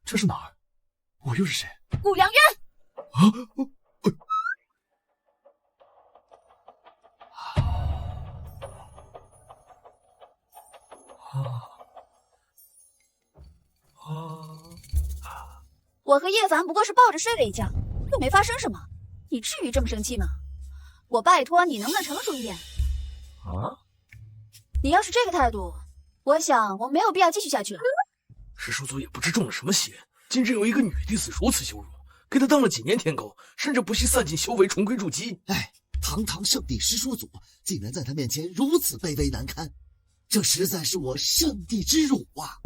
这是哪儿？我又是谁？顾良渊！我和叶凡不过是抱着睡了一觉，又没发生什么，你至于这么生气吗？我拜托你能不能成熟一点？啊？你要是这个态度，我想我没有必要继续下去了。师叔祖也不知中了什么邪，竟然有一个女弟子如此羞辱，给他当了几年天狗，甚至不惜散尽修为重归筑基。哎，堂堂圣地师叔祖，竟然在他面前如此卑微难堪，这实在是我圣地之辱啊！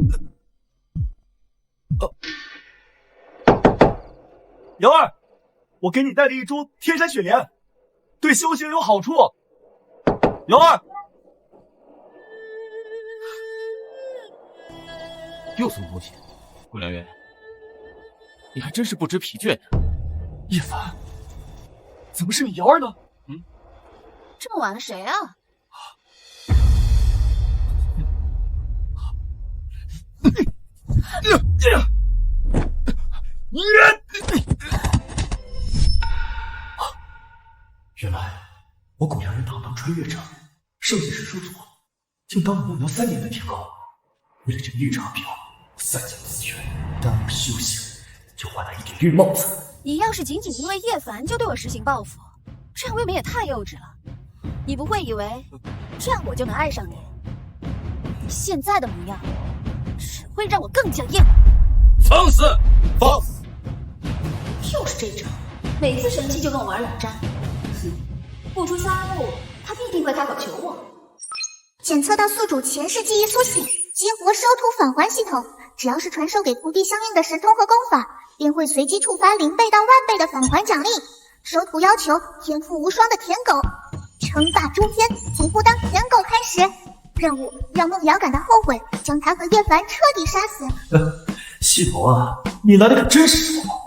瑶儿，我给你带了一株天山雪莲，对修行有好处。瑶儿，又什么东西？顾良渊，你还真是不知疲倦呀！叶凡，怎么是你瑶儿呢？这么晚了，谁啊？原来我古阳人堂堂穿越者，圣地师叔祖，竟当了梦瑶3年的天狗。为了这绿茶婊，我散尽资源，耽误修行，就换来一顶绿帽子。你要是仅仅因为叶凡就对我实行报复，这样未免也太幼稚了。你不会以为这样我就能爱上你？你现在的模样，只会让我更加厌恶。放肆！放肆！又是这招，每次生气就跟我玩冷战。不出3步，他必定会开口求我。检测到宿主前世记忆苏醒，激活收徒返还系统，只要是传授给徒弟相应的神通和功法，便会随机触发0倍到1万倍的返还奖励。收徒要求天赋无双的舔狗，称霸诸天，从不当舔狗开始。任务让梦瑶感到后悔，将他和叶凡彻底杀死。系统啊，你来的可真是时候。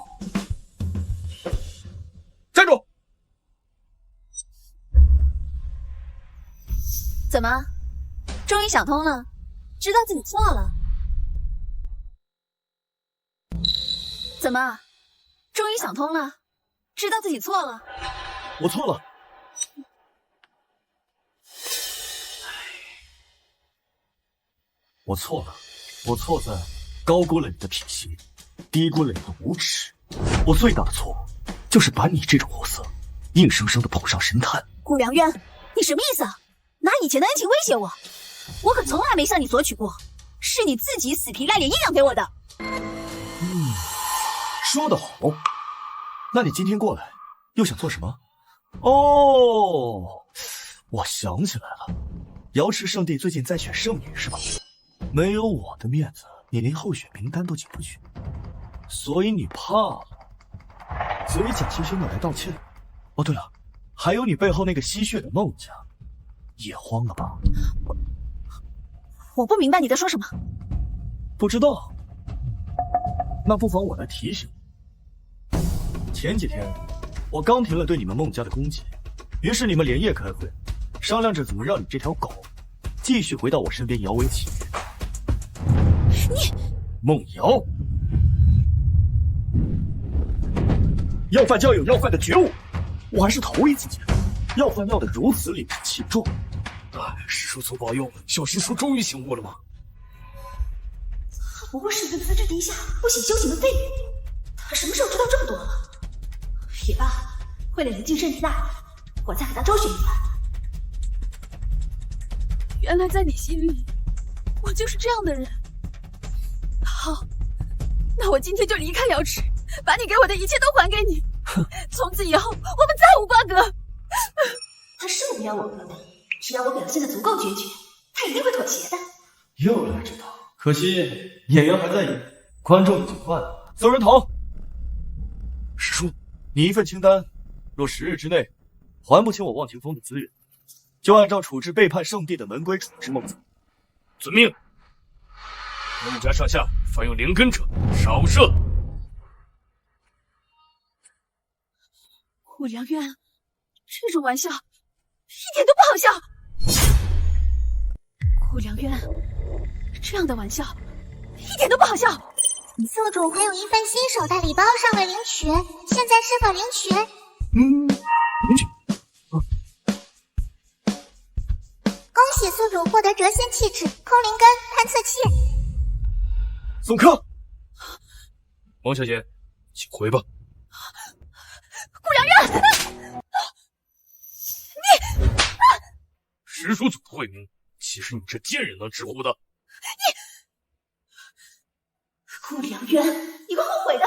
站住！怎么，终于想通了，知道自己错了？怎么，终于想通了，知道自己错了？我错了。我错了，我错在高估了你的品行，低估了你的无耻。我最大的错误就是把你这种货色硬生生的捧上神坛。顾良渊，你什么意思啊？拿以前的恩情威胁我？我可从来没向你索取过，是你自己死皮赖脸硬要给我的。说得好。那你今天过来又想做什么？哦，我想起来了，瑶池圣地最近在选圣女是吧？没有我的面子，你连候选名单都进不去，所以你怕了，所以假惺惺的来道歉。哦，对了，还有你背后那个吸血的孟家，也慌了吧？我不明白你在说什么。不知道？那不妨我来提醒你。前几天我刚停了对你们孟家的攻击，于是你们连夜开会，商量着怎么让你这条狗继续回到我身边摇尾乞怜。你孟瑶，要饭就要有要饭的觉悟，我还是头一次见要饭要的如此理直气壮。师叔祖保佑，小师叔终于醒悟了吗？他不过是一个资质低下、不喜修行的废物，他什么时候知道这么多了？也罢，为了临近圣地大礼，我再给他周旋一番。原来在你心里，我就是这样的人。好，那我今天就离开瑶池，把你给我的一切都还给你。从此以后，我们再无瓜葛。他是不要我哥的，只要我表现的足够决绝，他一定会妥协的。又来这套，可惜演员还在演，观众已经换了。走人头。师叔，你一份清单，若10日之内还不清我望清风的资源，就按照处置背叛圣地的门规处置孟子。遵命。孟家上下凡有灵根者，少射。顾良渊，这种玩笑一点都不好笑。顾良渊，这样的玩笑一点都不好笑。宿主还有一份新手袋礼包尚未领取，现在是否领取？领取。恭喜宿主获得谪仙气质、空灵根、探测器。送客。王小姐，请回吧。顾良月，师叔组的慧名，岂是你这贱人能直呼的？顾良月，你会后悔的！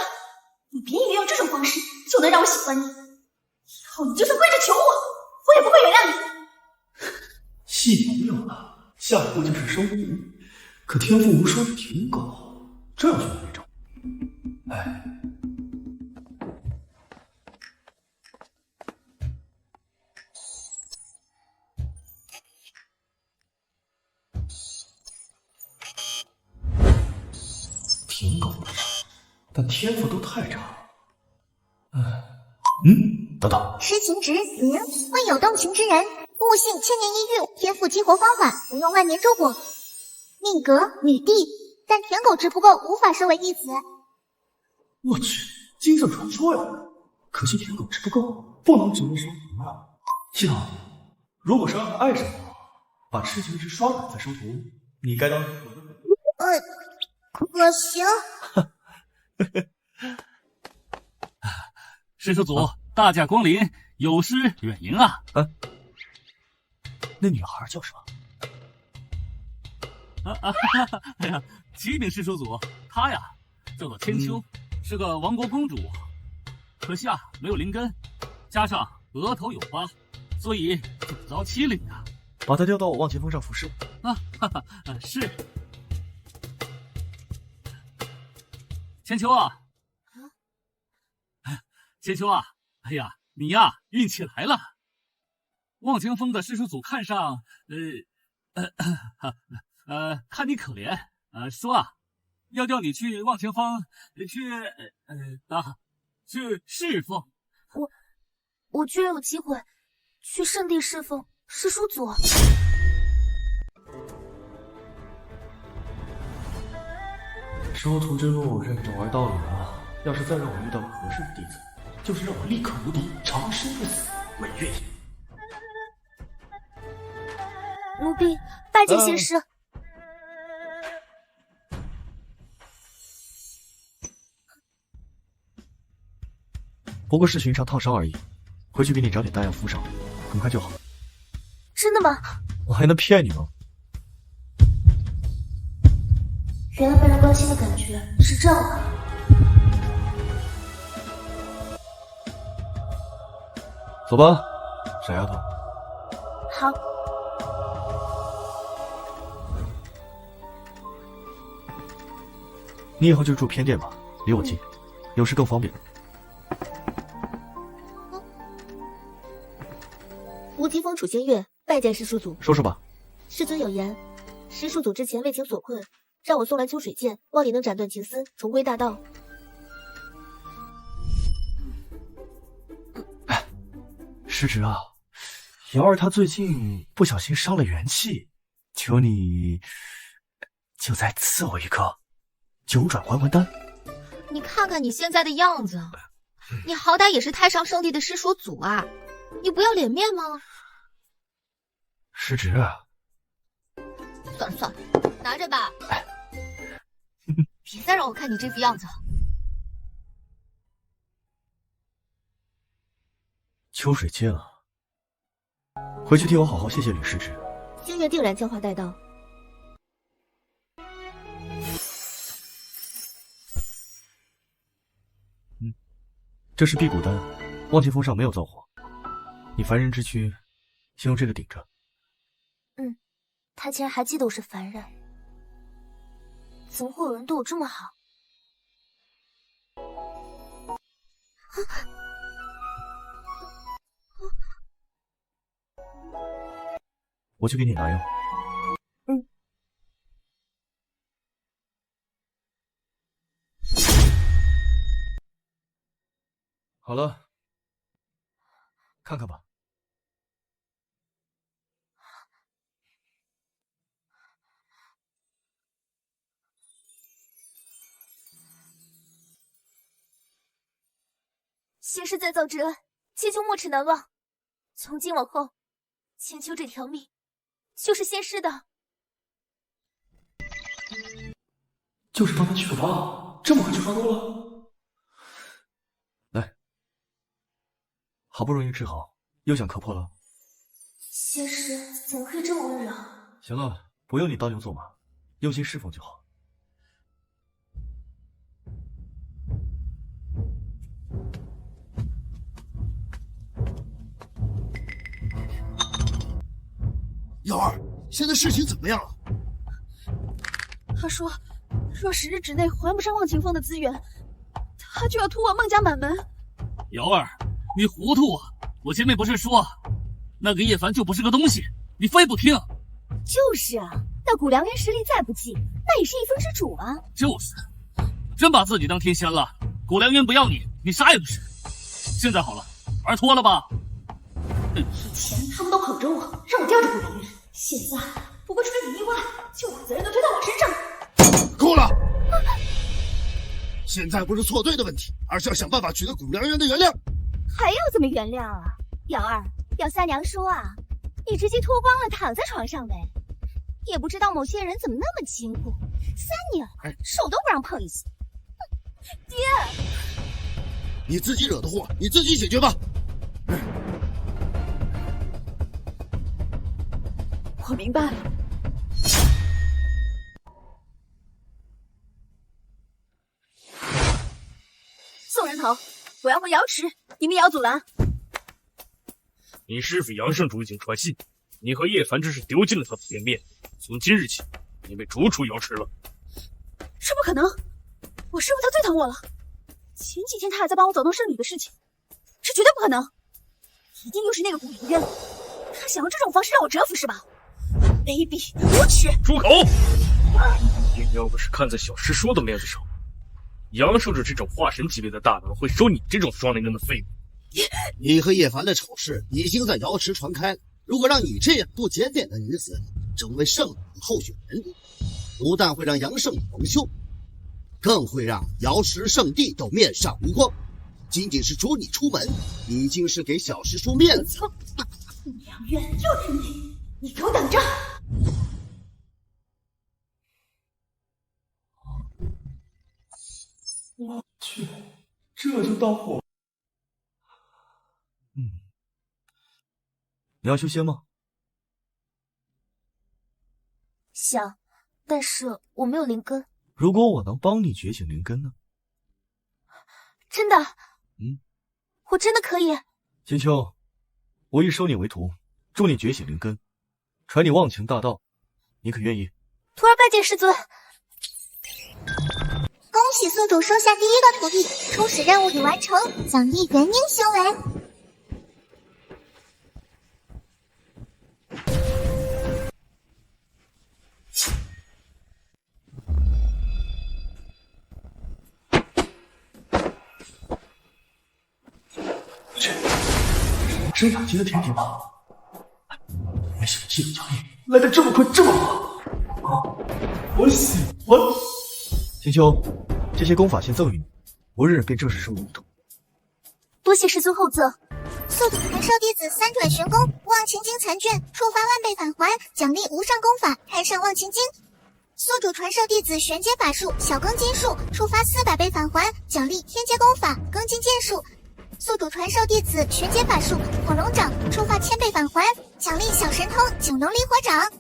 你别以为用这种方式就能让我喜欢你，以后你就算跪着求我，我也不会原谅你。戏没有了，下一步就是收徒。可天赋无双是舔狗，这要去哪里找？哎，舔狗不少，但天赋都太差。等等，痴情值0，为有动情之人，悟性千年一遇，天赋激活方法，不用万年周果。命格女帝，但舔狗值不够，无法收为义子。我去，金色传说呀！可惜舔狗值不够，不能直接收徒啊。系统，如果是让他爱上我，把痴情值刷满再收徒，你该当我的。可行。师叔祖，大驾光临，有失远迎啊！那女孩叫什么？哎呀，启禀师叔祖，她呀叫做千秋，是个亡国公主，可惜啊没有灵根，加上额头有疤，所以总遭欺凌啊。把她调到我望前峰上服侍。是。千秋啊，千秋啊，哎呀，你呀运气来了，望清风的师叔祖看上，看你可怜，说啊，要调你去望清风去侍奉。我居然有机会去圣地侍奉师叔祖。收徒之路任重而道远啊！要是再让我遇到合适的弟子，就是让我立刻无敌，长生不死，为愿意。奴婢拜见仙师。不过是寻常烫伤而已，回去给你找点丹药敷上，很快就好。真的吗？我还能骗你吗？原来被人关心的感觉是这样的。走吧，傻丫头。好。你以后就住偏殿吧，离我近，有事更方便。无极峰楚仙月拜见师叔祖。说说吧。师尊有言，师叔祖之前为情所困，让我送来秋水剑，望你能斩断情丝，重归大道。师侄啊，瑶儿她最近不小心伤了元气，求你就再赐我一颗九转还魂丹。你看看你现在的样子，你好歹也是太上圣地的师叔祖啊，你不要脸面吗？师侄啊，算了算了，拿着吧。别再让我看你这副样子了。秋水剑啊，回去替我好好谢谢吕师侄。星月定然将话带到。这是辟谷丹，望清峰上没有造火，你凡人之躯，先用这个顶着。他竟然还记得我是凡人，怎么会有人对我这么好？我去给你拿药。好了，看看吧。先师再造之恩，千秋没齿难忘。从今往后，千秋这条命就是先师的。就是帮他去个疤，这么快就发怒了？来，好不容易治好，又想磕破了？先师怎么可以这么温柔？行了，不用你当牛做马，用心侍奉就好。瑶儿，现在事情怎么样了？他说，若10日之内还不上忘情峰的资源，他就要突我孟家满门。瑶儿，你糊涂啊！我前面不是说，那个叶凡就不是个东西，你非不听。就是啊，那谷良渊实力再不济，那也是一phương之主啊。就是，真把自己当天仙了。谷良渊不要你，你啥也不是。现在好了，玩脱了吧？以前他们都捧着我，让我吊着谷良渊，现在不过出了点意外，就把责任都推到我身上。够了！现在不是错对的问题，而是要想办法取得谷良渊的原谅。还要怎么原谅啊？瑶儿，要三娘说啊，你直接脱光了躺在床上呗。也不知道某些人怎么那么坚固，三娘手都不让碰一下。爹，你自己惹的祸，你自己解决吧。我明白了。宋人头，我要回瑶池，你们也要阻拦。你师父杨圣主已经传信，你和叶凡只是丢尽了他的颜面。从今日起，你被逐出瑶池了。这不可能！我师父他最疼我了，前几天他还在帮我走动圣女的事情，这绝对不可能！一定又是那个谷良渊，他想用这种方式让我折服是吧？卑鄙无耻！住口！你要不是看在小师叔的面子上，杨圣主这种化神级别的大能会收你这种双灵根的废物？你和叶凡的丑事已经在瑶池传开了，如果让你这样不检点的女子成为圣女候选人，不但会让杨圣女蒙羞，更会让瑶池圣地都面上无光。仅仅是逐你出门，已经是给小师叔面子了。良渊又是你，你给我等着！我去，这就到火。你要修仙吗？想，但是我没有灵根。如果我能帮你觉醒灵根呢？真的？我真的可以。千秋，我欲收你为徒，助你觉醒灵根，传你忘情大道，你可愿意？徒儿拜见师尊。恭喜宿主收下第一个徒弟，初始任务已完成，奖励元婴修为。真打击的甜甜吧？没想到这个交易来得这么快这么好。我喜欢。千秋，这些功法先赠予你，我日便正式收入徒。多谢师尊厚赠。宿主传授弟子三转玄功忘情经残卷，触发万倍返还，奖励无上功法太上忘情经。宿主传授弟子玄阶法术小庚金术，触发400倍返还，奖励天阶功法庚金剑术。宿主传授弟子玄阶法术火龙掌，触发1000倍返还，奖励小神通九龙离火掌。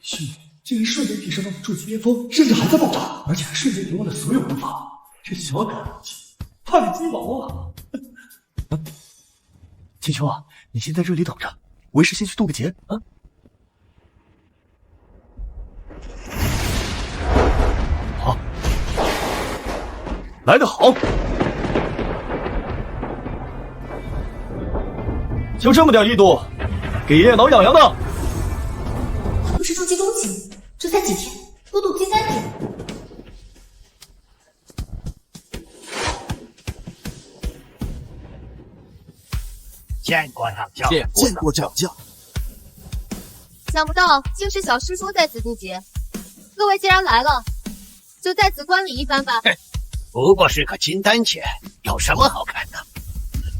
兄弟竟然瞬间提升到了筑基巅峰，甚至还在爆炸，而且还瞬间遗忘了所有功法，这小改武器太鸡毛了！千秋啊，你先在这里等着，为师先去渡个劫啊！好，来得好！就这么点力度，给爷爷挠痒痒的。不是筑基中期，这才几天，都渡金3天。见过上将，见过上将。想不到竟是小师叔在此渡劫，各位既然来了，就在此观礼一番吧。不过是个金丹剑，有什么好看的？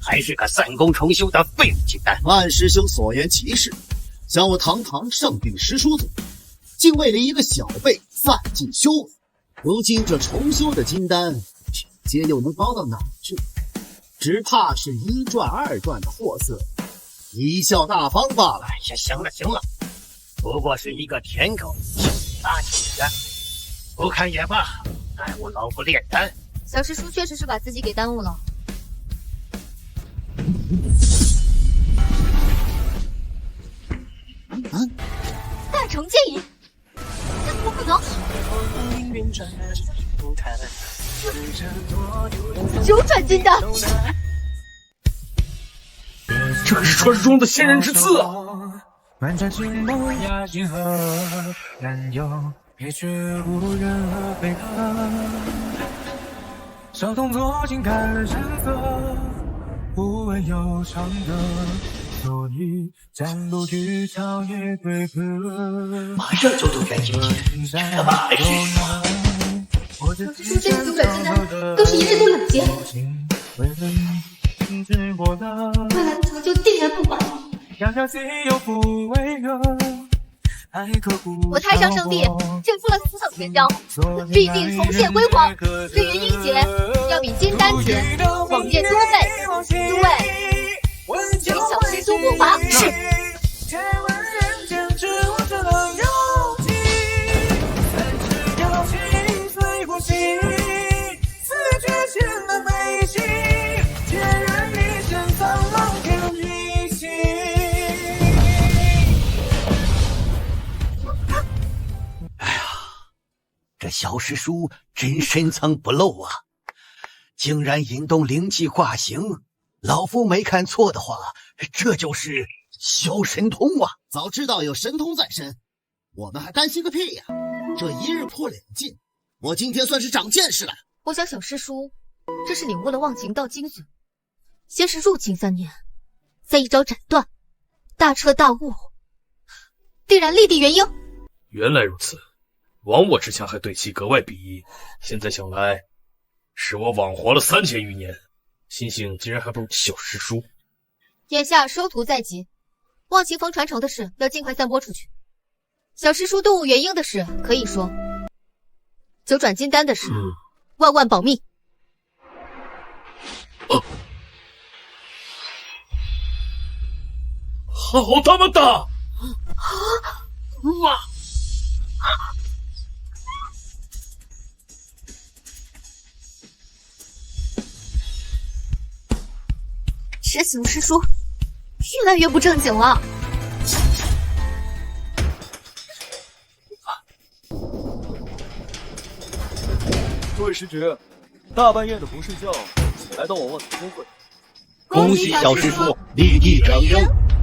还是个散功重修的废物金丹。万师兄所言极是，想我堂堂圣地师叔祖，竟为了一个小辈散尽修为。如今这重修的金丹，品阶又能高到哪去？只怕是一传二传的货色，贻笑大方罢了。呀，行了行了，不过是一个舔狗，大气的，不看也罢。耽误老夫炼丹。小师叔确实是把自己给耽误了。大成剑影，这怎么可能？九转金丹，这可是传说中的仙人之刺啊！漫山青梦压金河，然有别却无人和悲歌。小动作轻看山色，不问悠长的，所以战路剧场也对歌。马上就读原经去，这马还是小师叔这九转金丹都是一日都冷结，未来的成就定然不保。我太上圣地振出了死守篇章，必定重现辉煌。对于英杰，要比金丹杰猛烈多倍。诸位，给小师叔护法。是。这小师叔真深藏不露啊，竟然引动灵气化形。老夫没看错的话，这就是小神通啊！早知道有神通在身，我们还担心个屁呀！这一日破两尽，我今天算是长见识了。我想小师叔这是领悟了忘情道精髓，先是入境3年，再一招斩断，大彻大悟，定然立地元婴。原来如此。亡我之前还对其格外鄙夷，现在想来，是我枉活了3000余年，心性竟然还不如小师叔。眼下收徒在即，忘情峰传承的事要尽快散播出去。小师叔顿悟元婴的事可以说，九转金丹的事，万万保密。好他妈的！哇！这小师叔越来越不正经了。各位师侄，大半夜的不睡觉，来到我忘情峰会，恭喜小师叔立地成鹰。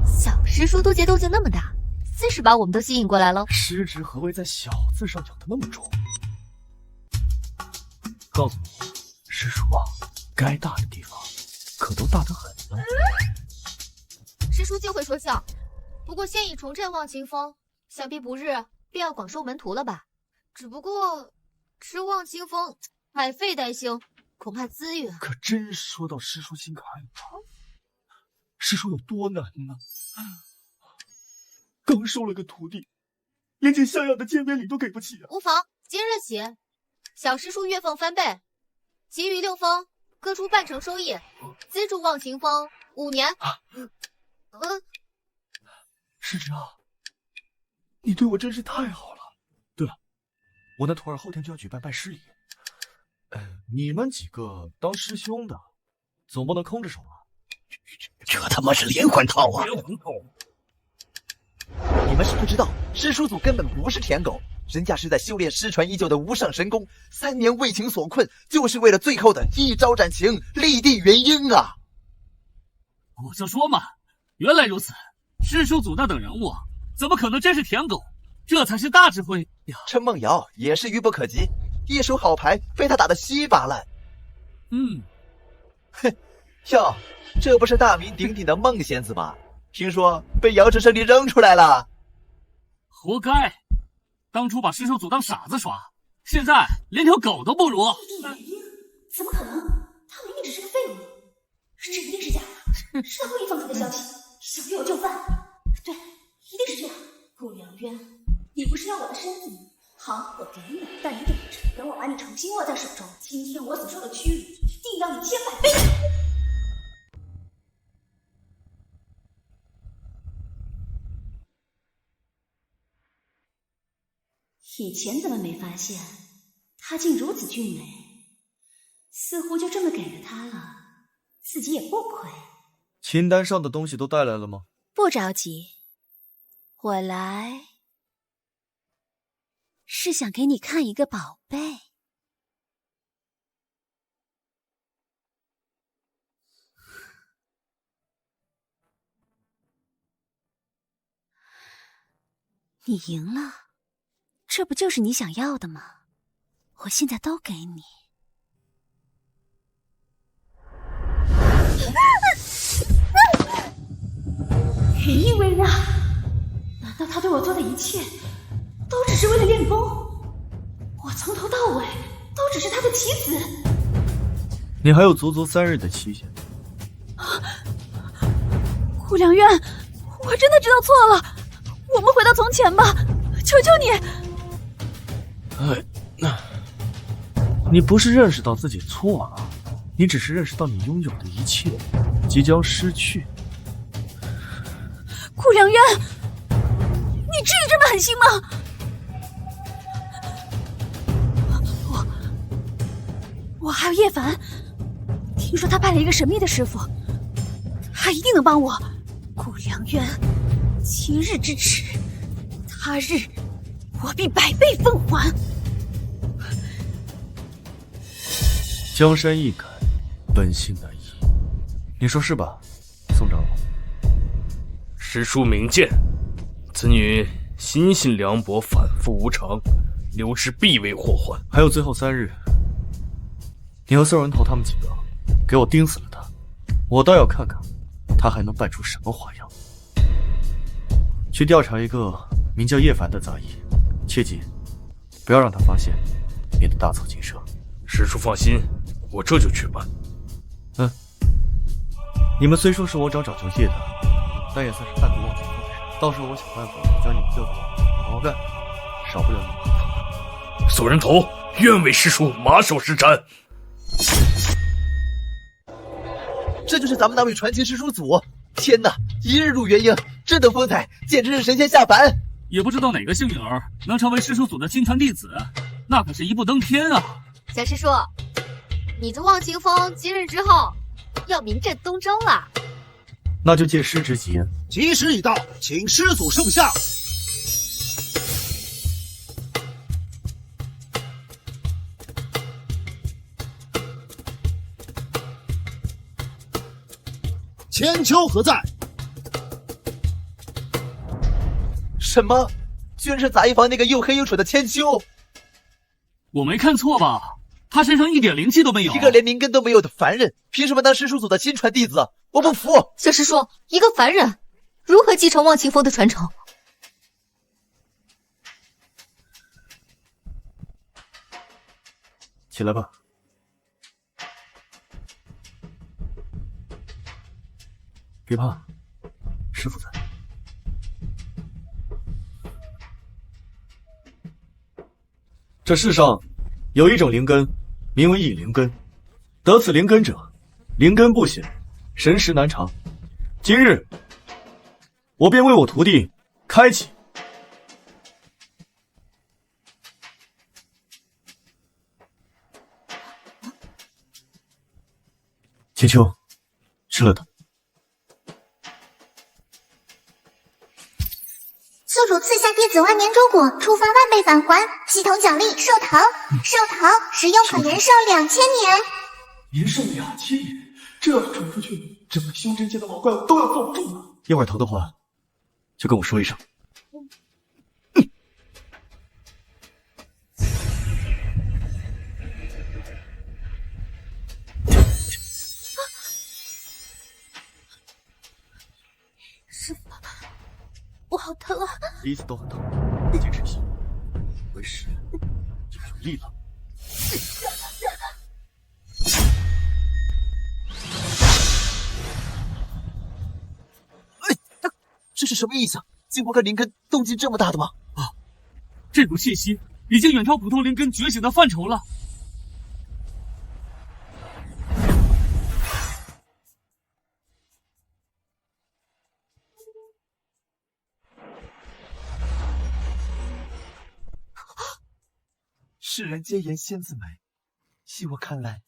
小师叔渡劫动静那么大，自是把我们都吸引过来了。师侄何谓在小字上养的那么重？告诉你，师叔啊，该大的地方可都大得很呢。师叔尽会说笑，不过现已重振忘情峰，想必不日便要广收门徒了吧？只不过吃忘情峰买费担心，恐怕资源……可真说到师叔心坎里了。师叔有多难呢？刚收了个徒弟，连件像样的见面礼都给不起啊！无妨，今日起，小师叔月俸翻倍，其余6峰各出半成收益，资助忘情峰5年。师侄啊，你对我真是太好了。对了，我那徒儿后天就要举办拜师礼，你们几个当师兄的，总不能空着手吧？这他妈是连环套啊！连环套！你们是不知道，师叔祖根本不是舔狗，人家是在修炼失传已久的无上神功，3年为情所困，就是为了最后的一招斩情，立地元婴啊！我就说嘛，原来如此，师叔祖那等人物，怎么可能真是舔狗？这才是大智慧呀！陈梦瑶也是愚不可及，一手好牌被他打得稀巴烂。哼，哟，这不是大名鼎鼎的孟仙子吗？听说被瑶池圣地扔出来了。活该！当初把师叔祖当傻子耍，现在连条狗都不如。怎么可能？他明明只是个废物，这一定是假的，是他故意放出的消息，想逼我就范。对，一定是这样。顾良渊，你不是要我的身子吗？好，我给你，但你等着，等我把你重新握在手中，今天我所受的屈辱，定让你千百倍。以前怎么没发现，她竟如此俊美？似乎就这么给了她了，自己也不亏。清单上的东西都带来了吗？不着急，我来是想给你看一个宝贝。你赢了，这不就是你想要的吗？我现在都给你。云意微娜，难道他对我做的一切都只是为了练功？我从头到尾都只是他的棋子。你还有足足3日的期限。顾良渊，我真的知道错了，我们回到从前吧，求求你。你不是认识到自己错了，你只是认识到你拥有的一切即将失去。顾良渊，你至于这么狠心吗？我还有叶凡，听说他拜了一个神秘的师傅，他一定能帮我。顾良渊，今日之耻，他日我必100倍奉还。江山易改，本性难移，你说是吧，宋长老？师叔明鉴，此女心性凉薄，反复无常，留之必为祸患。还有最后3日，你和宋人头他们几个给我盯死了他，我倒要看看他还能扮出什么花样。去调查一个名叫叶凡的杂役，切记不要让他发现，免得大错惊蛇。师叔放心，我这就去办。你们虽说是我找就业的，但也算是半个忘情风的人。到时候我想办法将你们调过来，好好干，少不了你。宋人头愿为师叔马首是瞻。这就是咱们那位传奇师叔祖！天哪，一日入元婴，这等风采简直是神仙下凡！也不知道哪个幸运儿能成为师叔祖的亲传弟子，那可是一步登天啊！小师叔，你这忘情风今日之后要名震东周了。那就借师之吉言，吉时已到，请师祖圣下。千秋何在？什么？居然是杂役房那个又黑又蠢的千秋！我没看错吧？他身上一点灵气都没有，一个连灵根都没有的凡人，凭什么当师叔祖的亲传弟子？我不服！小师叔，一个凡人如何继承忘情风的传承？起来吧。别怕，师傅在。这世上有一种灵根，名为隐灵根。得此灵根者，灵根不显，神识难长。今日，我便为我徒弟开启。千秋，吃了它。宿主赐下弟子万年中果，触发万倍返还，系统奖励寿桃，寿桃使用可延寿2000年。延寿2000年，这要是传出去，整个修真界的老怪物都要坐不住了。要玩头的话，就跟我说一声。师傅，我好疼啊！第一次都很疼，坚持一下，为师就有力了。这是什么意思？激活个灵根动静这么大的吗？啊，这股气息已经远超普通灵根觉醒的范畴了。世人皆言仙子美，依我看来，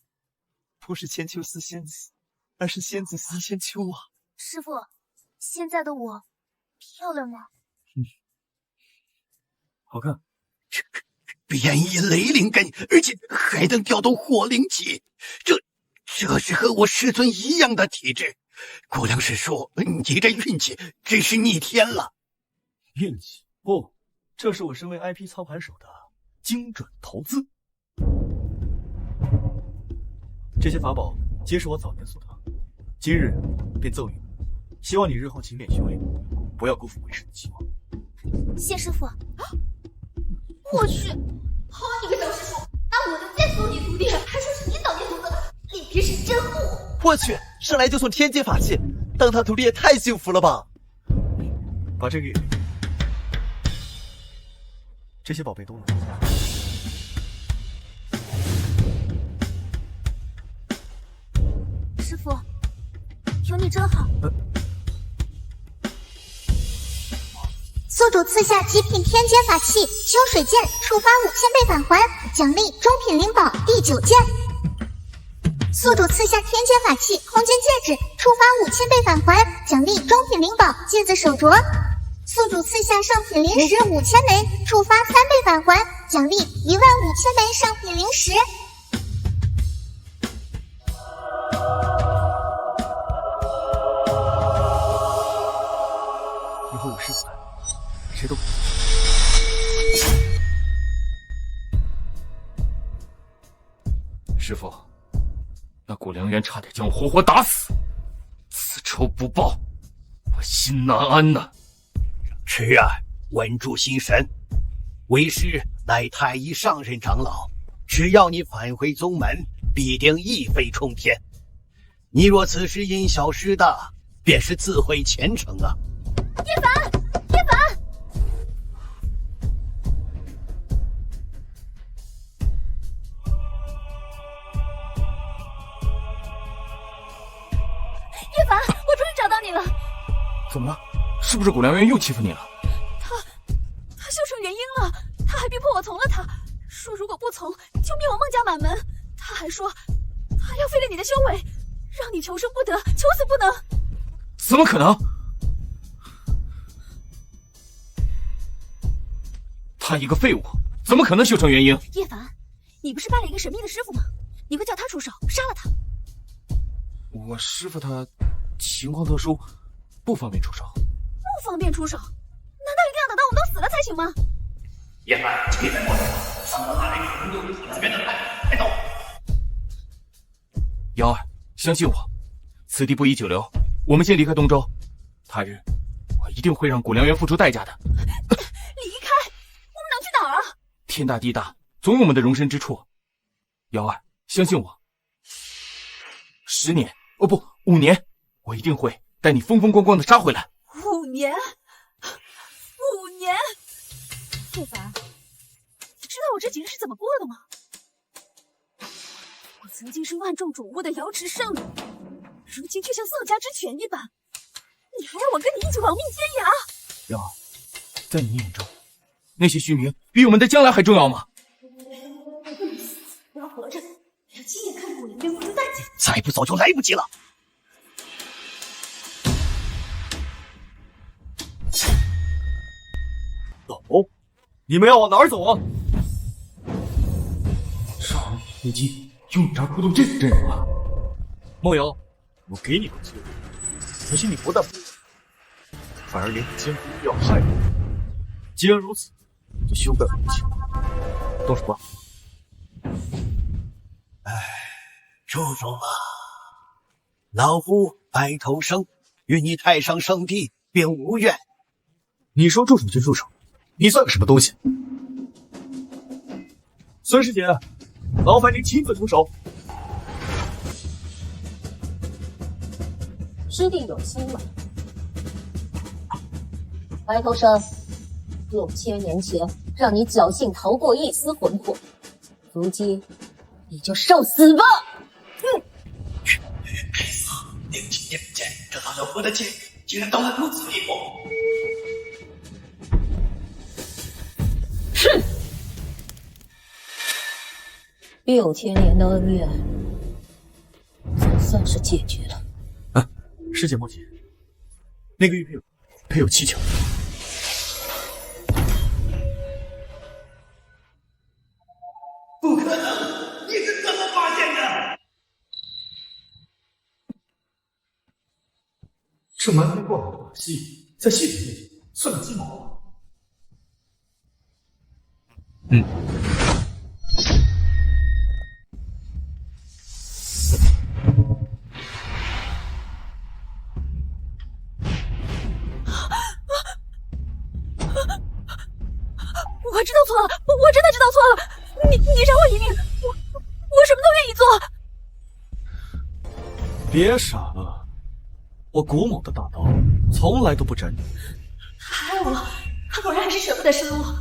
不是千秋似仙子，而是仙子似千秋啊！师傅，现在的我漂亮吗？好看。变异雷灵根，而且还能调动火灵气，这是和我师尊一样的体质。姑娘师叔，你这运气真是逆天了。运气？不，这是我身为 IP 操盘手的精准投资。这些法宝皆是我早年所得，今日便赠予你，希望你日后勤练修炼，不要辜负为师的期望。谢师傅。我去，好你个小师傅，拿我的剑送你徒弟，还说是你早年独得，脸皮是真厚。我去，上来就送天阶法器，当他徒弟也太幸福了吧！把这个也给你，这些宝贝都能留下。师傅，有你真好。宿主赐下极品天阶法器修水剑，触发5000倍返还，奖励中品灵宝第9件。宿主赐下天阶法器空间戒指，触发5000倍返还，奖励中品灵宝戒指手镯。宿主赐下上品灵石5000枚，触发3倍返还，奖励15000枚上品灵石。以后有师傅在，谁都不师傅，那古良缘差点将我活活打死，此仇不报，我心难安呐。迟儿，稳住心神，为师乃太乙上任长老，只要你返回宗门，必定一飞冲天。你若此时因小失大，便是自毁前程啊！叶凡，叶凡！叶凡，我终于找到你了。怎么了？是不是古良缘又欺负你了？他修成元婴了，他还逼迫我从了他，说如果不从就灭我孟家满门。他还说他要废了你的修为，让你求生不得，求死不能。怎么可能？他一个废物，怎么可能修成元婴？叶凡，你不是拜了一个神秘的师傅吗？你会叫他出手杀了他？我师傅他情况特殊，不方便出手。不方便出手？难道一定要等到我们都死了才行吗？叶凡，别再过来了，上到那里就这边的快走！瑶儿，相信我，此地不宜久留，我们先离开东周。他日，我一定会让古良缘付出代价的。离开？我们能去哪儿啊？天大地大，总有我们的容身之处。瑶儿，相信我，10年，哦不，5年，我一定会带你风风光光的杀回来。5年？5年？叶凡，你知道我这几日是怎么过的吗？我曾经是万众瞩目的瑶池圣女，如今却像丧家之犬一般，你还让我跟你一起亡命天涯？瑶儿，在你眼中，那些虚名比我们的将来还重要吗？我要活着，要亲眼看古灵渊付出代价。再不走就来不及了。走，你们要往哪儿走啊？少儿已经用渣出动这个阵容了。梦瑶，我给你个机会，可惜你不但不死，反而连奸夫要害我。既然如此，就休怪我无情。动手吧。住手吧！老夫白头生，与你太上圣地便无怨。你说住手就住手，你算个什么东西？孙师姐，劳烦您亲自出手。师弟有心了。白头生，6000年前让你侥幸逃过一丝魂魄，如今你就受死吧！ 6000年前，这套妖佛的剑竟然到了如此地步！哼，6000年的恩怨，总算是解决了。啊，师姐莫急，那个玉配有蹊跷。不可能！你是怎么发现的？ 这瞒天过海的把戏，在系统面前算个鸡毛。我知道错了，我真的知道错了。你饶我一命，我什么都愿意做。别傻了。 我古某的大刀从来都不斩女人，害我，他果然还是舍不得杀我。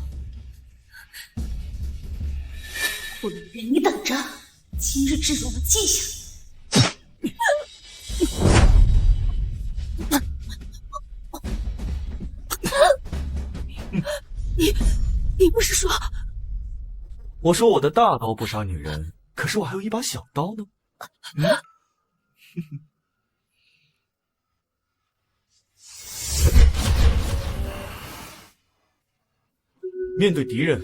混人，你等着，今日至辱的记下。你不是说？我说我的大刀不杀女人，可是我还有一把小刀呢。面对敌人，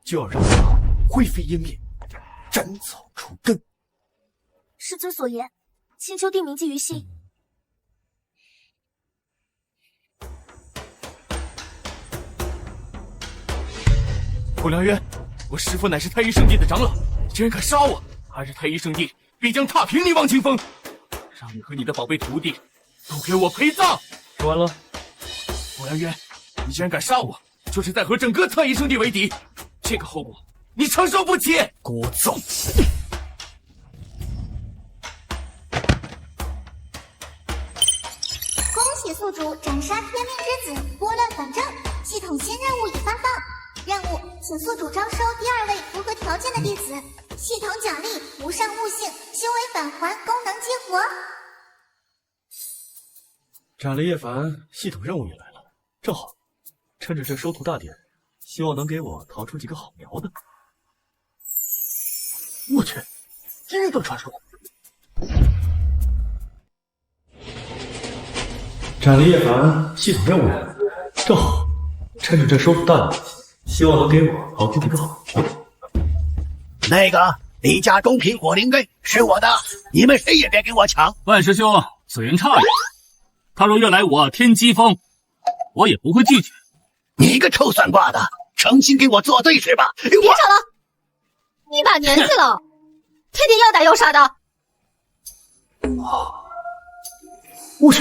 就要让他灰飞烟灭，斩草除根。师尊所言，千秋定铭记于心。傅良渊，我师父乃是太一圣地的长老，竟然敢杀我！还是太一圣地必将踏平你汪清风，让你和你的宝贝徒弟都给我陪葬！说完了。傅良渊，你竟然敢杀我！ 就是在和整个太一圣地为敌，这个后果你承受不起！聒噪！恭喜宿主斩杀天命之子，拨乱反正。系统新任务已发放，任务请宿主招收第2位符合条件的弟子。系统奖励无上悟性，修为返还，功能激活。斩了叶凡，系统任务也来了，正好。 趁着这收徒大典，希望能给我淘出几个好苗的。我去，这个传说！斩了叶凡，系统任务来了，正好。趁着这收徒大典，希望能给我淘出几个好苗。那个李家中品火灵根是我的，你们谁也别跟我抢！万师兄，此言差矣。他若约来我天机峰，我也不会拒绝。 你个臭算卦的，诚心给我作对是吧？别吵了，你把年纪了，天天要打要杀的。我去，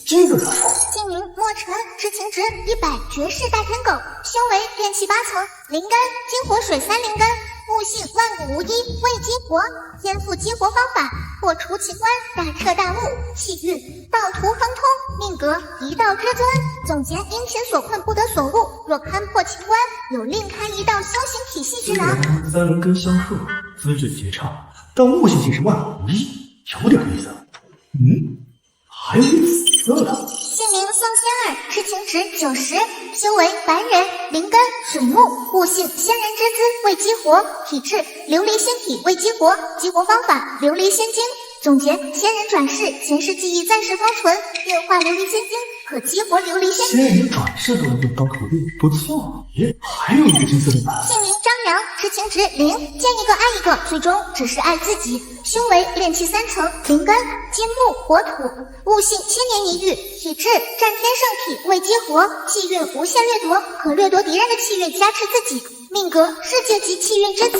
这个传说。姓名墨尘，知情值100，绝世大天狗，修为炼气8层，灵根金火水3灵根，悟性万古无一，未激活，天赋激活方法。 破除奇关，大彻大悟，气运道途亨通，命格一道至尊。总结：因情所困，不得所悟。若勘破奇关，有另开一道修行体系之能。3灵根相克，资质极差，但悟性竟是万古无一，有点意思。还有死色的。姓名宋仙儿，知情值90，修为凡人，灵根水木，悟性仙人之姿未激活，体质琉璃仙体未激活，激活方法琉璃仙晶。总结：仙人转世，前世记忆暂时封存，变化琉璃仙晶，可激活琉璃仙仙人转世都能用当徒弟，不错。耶，还有一个金色的板。姓名张扬，知情值0，见一个爱一个，最终只是爱自己。修为炼气3层，灵根金木火土，悟性千年一遇，体质战天圣体未激活，气运无限掠夺，可掠夺敌人的气运加持自己。命格世界级气运之子。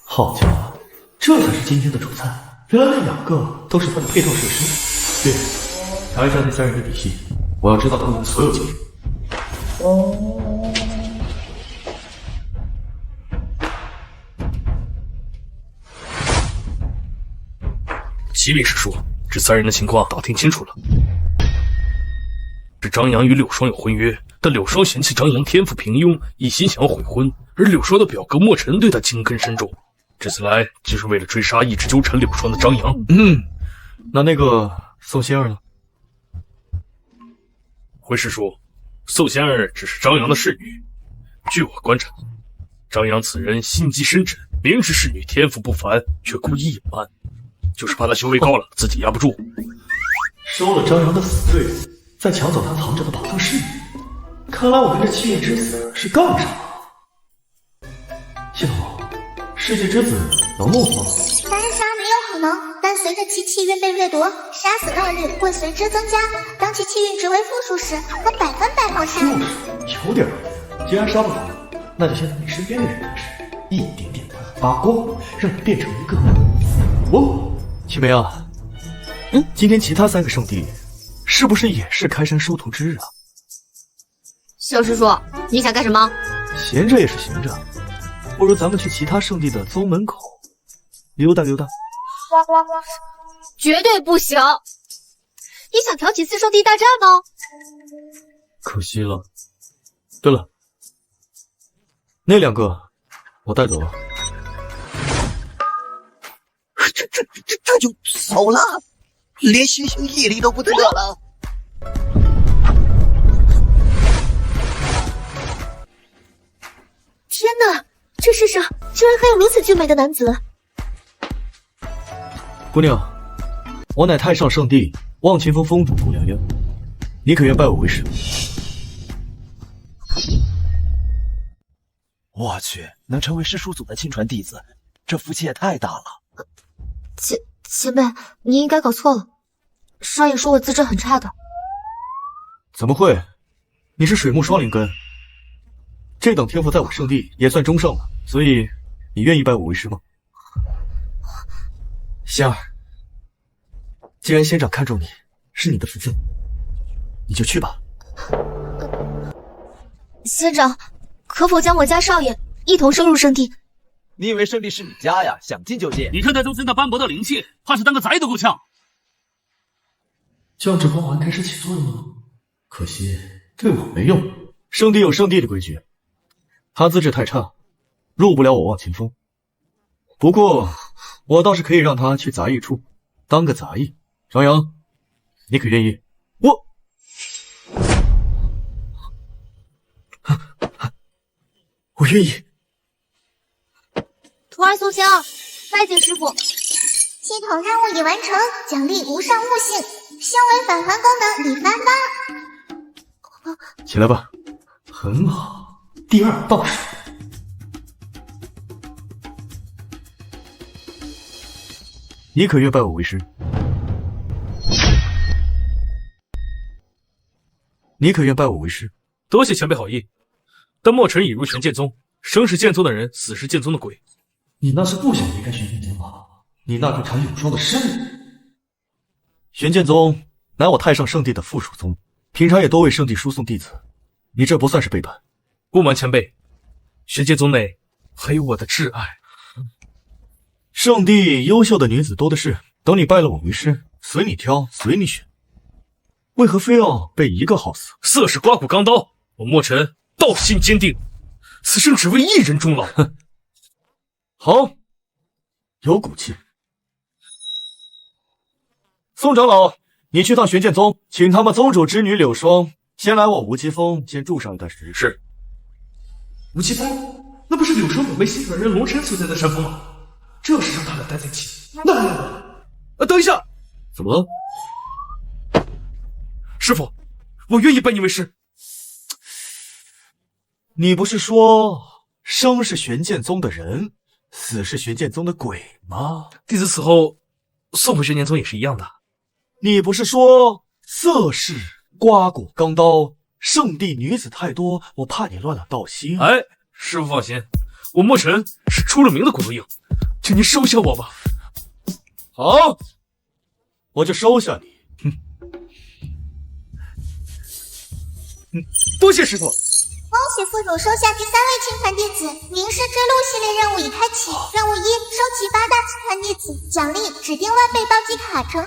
好家伙，这才是今天的主菜。原来那2个都是他的配套设施。对，查一下那3人的底细，我要知道他们的所有经历。启禀师叔，这3人的情况打听清楚了。是张扬与柳霜有婚约，但柳霜嫌弃张扬天赋平庸，一心想要悔婚，而柳霜的表哥墨尘对他情根深重。这次来就是为了追杀一直纠缠柳霜的张扬。那个宋仙儿呢？回师叔，宋仙儿只是张扬的侍女。据我观察，张扬此人心机深沉，明知侍女天赋不凡，却故意隐瞒，就是怕他修为高了，自己压不住。收了张扬的死罪，再抢走他藏着的宝藏侍女，看来我跟这气运之子是杠上了。系统，世界之子能弄死吗？单杀没有可能，但随着其气运被掠夺，杀死概率会随之增加。当其气运值为负数时，可100%秒杀。有点意思。既然杀不了，那就先从你身边的人开始，一点点发光，让你变成一个青梅啊，今天其他3个圣地是不是也是开山收徒之日啊？萧师叔，你想干什么？闲着也是闲着，不如咱们去其他圣地的宗门口溜达溜达。绝对不行！你想挑起4圣地大战吗？可惜了。对了，那2个我带走了。这就走了，连星星毅力都不得了。天哪，这世上居然还有如此俊美的男子！姑娘，我乃太上圣地望清风风主顾良渊，你可愿拜我为师？我去，能成为师叔祖的亲传弟子，这福气也太大了。前辈，你应该搞错了。少爷说我资质很差的。怎么会？你是水木双灵根，这等天赋在我圣地也算中上了，所以你愿意拜我为师吗？仙儿，既然仙长看中你，是你的福分，你就去吧。仙长，可否将我家少爷一同收入圣地？你以为圣地是你家呀？想进就进。你这代宗师那斑驳的灵气，怕是当个宅都够呛。降职光环开始起作用了，可惜对我没用。圣地有圣地的规矩，他资质太差，入不了我望清风。不过我倒是可以让他去杂役处当个杂役。张扬，你可愿意？我愿意。徒儿宋仙儿，拜见师傅。系统任务已完成，奖励无上悟性，修为返还功能已发发。起来吧。很好，第2倒数。你可愿拜我为师？你可愿拜我为师？多谢前辈好意，但墨尘已入玄剑宗，生是剑宗的人，死是剑宗的鬼。你那是不想离开玄剑宗吗？你那可缠有霜的身。玄剑宗乃我太上圣地的附属宗，平常也多为圣地输送弟子，你这不算是背叛。不瞒前辈，玄剑宗内还有我的挚爱。圣地优秀的女子多的是，等你拜了我为师，随你挑，随你选。为何非要被一个耗死？色是刮骨钢刀，我墨尘道心坚定，此生只为一人终老。好，有骨气。宋长老，你去趟玄剑宗，请他们宗主之女柳霜先来我无极峰先住上一段时日。是。无极峰，那不是柳霜表妹心软人龙尘所在的山峰吗？这要是让他俩待在一起，那还了？等一下，怎么了？师傅，我愿意拜你为师。你不是说生是玄剑宗的人，死是玄剑宗的鬼吗？弟子死后送回玄剑宗也是一样的。你不是说色是刮骨钢刀，圣地女子太多，我怕你乱了道心。哎，师傅放心，我墨尘是出了名的骨头硬，请您收下我吧。好，我就收下你。多谢师傅。恭喜宿主收下第3位亲传弟子，名师之路系列任务已开启。任务1，收集8大亲传弟子，奖励指定万倍暴击卡乘3。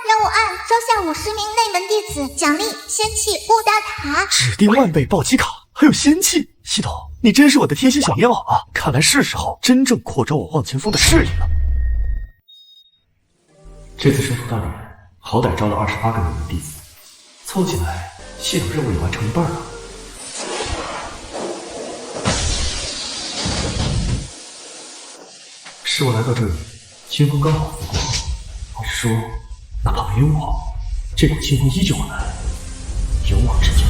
任务2，收下50名内门弟子，奖励仙气悟大塔。指定万倍暴击卡，还有仙气。系统，你真是我的贴心小棉袄啊！看来是时候真正扩张我忘情峰的视野了。这次生徒大典，好歹招了28个内门弟子，凑起来，系统任务也完成一半了。是我来到这里，清风刚好拂过，还是说，哪怕没有我，这股清风依旧会来，勇往直前。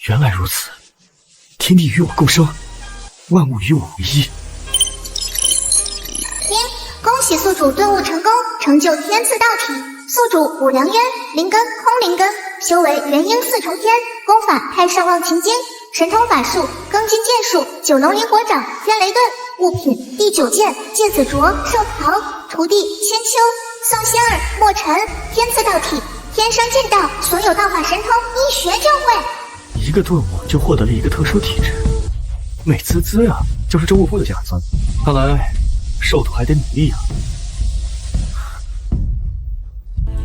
原来如此，天地与我共生，万物与我为一。恭喜宿主顿悟成功，成就天赐道体。宿主五良渊，灵根、空灵根，修为元婴4重天，功法太上忘情经，神通法术庚金剑术，九龙萤火掌，天雷遁。物品第9件芥子镯、寿桃。徒弟千秋、宋仙儿、墨尘。天赐道体，天生剑道，所有道法神通一学就会。一个顿悟就获得了一个特殊体质，美滋滋呀！就是这悟空有些寒酸，看来兽徒还得努力啊。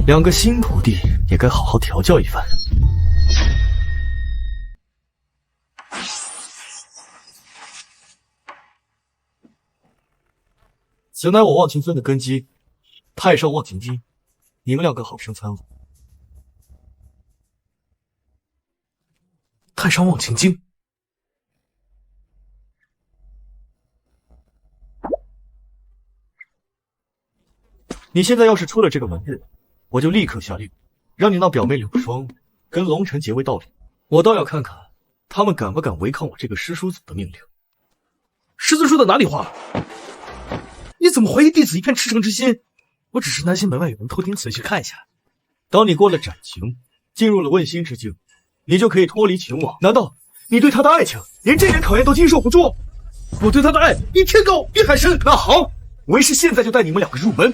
2个新徒弟也该好好调教一番。此乃我忘情尊的根基，太上忘情经，你们2个好生参悟。太上忘情经，你现在要是出了这个门日，我就立刻下令，让你那表妹柳霜跟龙尘结为道侣。我倒要看看他们敢不敢违抗我这个师叔祖的命令。师尊说的哪里话？你怎么怀疑弟子一片赤诚之心？我只是担心门外有人偷听，仔细看一下。当你过了斩情，进入了问心之境，你就可以脱离情网。难道你对他的爱情连这点考验都经受不住？我对他的爱比天高，比海深。那好，为师现在就带你们2个入门。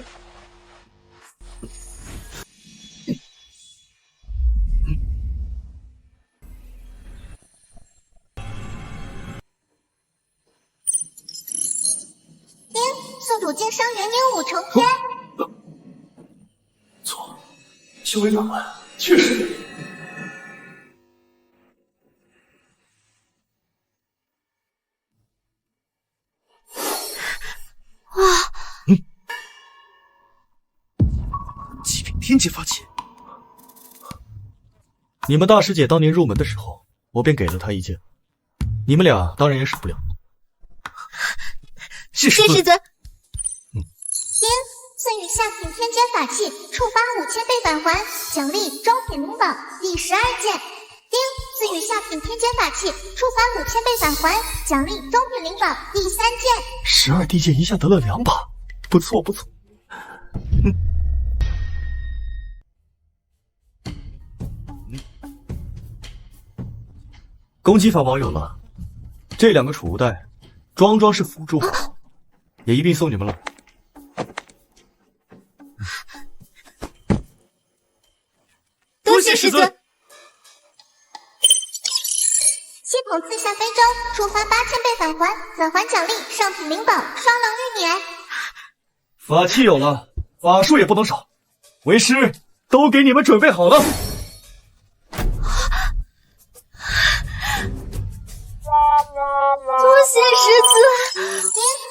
宿主晋升元婴5重天。错，修为转换确实有。哇！极品天阶法器。你们大师姐当年入门的时候，我便给了她一件，你们俩当然也少不了。是师尊。赐予下品天阶法器，触发5000倍返还，奖励中品灵宝第12件。赐予下品天阶法器，触发5000倍返还，奖励中品灵宝第3件。12地剑一下得了2把，不错不错。攻击法宝有了，这2个储物袋，装是辅助好，也一并送你们了。多谢师尊。系统赐下非洲，触发8000倍返还，返还奖励上品灵宝双龙玉辇。法器有了，法术也不能少，为师都给你们准备好了。多谢师尊。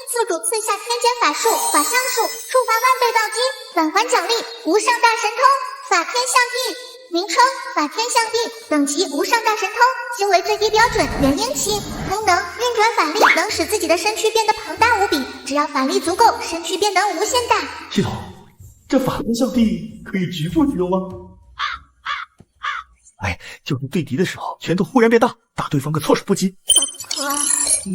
宿主赐下天阶法术法相术，触发万倍暴击，返还奖励无上大神通法天象地。名称法天象地，等级无上大神通，修为最低标准元婴期，功能运转法力能使自己的身躯变得庞大无比，只要法力足够，身躯便能无限大。系统，这法天象地可以局部使用吗？哎，就是对敌的时候，拳头忽然变大，打对方个措手不及。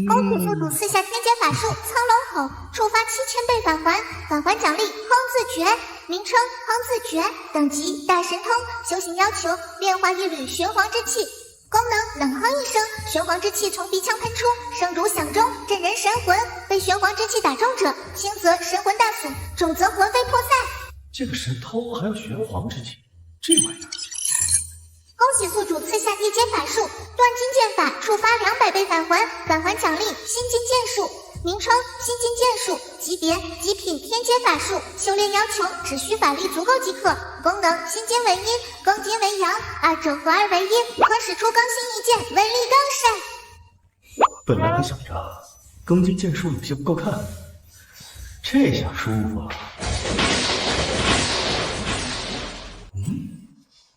恭喜宿主赐下天阶法术苍龙吼，触发7000倍返还，返还奖励哼字诀，名称哼字诀，等级大神通，修行要求变化一缕玄黄之气，功能冷哼一声，玄黄之气从鼻腔喷出，声如响钟，震人神魂。被玄黄之气打中者，轻则神魂大损，重则魂飞魄散。这个神偷还要玄黄之气，这玩意儿。恭喜宿主赐下地阶法术断金剑法，触发200倍返还，返还奖励心金剑术。名称：心金剑术，级别：极品天阶法术，修炼要求只需法力足够即可。功能：心金为阴，庚金为阳，2者合二为一，可使出更新一剑，威力更甚。本来还想着庚金剑术有些不够看，这下舒服了。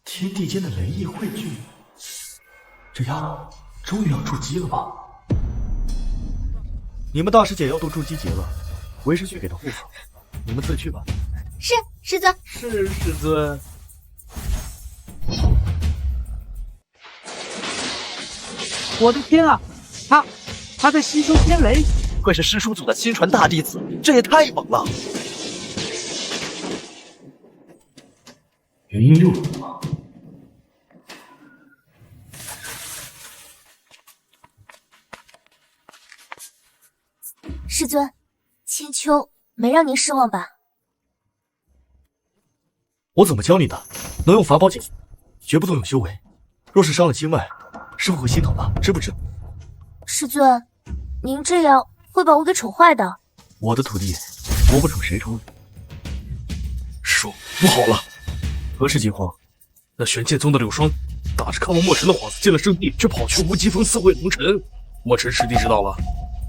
天地间的雷翼汇聚，这样终于要筑基了吧？你们大师姐要动筑基节了，为师去给她护法，你们自去吧。是，师尊。是师尊。我的天啊，他在吸收天雷，会是师叔祖的亲传大弟子，这也太猛了！元婴又来了。师尊，千秋没让您失望吧？我怎么教你的？能用法宝解决，绝不动用修为。若是伤了经脉，师傅会心疼的，知不知？师尊，您这样会把我给宠坏的。我的徒弟，我不宠谁宠你？师叔，不好了！何事惊慌？那玄剑宗的柳霜打着看望墨尘的幌子进了圣地，却跑去无极峰私会龙尘。墨尘师弟知道了，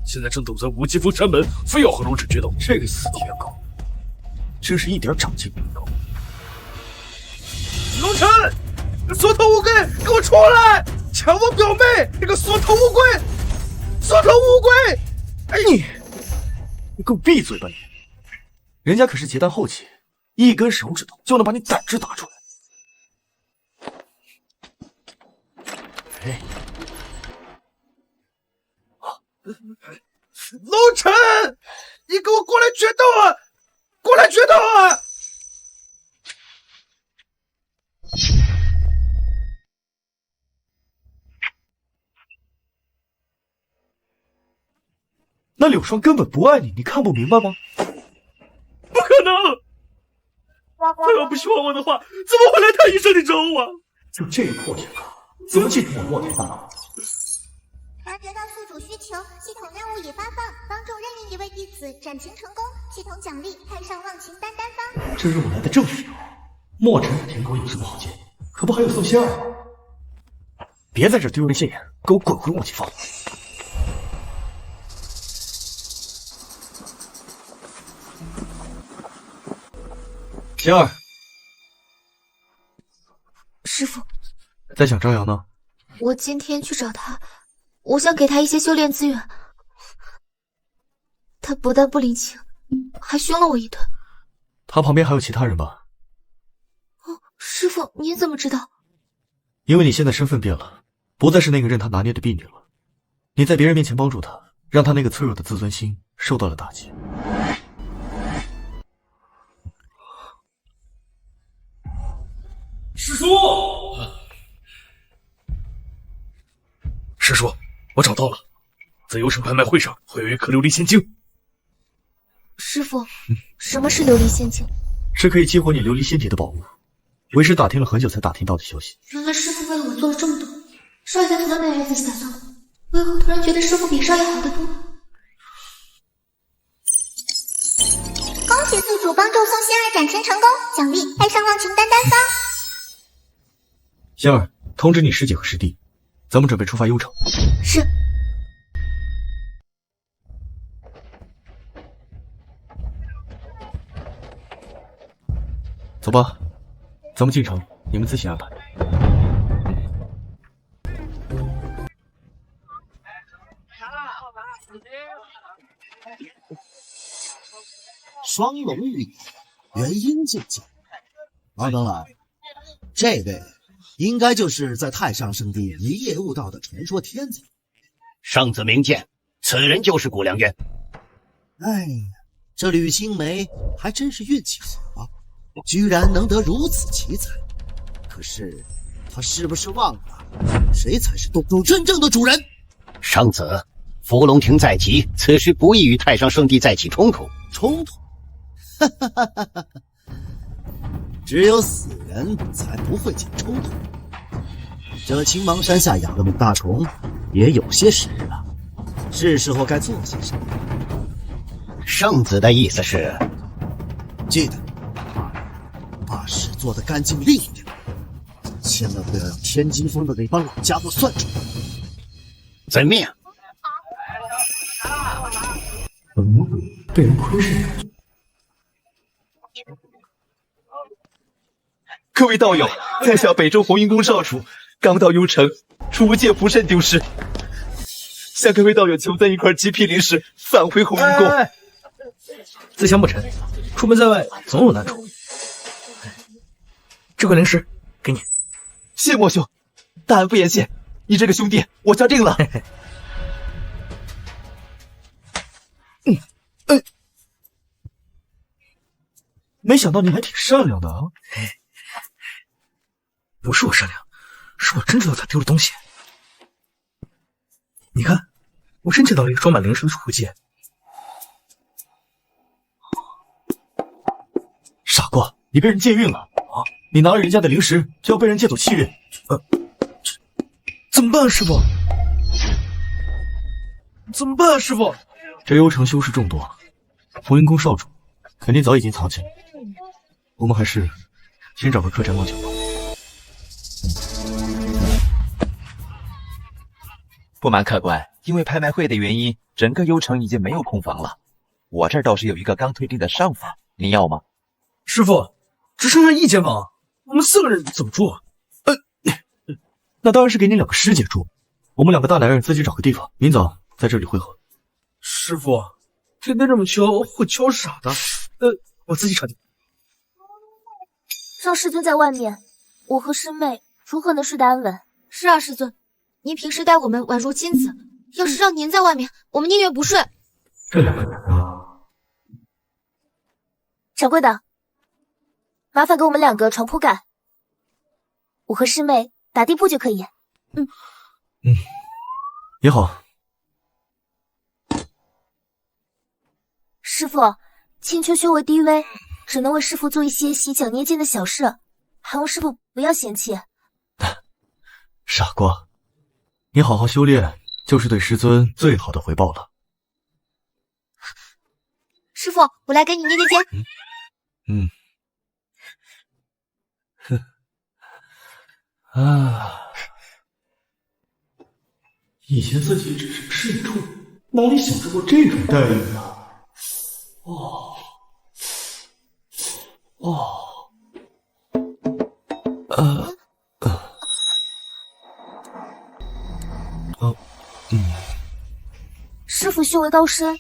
现在正堵在无极峰山门，非要和龙尘决斗。这个死铁狗，真是一点长进没有。龙尘，缩头乌龟，给我出来！抢我表妹！那个缩头乌龟，缩头乌龟！哎你给我闭嘴吧你！人家可是结丹后期，一根手指头就能把你胆汁打出来。哎，龙尘，你给我过来决斗啊！过来决斗啊！那柳霜根本不爱你，你看不明白吗？不可能！他要不喜欢我的话，怎么会来太医这里找我？就这个破铁壳，怎么进入我墨天大脑？答得到宿主需求，系统任务已发放，帮助任意一位弟子斩情成功，系统奖励太上忘情丹丹方。这任务来的正是时候。墨尘和舔狗有什么好见？可不还有宋仙儿吗？别在这丢人现眼，给我滚回墨极峰！仙儿，师傅，在想张扬呢？我今天去找他，我想给他一些修炼资源。他不但不领情，还凶了我一顿。他旁边还有其他人吧？哦，师傅，您怎么知道？因为你现在身份变了，不再是那个任他拿捏的婢女了。你在别人面前帮助他，让他那个脆弱的自尊心受到了打击。师叔，师叔，我找到了，在游城拍卖会上会有一颗琉璃仙晶。师傅，什么是琉璃仙晶？是可以激活你琉璃仙体的宝物。为师打听了很久才打听到的消息。原来师傅为了我做了这么多，少爷在从来没有自己打算过，为何突然觉得师傅比少爷好得多？恭喜宿主帮助宋仙儿斩情成功，奖励太上忘情丹丹方。仙儿，通知你师姐和师弟，咱们准备出发幽城。是。走吧，咱们进城，你们自行安排。双龙玉眼，元婴境界。王登来，这位应该就是在太上圣地一夜悟道的传说天才。圣子明鉴，此人就是谷良渊。哎呀，这吕青梅还真是运气好啊，居然能得如此奇才。可是他是不是忘了谁才是洞中真正的主人？圣子，伏龙庭在即，此时不宜与太上圣地再起冲突。冲突？只有死人才不会起冲突。这青芒山下养了母大虫，也有些时日了，是时候该做些什么。圣子的意思是，记得把事做得干净利一点，千万不要让天机峰的那帮老家伙算出来。遵命。被人窥视感觉。各位道友，在下北周红云宫少主，刚到幽城，出界不慎丢失，向各位道友求赠一块极品灵石，返回红云宫。自强不沉，出门在外总有难处。这块灵石给你，谢莫兄，大恩不言谢，你这个兄弟我交定了。没想到你还挺善良的啊！不是我善良，是我真知道他丢了东西。你看，我真捡到了一个装满灵石的储物戒。傻瓜，你被人借运了啊！你拿了人家的灵石，就要被人借走气运。怎么办，师傅？怎么办，师傅？这幽城修士众多，红云宫少主肯定早已经藏起来。我们还是先找个客栈望景吧。不瞒客官，因为拍卖会的原因，整个幽城已经没有空房了。我这儿倒是有一个刚退订的上房，您要吗？师傅，只剩下一间房，我们4个人怎么住啊？那当然是给你2个师姐住，我们2个大男人自己找个地方，明早在这里会合。师傅，天天这么敲，会敲傻的。我自己查定。让师尊在外面，我和师妹如何能睡得安稳？是啊，师尊，您平时待我们宛如亲子，要是让您在外面，我们宁愿不睡。这2个人啊，掌柜的，麻烦给我们2个床铺盖，我和师妹打地铺就可以。也好。师傅，千秋修为低微，只能为师傅做一些洗脚捏肩的小事，还望师傅不要嫌弃。傻瓜，你好好修炼，就是对师尊最好的回报了。师傅，我来给你捏捏肩。以前自己只是个牲畜，哪里想着过这种待遇呢？师傅修为高深，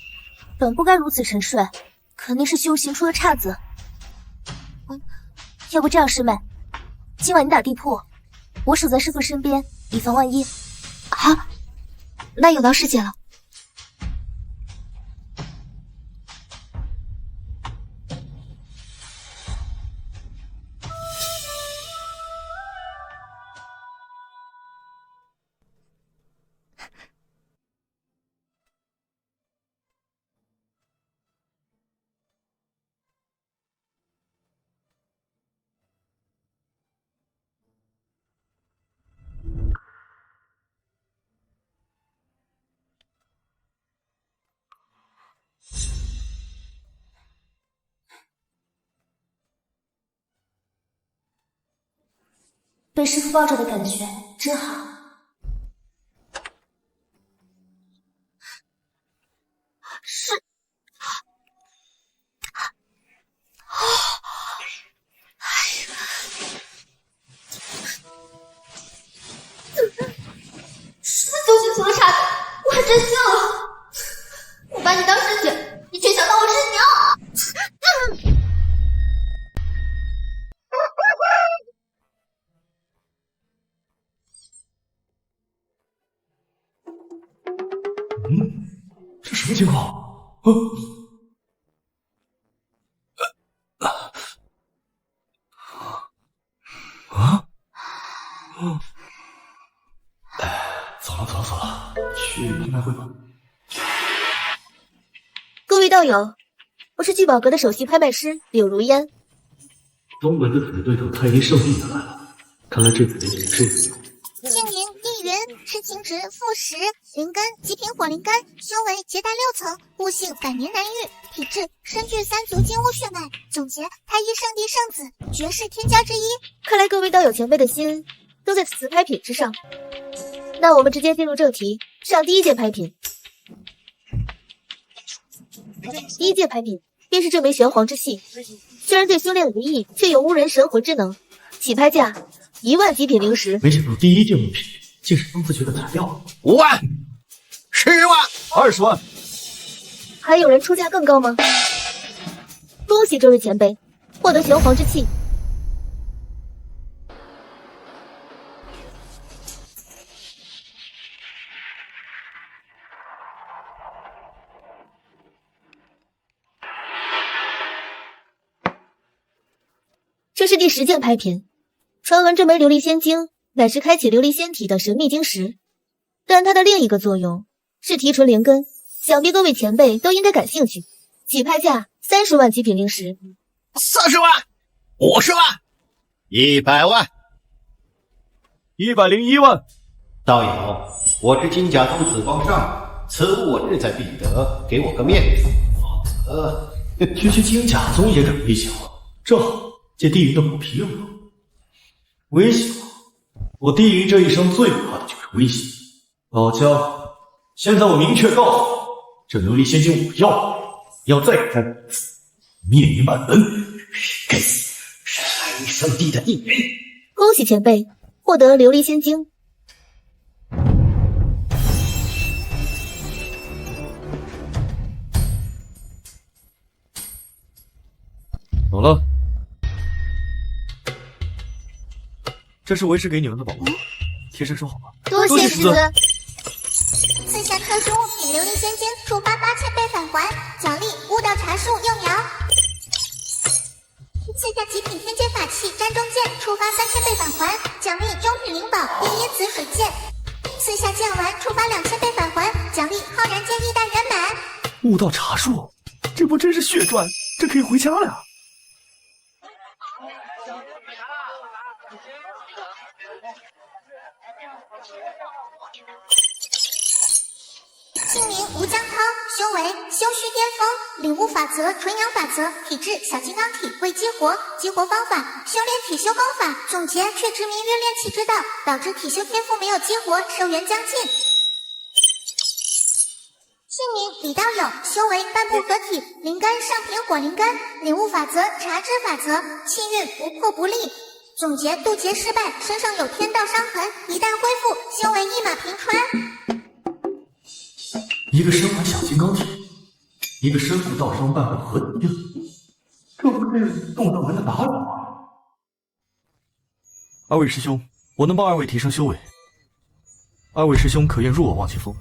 本不该如此沉睡，肯定是修行出了岔子。要不这样，师妹，今晚你打地铺，我守在师傅身边，以防万一。好，那有劳师姐了。被师傅抱着的感觉真好。是，是修行出了岔子，我还真信了。我把你当师姐，你却想当我师娘。这什么情况？各位道友，我是聚宝阁的首席拍卖师柳如烟。东门的死对头太医圣地也来了，看来这次得谨慎一点。庆云、地云、痴情值负10，灵根极品火灵根，修为结达6层，悟性百年难遇，体质身具3足金乌血脉。总结太医圣地圣子，绝世天骄之一。看来各位道友前辈的心都在此拍品之上。那我们直接进入正题，上第一件拍品。第一件拍品便是这枚玄黄之器，虽然对修炼无益，却有污人神魂之能。起拍价1万极品灵石。没想到第一件物品竟是方子诀的材料。5万、10万、20万，还有人出价更高吗？恭喜这位前辈获得玄黄之气。这是第10件拍品。传闻这枚琉璃仙晶乃是开启琉璃仙体的神秘晶石，但它的另一个作用是提纯灵根，想必各位前辈都应该感兴趣。起拍价30万极品灵石。40万、50万、100万、101万。道友，我是金甲宗紫光上，此物我志在必得，给我个面子，否则区区金甲宗也敢威胁我，正好借地云的虎皮用用。威胁我地云这一生最怕的就是威胁。老姜，现在我明确告诉你，这琉璃仙晶我要再敢灭你满门！该死，是太医圣地的地云。恭喜前辈获得琉璃仙晶。好了，这是为师给你们的宝物，贴身收好吧。多谢师尊。赐下特殊物品琉璃仙晶，触发8000倍返还，奖励悟道茶树幼苗。赐下极品天阶法器占中剑，触发3000倍返还，奖励中品灵宝夜烟紫水剑。赐下剑丸，触发2000倍返还，奖励浩然剑一代圆满。悟道茶树，这不真是血赚，这可以回家了呀。姓名吴江涛，修为修虚巅峰，领悟法则纯阳法则，体质小金刚体未激活，激活方法修炼体修功法。总结却执迷于炼气之道，导致体修天赋没有激活，寿元将尽。姓名李道友，修为半步合体，灵根上品火灵根，领悟法则察知法则，气运不破不立。总结渡劫失败，身上有天道伤痕，一旦恢复，修为一马平川。一个身怀小金刚体，一个身负道伤半步合体，这不是动道门的打扰吗？二位师兄，我能帮二位提升修为，二位师兄可愿入我望清风？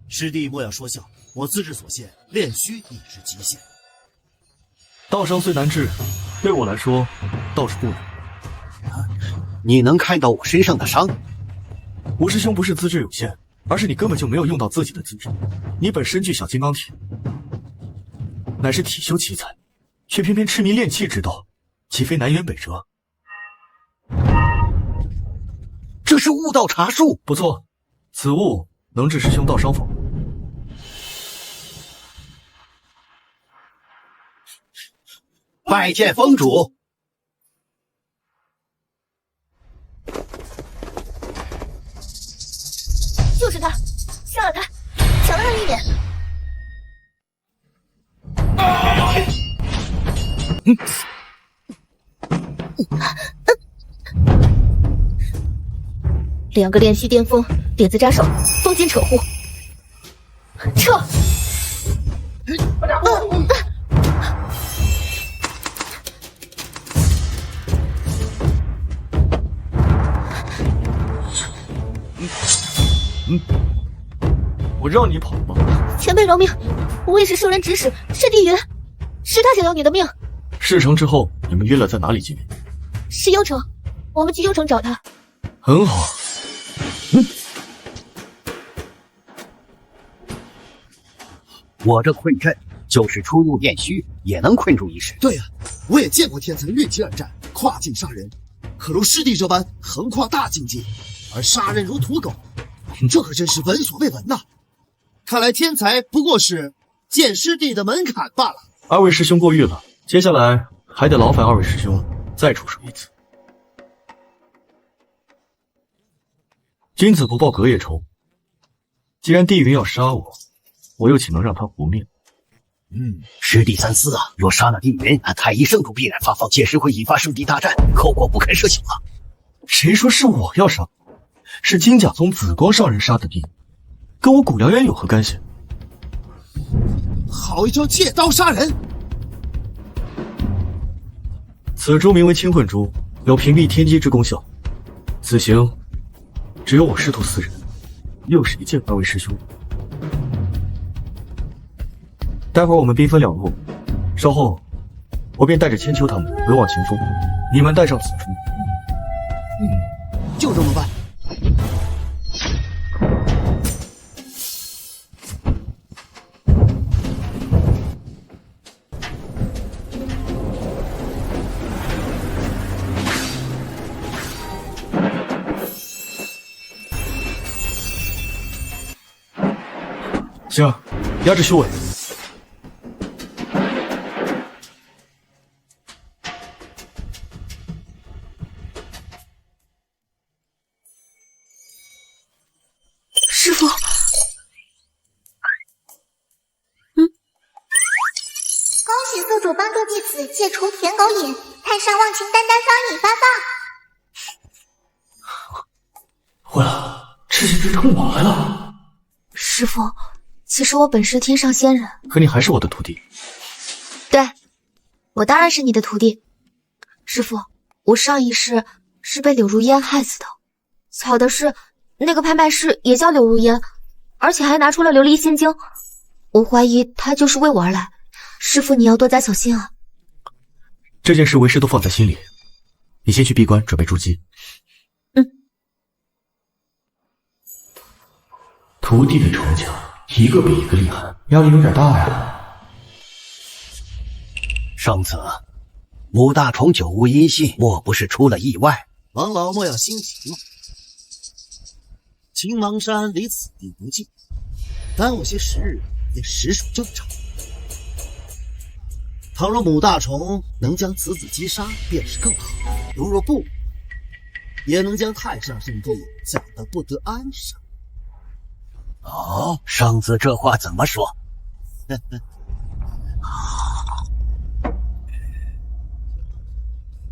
师弟莫要说笑，我资质所限，炼虚已是极限。道伤虽难治，对我来说倒是不难。你能看到我身上的伤？吴师兄不是资质有限，而是你根本就没有用到自己的资质。你本身具小金刚体，乃是体修奇才，却偏偏痴迷炼气之道，岂非南辕北辙？这是悟道茶树，不错，此物能治师兄道伤否？拜见峰主。就是他，杀了他，抢了他一脸。两个炼虚巅峰，点子扎手，风间扯呼，撤！我让你跑吗？前辈饶命，我也是受人指使，是地云，是他想要你的命。事成之后，你们约了在哪里见面？是幽城，我们去幽城找他。很好。我这困阵就是出入便虚也能困住一时。对呀，我也见过天才越级而战，跨境杀人，可如师弟这般横跨大境界，而杀人如土狗，这可真是闻所未闻呐！看来天才不过是见师弟的门槛罢了。二位师兄过誉了，接下来还得劳烦二位师兄再出手一次。君子不报隔夜仇，既然帝云要杀我，我又岂能让他活命？师弟三思啊！若杀了帝云，太医圣主必然发疯，届时会引发圣地大战，后果不堪设想啊！谁说是我要杀？是金甲宗紫光上人杀的帝，跟我古燎原有何干系？好一招借刀杀人！此珠名为清混珠，有屏蔽天机之功效。此行只有我师徒4人，又谁见二位师兄？待会儿我们兵分两路，稍后我便带着千秋他们回望秦风，你们带上此珠。就这么办。行，压制修为。师傅，恭喜宿主帮助弟子戒除舔狗瘾，太上忘情丹丹方已发放。坏了，赤心之称我来了。师傅，其实我本是天上仙人，可你还是我的徒弟。对，我当然是你的徒弟。师傅，我上一世是被柳如烟害死的，巧的是那个拍卖师也叫柳如烟，而且还拿出了琉璃仙晶，我怀疑他就是为我而来。师傅，你要多加小心啊！这件事为师都放在心里，你先去闭关准备筑基。徒弟的逞强，一个比一个厉害，压力有点大呀。圣子，母大虫久无音信，莫不是出了意外？王老莫要心急嘛。青芒山离此地不近，耽误些时日也实属正常。倘若母大虫能将此子击杀，便是更好；如若不，也能将太上圣地搅得不得安生。哦，圣子这话怎么说？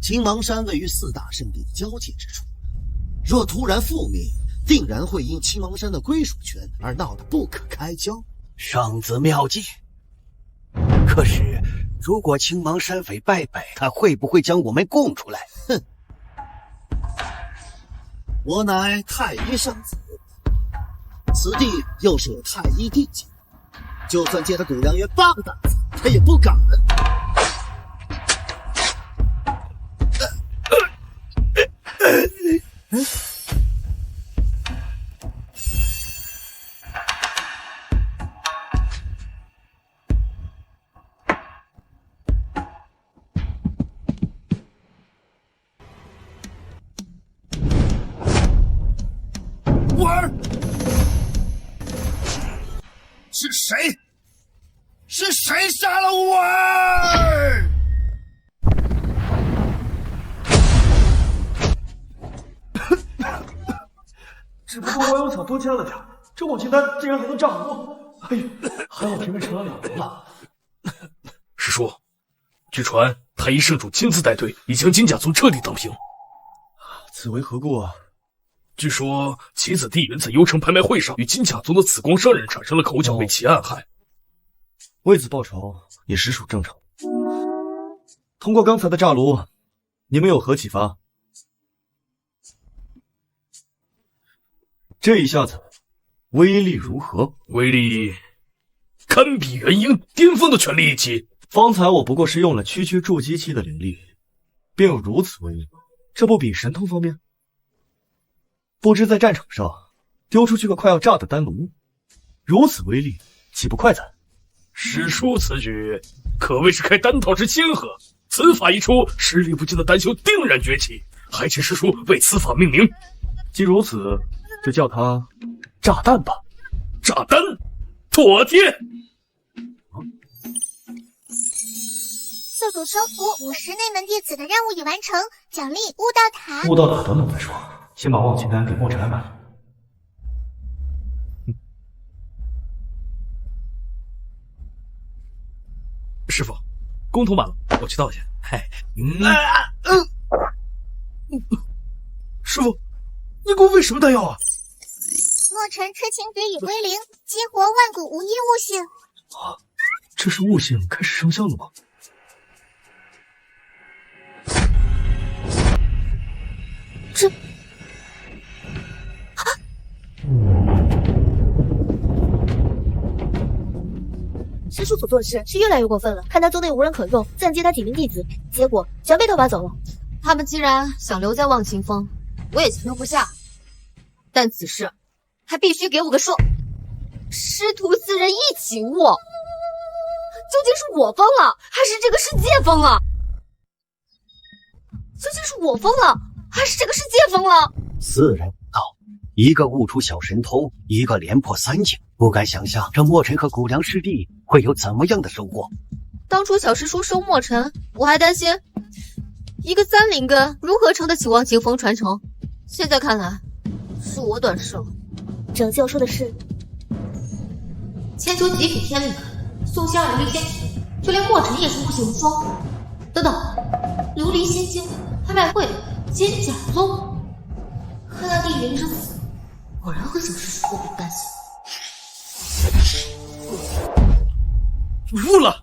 青芒山位于4大圣地的交界之处，若突然覆灭，定然会因青芒山的归属权而闹得不可开交。圣子妙计。可是，如果青芒山匪败北，他会不会将我们供出来？哼！我乃太医圣子，此地又是有太医地界，就算借他古良渊8个胆子，他也不敢。乌儿，是谁？是谁杀了乌儿？只不过我有想多加了点，这忘情丹竟然还能炸锅！哎呦，还好平民成了2人了。师叔，据传太医圣主亲自带队，已将金甲宗彻底荡平。此为何故啊？据说其子帝云在幽城拍卖会上与金甲宗的紫光商人产生了口角，被其暗害。为此报仇也实属正常。通过刚才的炸炉，你们有何启发？这一下子威力如何？威力堪比元婴巅峰的全力一击。方才我不过是用了区区筑基期的灵力，便有如此威力，这不比神通方面？不知在战场上丢出去个快要炸的丹炉，如此威力，岂不快哉？师叔此举可谓是开单套之先河，此法一出，实力不济的丹修定然崛起，还请师叔为此法命名。既如此，就叫它炸弹吧。炸弹，妥帖。宿主收服50内门弟子的任务已完成，奖励悟道塔。悟道塔等等再说，先把忘情丹给墨尘安排了。师傅，公图满了，我去倒一下。师傅，你给我喂什么丹药啊？墨尘痴情诀已归零，激活万古无一悟性。啊，这是悟性开始生效了吗？这……师叔所做的事是越来越过分了，看他宗内无人可用，暂接他几名弟子，结果全被他拔走了。他们既然想留在忘情峰，我也强留不下。但此事还必须给我个说。师徒四人一起悟，究竟是我疯了，还是这个世界疯了？究竟是我疯了，还是这个世界疯了？四人悟道，一个悟出小神通，一个连破3境，不敢想象这墨尘和谷梁师弟会有怎么样的收获。当初小师叔收墨尘，我还担心一个3灵根如何撑得起忘情峰传承，现在看来是我短视了。拯救说的是千秋极品天灵，宋香琉璃仙体，就连墨尘也是悟性无双。等等，琉璃仙经拍卖会金甲宗，看那地云之死，果然和小师叔过不干系。悟了，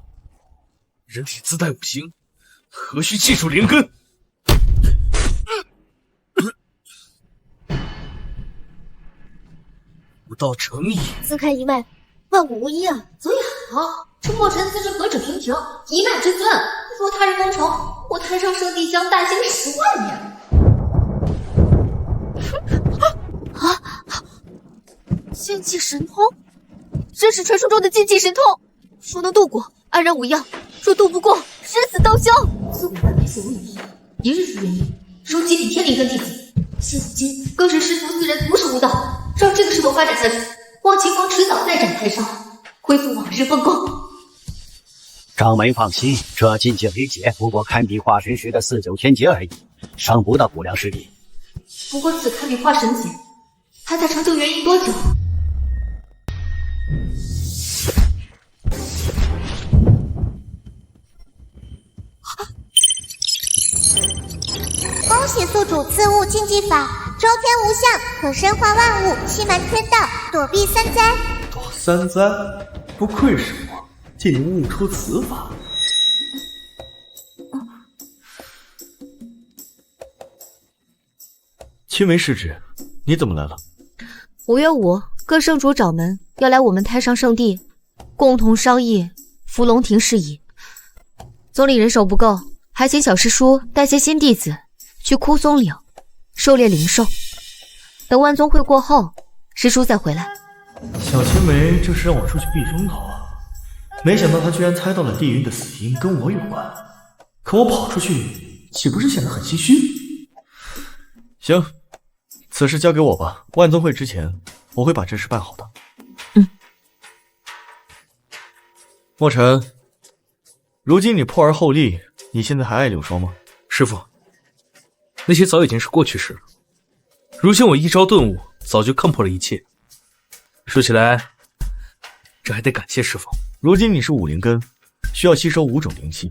人体自带五行，何须技术灵根？不到诚意，自开一脉，万古无一啊！所以好，这墨尘自是何止平平，一脉之尊。若他日功成，我太上圣地将大兴10万年。禁忌神通，这是传说中的禁忌神通，说能渡过，安然无恙；若渡不过，生死道消。自古万般行无疑，一日之原因，收极品天灵根弟子。现如今更是师徒4人同时悟道，照这个势头发展下去，忘情峰迟早再展台上，恢复往日风光。掌门放心，这禁忌雷劫不过堪比化神时的49天劫而已，伤不到谷梁师弟。不过此堪比化神劫，他在成就原因多久？恭喜宿主自悟禁忌法，周天无相，可身化万物，欺瞒天道，躲避3灾。躲3灾，不愧是我，竟能悟出此法。青梅师侄，你怎么来了5月5，各圣主掌门要来我们太上圣地，共同商议伏龙庭事宜。宗里人手不够，还请小师叔带些新弟子去枯松岭狩猎灵兽。等万宗会过后，师叔再回来。小青梅这是让我出去避风头啊！没想到她居然猜到了地云的死因跟我有关，可我跑出去，岂不是显得很心虚？行，此事交给我吧。万宗会之前，我会把这事办好的。墨尘，如今你破而后立，你现在还爱柳霜吗？师傅，那些早已经是过去式了。如今我一朝顿悟，早就看破了一切。说起来，这还得感谢师傅。如今你是5灵根，需要吸收5种灵气。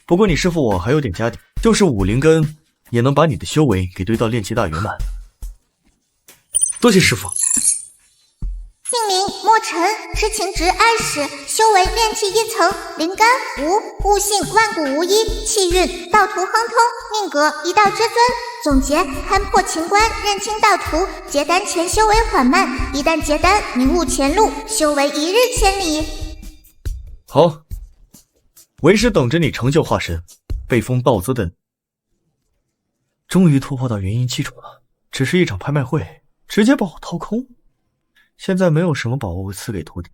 不过你师傅我还有点家底，就是5灵根也能把你的修为给堆到炼气大圆满。多谢师傅。姓名墨尘，痴情值20，修为炼气1层，灵根5，悟性万古无一，气运道途亨通，命格一道之尊。总结：勘破情关，认清道途。结丹前修为缓慢，一旦结丹，明悟前路，修为1日千里。好，为师等着你成就化神，被封道资的。终于突破到原因基础了，只是一场拍卖会，直接把我掏空。现在没有什么宝物赐给徒弟。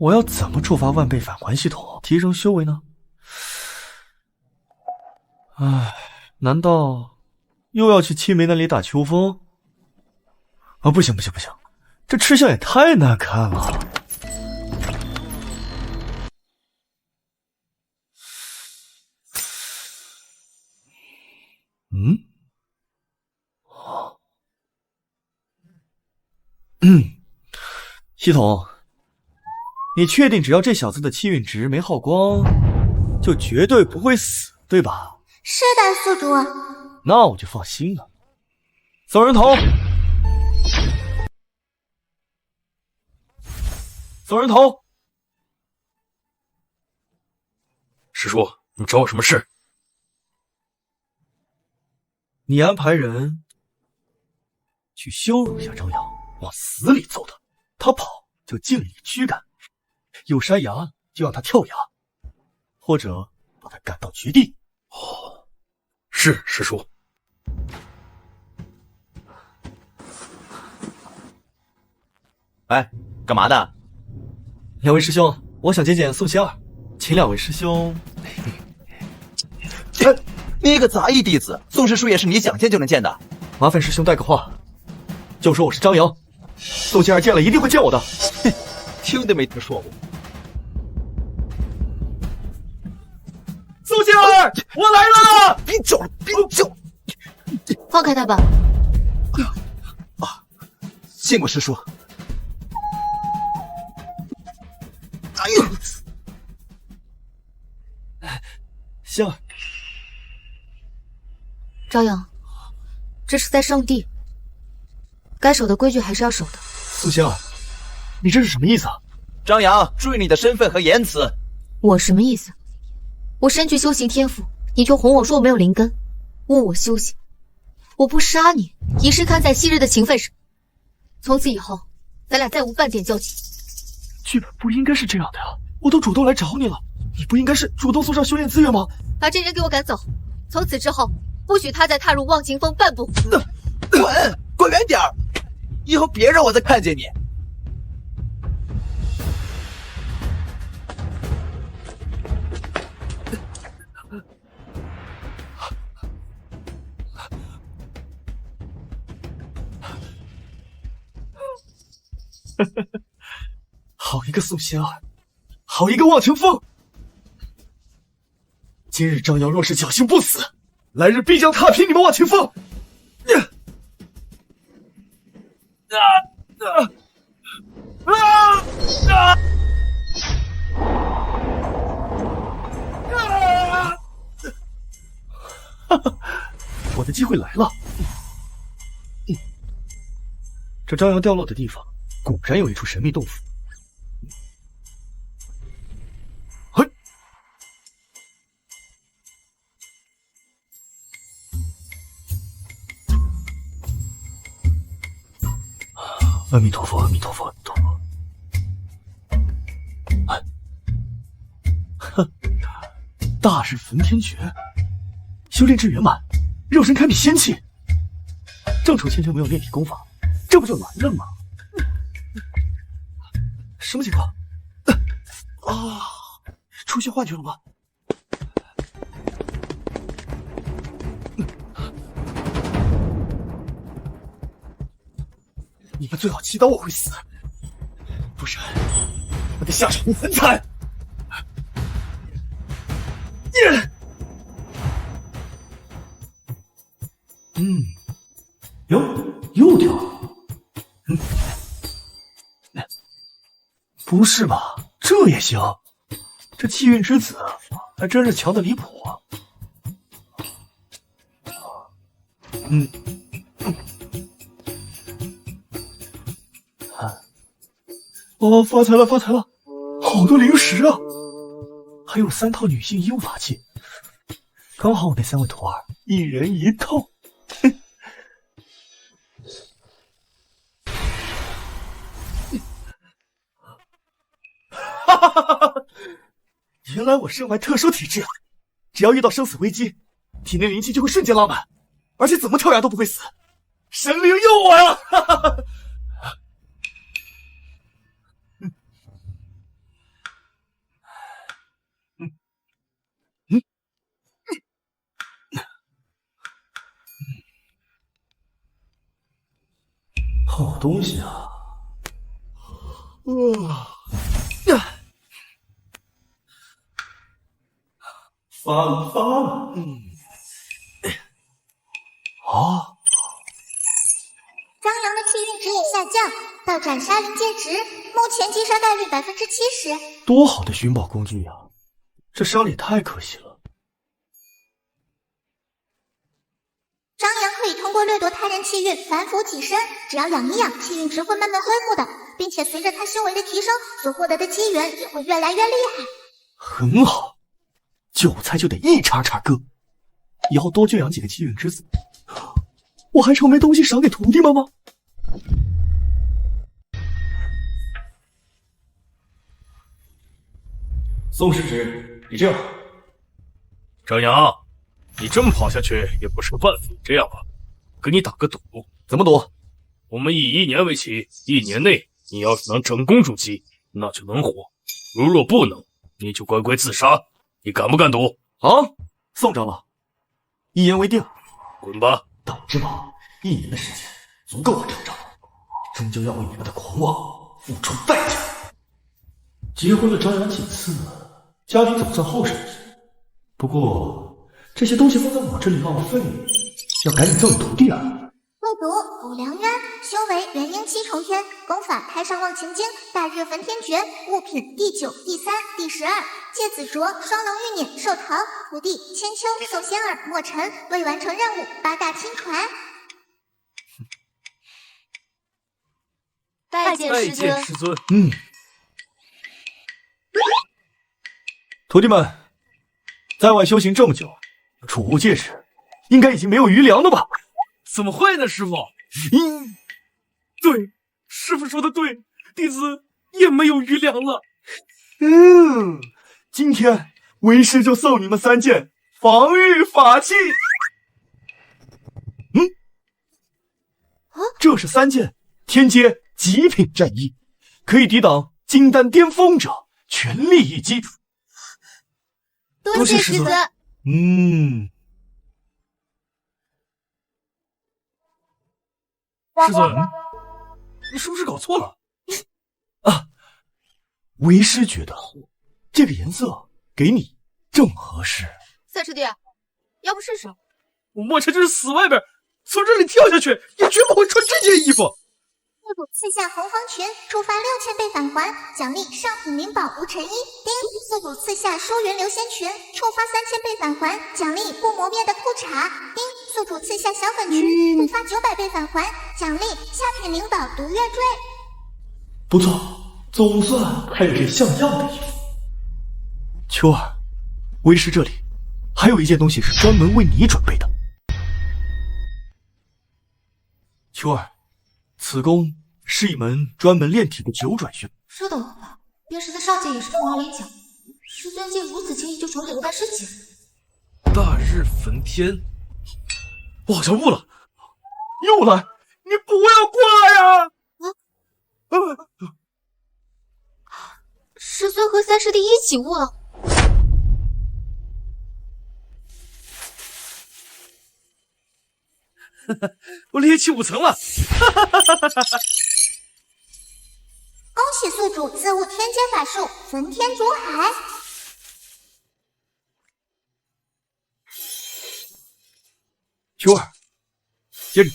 我要怎么触发万倍返还系统，提升修为呢？唉，难道又要去青梅那里打秋风？啊，不行，这吃相也太难看了。系统，你确定只要这小子的气运值没耗光，就绝对不会死，对吧？是的，宿主。那我就放心了。走人头，走人头。师叔，你找我什么事？你安排人去羞辱一下张扬，往死里揍他，他跑就尽力驱赶，有山崖就让他跳崖，或者把他赶到绝地。哦，是师叔。哎，干嘛的？两位师兄，我想见见宋仙儿，请两位师兄。你个杂役弟子，宋师叔也是你想见就能见的。麻烦师兄带个话，就说我是张扬，宋仙儿见了一定会见我的。听都没听说过。宋仙儿，我来了！别叫了，别叫！放开他吧。见过师叔。哎呦！仙儿，张扬，这是在圣地，该守的规矩还是要守的。宋仙儿，你这是什么意思啊？张扬，注意你的身份和言辞。我什么意思？我身具修行天赋，你却哄我说我没有灵根，误我修行。我不杀你，也是看在昔日的情分上。从此以后，咱俩再无半点交集。剧本不应该是这样的呀！我都主动来找你了，你不应该是主动送上修炼资源吗？把这人给我赶走，从此之后，不许他再踏入忘情峰半步。滚远点儿！以后别让我再看见你。好一个宋仙儿，好一个忘情峰！今日张扬若是侥幸不死，来日必将踏平你们忘情峰！我的机会来了！这张扬掉落的地方，果然有一处神秘洞府。阿弥陀佛，阿弥陀佛，阿弥陀佛。大日焚天诀，修炼至圆满，肉身堪比仙气。正愁千秋没有炼体功法，这不就来了吗？什么情况？出现幻觉了吗？你们最好祈祷我会死，不然我的下场会很惨。又掉了。不是吧？这也行？这气运之子还真是强的离谱啊！哦，发财了，发财了！好多零食啊，还有3套女性医用法器，刚好我那3位徒儿一人一套。原来我身怀特殊体质啊！只要遇到生死危机，体内灵气就会瞬间拉满，而且怎么跳崖都不会死。神灵佑我呀！发了。啊！张扬的气运值也下降，到斩杀临界值，目前击杀概率70%。多好的寻宝工具呀！这伤了也太可惜了。张扬可以通过掠夺他人气运反腐己身，只要养一养，气运值会慢慢恢复的，并且随着他修为的提升，所获得的机缘也会越来越厉害。很好，韭菜就得一茬茬割，以后多圈养几个气运之子，我还愁没东西赏给徒弟们吗？宋师侄，你这样，张扬，你这么跑下去也不是个办法。这样吧，跟你打个赌。怎么赌？我们以1年为期，1年内你要是能成功筑基，那就能活；如若不能，你就乖乖自杀。你敢不敢赌？好，宋长老，一言为定。滚吧！道之宝，1年的时间足够我成长，终究要为你们的狂妄付出代价。结婚了张扬几次，家里总算厚实一些。不过这些东西放在我这里浪费，要赶紧赠给徒弟啊！恶毒补良渊，修为元婴7重天，功法太上忘情经，大日焚天诀，物品第9、第3、第12，芥子镯，双龙玉辇，寿桃，徒弟千秋、宋仙儿、墨尘，未完成任务8大亲传。拜见师尊。徒弟们，在外修行这么久，储物戒指应该已经没有余粮了吧？怎么会呢，师傅？对，师傅说的对，弟子也没有余粮了。今天为师就送你们3件防御法器。这是3件天阶极品战衣，可以抵挡金丹巅峰者全力一击。多谢师尊。师尊，你是不是搞错了？为师觉得这个颜色给你正合适。三师弟，要不试试？我墨尘就是死外边，从这里跳下去也绝不会穿这件衣服。恶补刺下洪荒群，触发6000倍返还，奖励上品灵宝无尘衣。丁，恶补刺下疏云流仙群，触发3000倍返还，奖励不磨灭的裤衩。丁，宿主刺下小粉裙，触发900倍返还，奖励下品灵宝独月坠。不错，总算还有件像样的衣服。秋儿，为师这里还有一件东西是专门为你准备的。秋儿，此功是一门专门炼体的9转玄。说的我吧，便是在上界也是凤毛麟角，师尊竟如此轻易就传给了大师姐。大日焚天，我好像悟了，又来！你不要过来呀！师尊和三师弟一起悟了。我猎气5层了！恭喜宿主自悟天阶法术焚天逐海。秋儿，接着，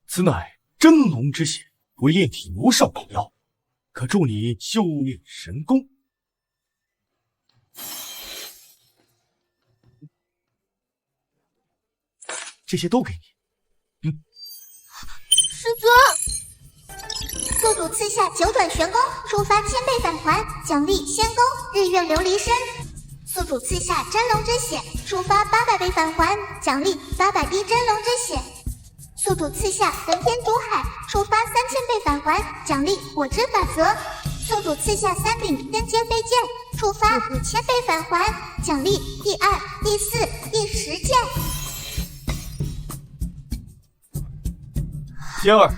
此乃真龙之血，为炼体无上宝药，可助你修炼神功。这些都给你。师尊，宿主刺下9转玄功，触发1000倍返还，奖励仙功日月琉璃身。宿主刺下真龙之血，触发800倍返还，奖励800滴真龙之血。宿主刺下焚天逐海，触发3000倍返还，奖励火之法则。宿主刺下3柄天阶飞剑，触发5000倍返还，奖励第2、第4、第10剑。仙儿，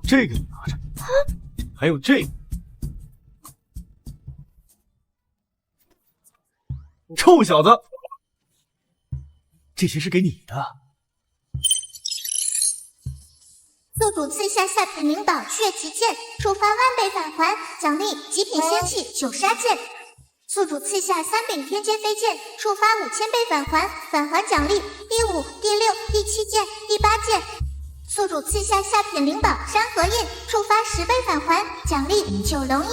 这个你拿着，还有这个。臭小子，这些是给你的。宿主刺下下品灵宝血旗剑，触发10000倍返还，奖励极品仙器9杀剑。宿主刺下3柄天阶飞剑，触发5000倍返还，返还奖励第5、第6、第7剑、第8剑。宿主刺下下品灵宝山河印，触发10倍返还，奖励9龙印。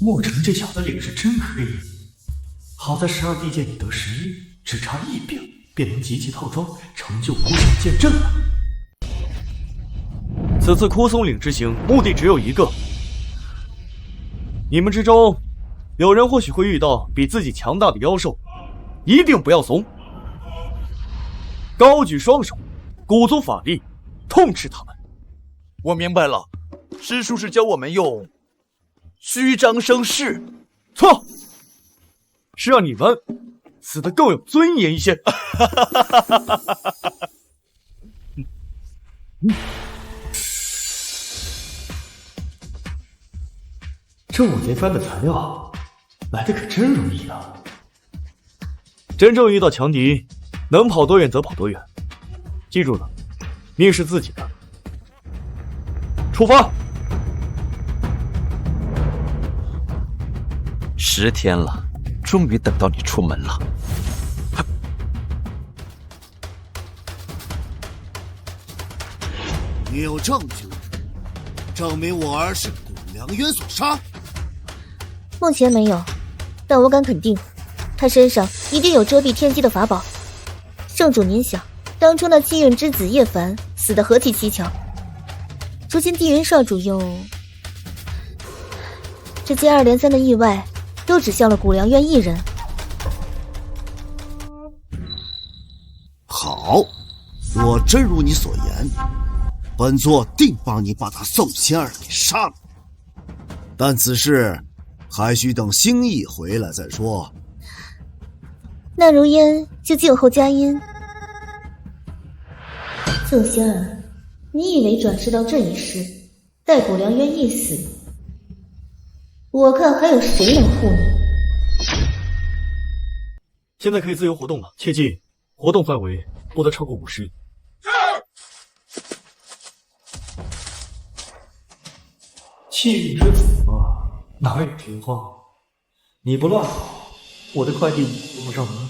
墨尘这小子脸是真黑，好在12地剑已得11，只差1柄便能集齐套装，成就无上剑阵了。此次枯松岭之行，目的只有一个。你们之中，有人或许会遇到比自己强大的妖兽，一定不要怂，高举双手，鼓足法力，痛斥他们。我明白了，师叔是教我们用虚张声势。错，是让你们死得更有尊严一些。这5节砖的材料来的可真容易啊！真正遇到强敌，能跑多远则跑多远。记住了，命是自己的。出发！10天了，终于等到你出门了。你有证据证明我儿是古良渊所杀？目前没有，但我敢肯定，他身上一定有遮蔽天机的法宝。圣主您想，当初那气运之子叶凡死得何其蹊跷，如今地云少主又……这接二连三的意外，都指向了古良渊一人。好，若真如你所言，本座定帮你把他宋仙儿给杀了。但此事还需等星翼回来再说。那如烟就静候佳音。宋仙儿，你以为转世到这一世，待古良渊一死，我看还有谁能护你？现在可以自由活动了，切记活动范围不得超过50。气运之子嘛，哪有听话？你不乱跑，我的快递送不上门。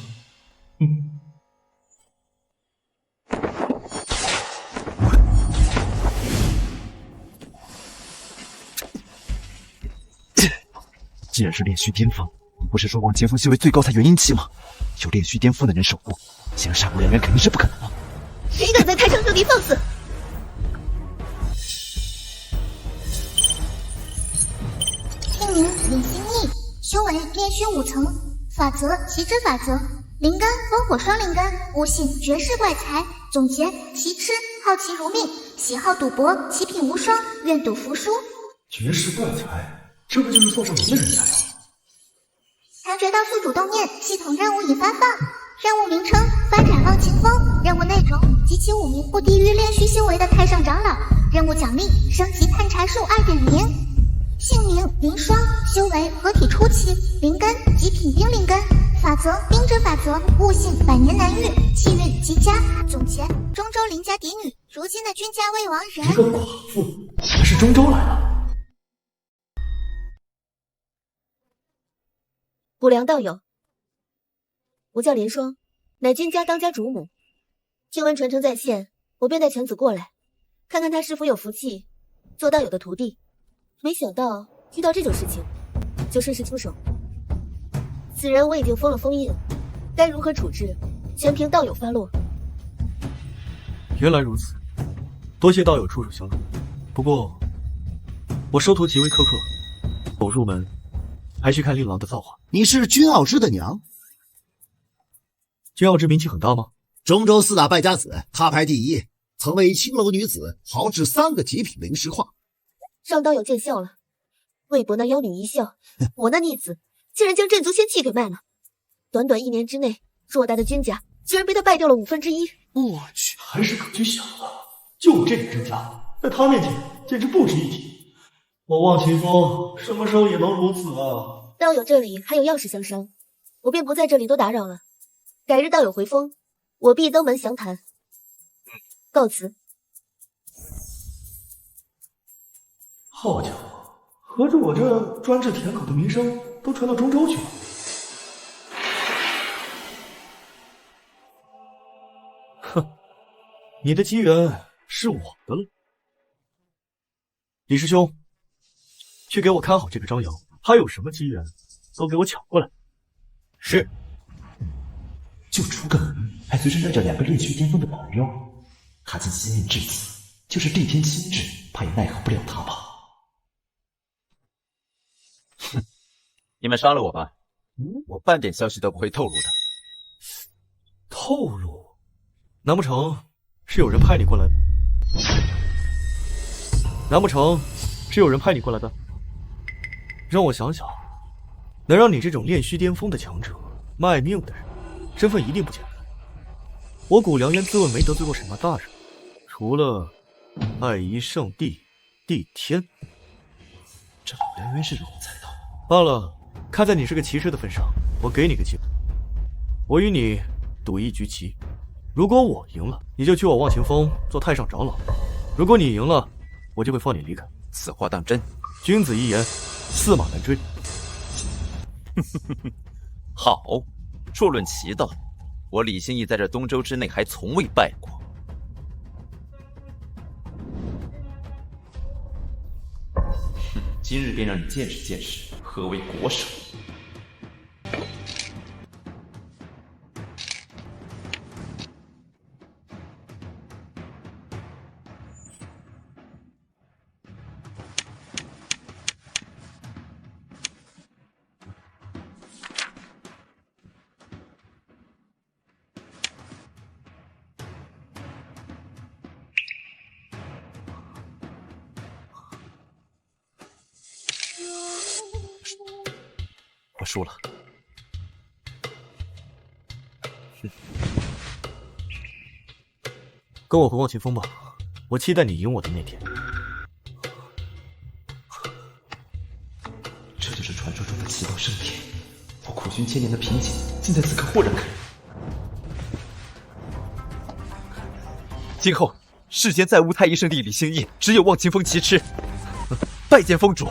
既然是炼虚巅峰，不是说王前锋修为最高才元婴期吗？有炼虚巅峰的人守护，想杀古良渊肯定是不可能了。谁敢在台上就地放肆！姓名李心义，修为炼虚5层，法则奇之法则，灵根烽火双灵根，悟性绝世怪才。总结：奇痴，好奇如命，喜好赌博，奇品无双，愿赌服输。绝世怪才，这不就是座上门的人才吗？察觉到宿主动念，系统任务已发放。任务名称：发展忘情风。任务内容：集齐5名不低于炼虚修为的太上长老。任务奖励：升级探查术2.0。姓名林霜，修为合体初期，灵根极品冰灵根，法则冰之法则，悟性百年难遇，气运极佳。总结：中州林家嫡女，如今的君家未亡人。一个寡妇，还是中州来了。古良道友，我叫林霜，乃君家当家主母。听闻传承在线，我便带犬子过来，看看他是否有福气做道友的徒弟。没想到遇到这种事情，就顺势出手。此人我已经封了封印，该如何处置，全凭道友发落。原来如此，多谢道友出手相助。不过，我收徒极为苛刻，我入门还需看令郎的造化。你是君傲之的娘？君傲之名气很大吗？中州4大败家子，他排第1，曾为青楼女子豪掷3个极品灵石化。让道友见笑了，为博那妖女一笑，我那逆子竟然将镇族仙器给卖了。短短1年之内，偌大的君家居然被他败掉了1/5。我去，还是可君小子，就这个真假，在他面前简直不值一提。我望清风什么时候也能如此啊？道友这里还有要事相商，我便不在这里多打扰了。改日道友回封，我必登门详谈。告辞。好家伙，合着我这专治舔狗的名声都传到中州去了。你的机缘是我的了。李师兄，去给我看好这个张扬，他有什么机缘，都给我抢过来。是。就出个门，还随身带着2个炼虚巅峰的保镖，他竟心念至此，就是帝天亲至，怕也奈何不了他吧？哼，你们杀了我吧，我半点消息都不会透露的。透露？难不成是有人派你过来的？难不成是有人派你过来的？让我想想，能让你这种炼虚巅峰的强者卖命的人，身份一定不简单。我古良渊自问没得罪过什么大人，除了太一圣地帝天。这古良渊是如何猜到？罢了，看在你是个骑士的份上，我给你个机会。我与你赌1局棋，如果我赢了，你就去我忘情峰做太上长老；如果你赢了，我就会放你离开。此话当真？君子一言，驷马难追。好，若论棋道，我李兴义在这东周之内还从未败过。今日便让你见识见识何为国手。我输了。跟我回忘情峰吧，我期待你赢我的那天。这就是传说中的棋道圣地，我苦寻千年的瓶颈，竟在此刻豁然开朗。今后世间再无太一圣地李兴义，只有忘情峰棋痴。拜见峰主。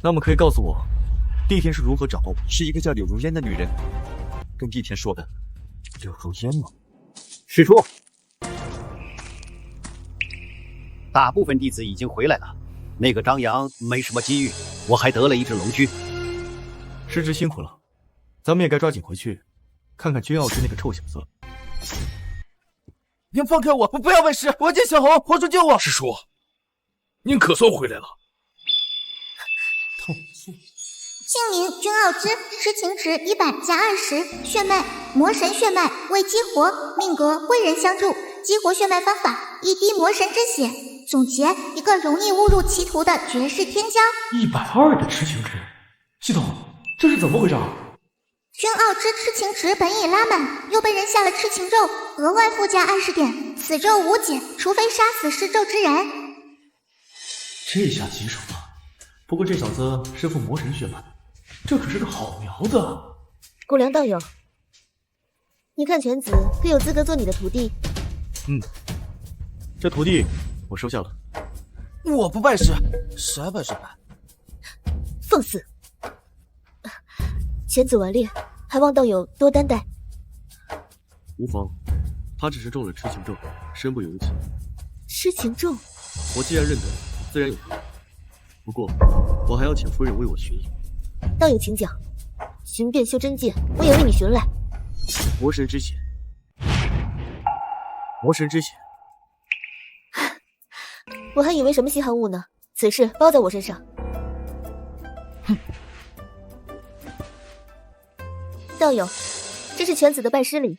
那么可以告诉我，帝天是如何找到我？是一个叫柳如烟的女人跟帝天说的。柳如烟吗？师叔，大部分弟子已经回来了。那个张扬没什么机遇，我还得了一只龙驹。师侄辛苦了，咱们也该抓紧回去，看看君傲之那个臭小子了。您放开我！我不要问师，我要见小红，皇叔救我！师叔，您可算回来了。姓名君傲之，痴情值100加20，血脉魔神血脉，为激活，命格贵人相助，激活血脉方法一滴魔神之血，总结一个容易误入歧途的绝世天骄。120的痴情值，系统，这是怎么回事？君傲之痴情值本已拉满，又被人下了痴情咒，额外附加20点，此咒无解，除非杀死施咒之人。这下棘手了。不过这小子身负魔神血脉，这可是个好苗子。古良道友，你看犬子可有资格做你的徒弟？这徒弟我收下了。我不拜师，谁拜谁拜？放肆！犬子顽劣，还望道友多担待。无妨，他只是中了痴情咒，身不由己。痴情咒？我既然认得，自然有他。不过，我还要请夫人为我寻医。道友请讲。寻遍修真界，我也为你寻来。魔神之血，魔神之血。我还以为什么稀罕物呢，此事包在我身上。哼。道友，这是犬子的拜师礼，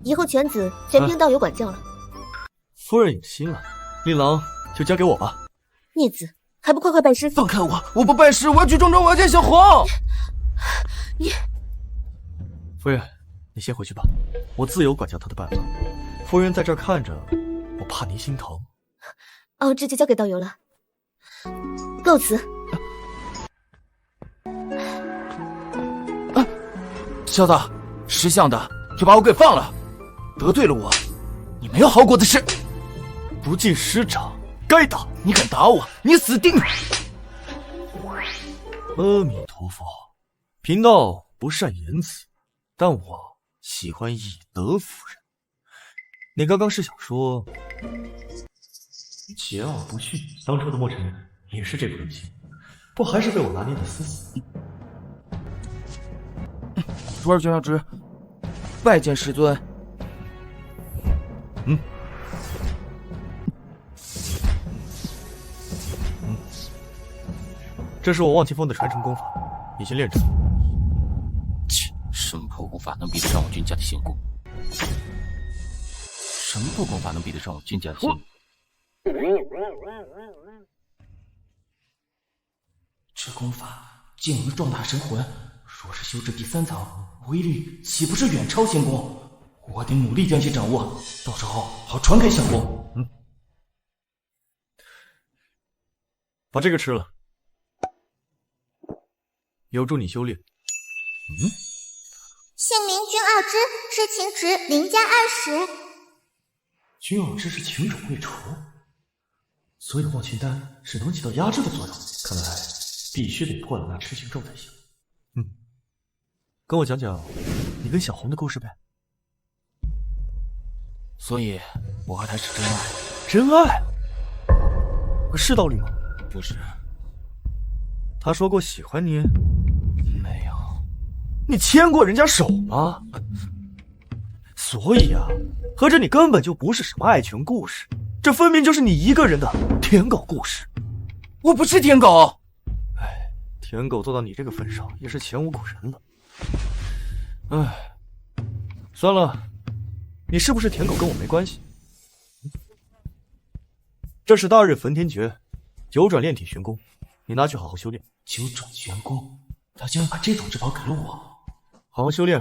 以后犬子全凭道友管教了。夫人有心了，令郎就交给我吧。孽子，还不快快拜师！放开我！我不拜师，我要去庄庄，我要见小红。你，夫人，你先回去吧，我自有管教他的办法。夫人在这儿看着，我怕您心疼。哦，这就交给道友了。告辞。小子，识相的就把我给放了，得罪了我，你没有好过的事。不敬师长，该打！你敢打我，你死定了！阿弥陀佛，贫道不善言辞，但我喜欢以德服人。你刚刚是想说桀骜不驯？当初的墨尘也是这副德行，不还是被我拿捏的死死的？徒儿君要之，拜见师尊。这是我望清风的传承功法，你先练着。切，什么破功法能比得上我君家的仙功？什么破功法能比得上我君家的仙功？这功法竟能壮大神魂，若是修至第3层，威力岂不是远超仙功？我得努力将其掌握，到时候好传开相公。把这个吃了，有助你修炼。姓名君二之，知情值0+20。君二之是情种未除，所以忘情丹是能起到压制的作用。看来必须得破了那痴情咒才行。跟我讲讲你跟小红的故事呗。所以我和他是真爱。真爱？是道理吗？不是。他说过喜欢你？没有。你牵过人家手吗？所以啊，合着你根本就不是什么爱情故事，这分明就是你一个人的舔狗故事。我不是舔狗。哎，舔狗做到你这个份上也是前无古人了。哎，算了，你是不是舔狗跟我没关系。这是大日焚天诀，九转炼体玄功，你拿去好好修炼。九转玄功，他竟然把这种至宝给了我。好好修炼，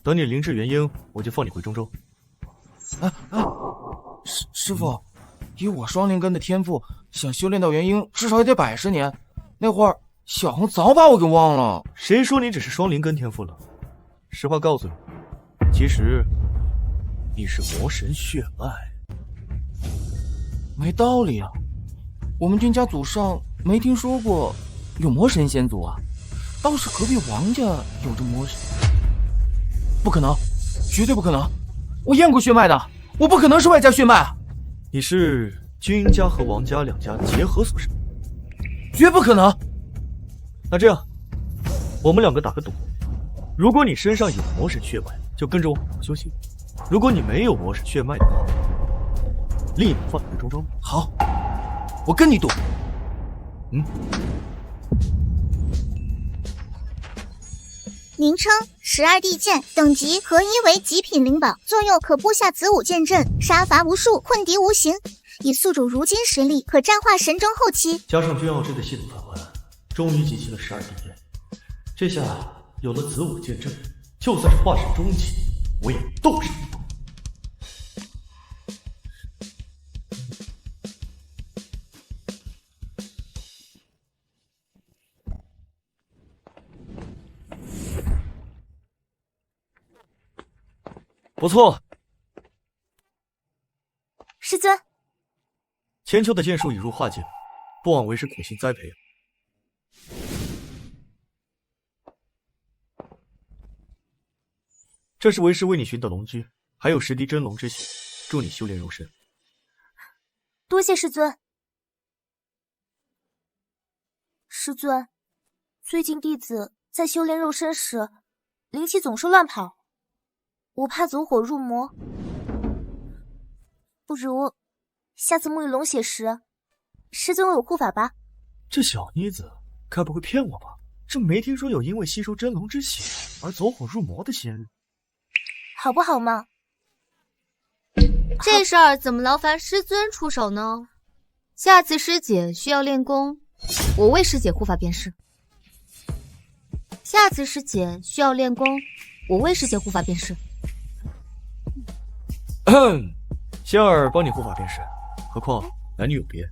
等你灵智元婴，我就放你回中州。师傅，以我双灵根的天赋，想修炼到元婴，至少也得100年。那会儿小红早把我给忘了。谁说你只是双灵根天赋了？实话告诉你，其实你是魔神血脉。没道理啊！我们君家祖上没听说过有魔神先祖啊，倒是隔壁王家有着魔神。不可能，绝对不可能！我验过血脉的，我不可能是外家血脉。你是君家和王家两家结合所生？绝不可能！那这样，我们两个打个赌，如果你身上有魔神血脉，就跟着我好好修行；如果你没有魔神血脉的话，立马放你回中州。好，我跟你赌。名称12地剑，等级合一为极品灵宝，作用可布下子午剑阵，杀伐无数，困敌无形。以宿主如今实力，可战化神中后期。加上君傲之的系统返还，终于集齐了12地剑。这下有了子午剑阵，就算是化神中期，我也动手不动。不错，师尊，千秋的剑术已入化境，不枉为师苦心栽培。这是为师为你寻得龙驹，还有10滴真龙之血，助你修炼肉身。多谢师尊。师尊，最近弟子在修炼肉身时，灵气总是乱跑。我怕走火入魔，不如下次沐浴龙血时，师尊为我护法吧。这小妮子该不会骗我吧？这没听说有因为吸收真龙之血而走火入魔的仙人，好不好嘛？这事儿怎么劳烦师尊出手呢？下次师姐需要练功，我为师姐护法便是。下次师姐需要练功，我为师姐护法便是。仙儿帮你护法便是，何况男女有别。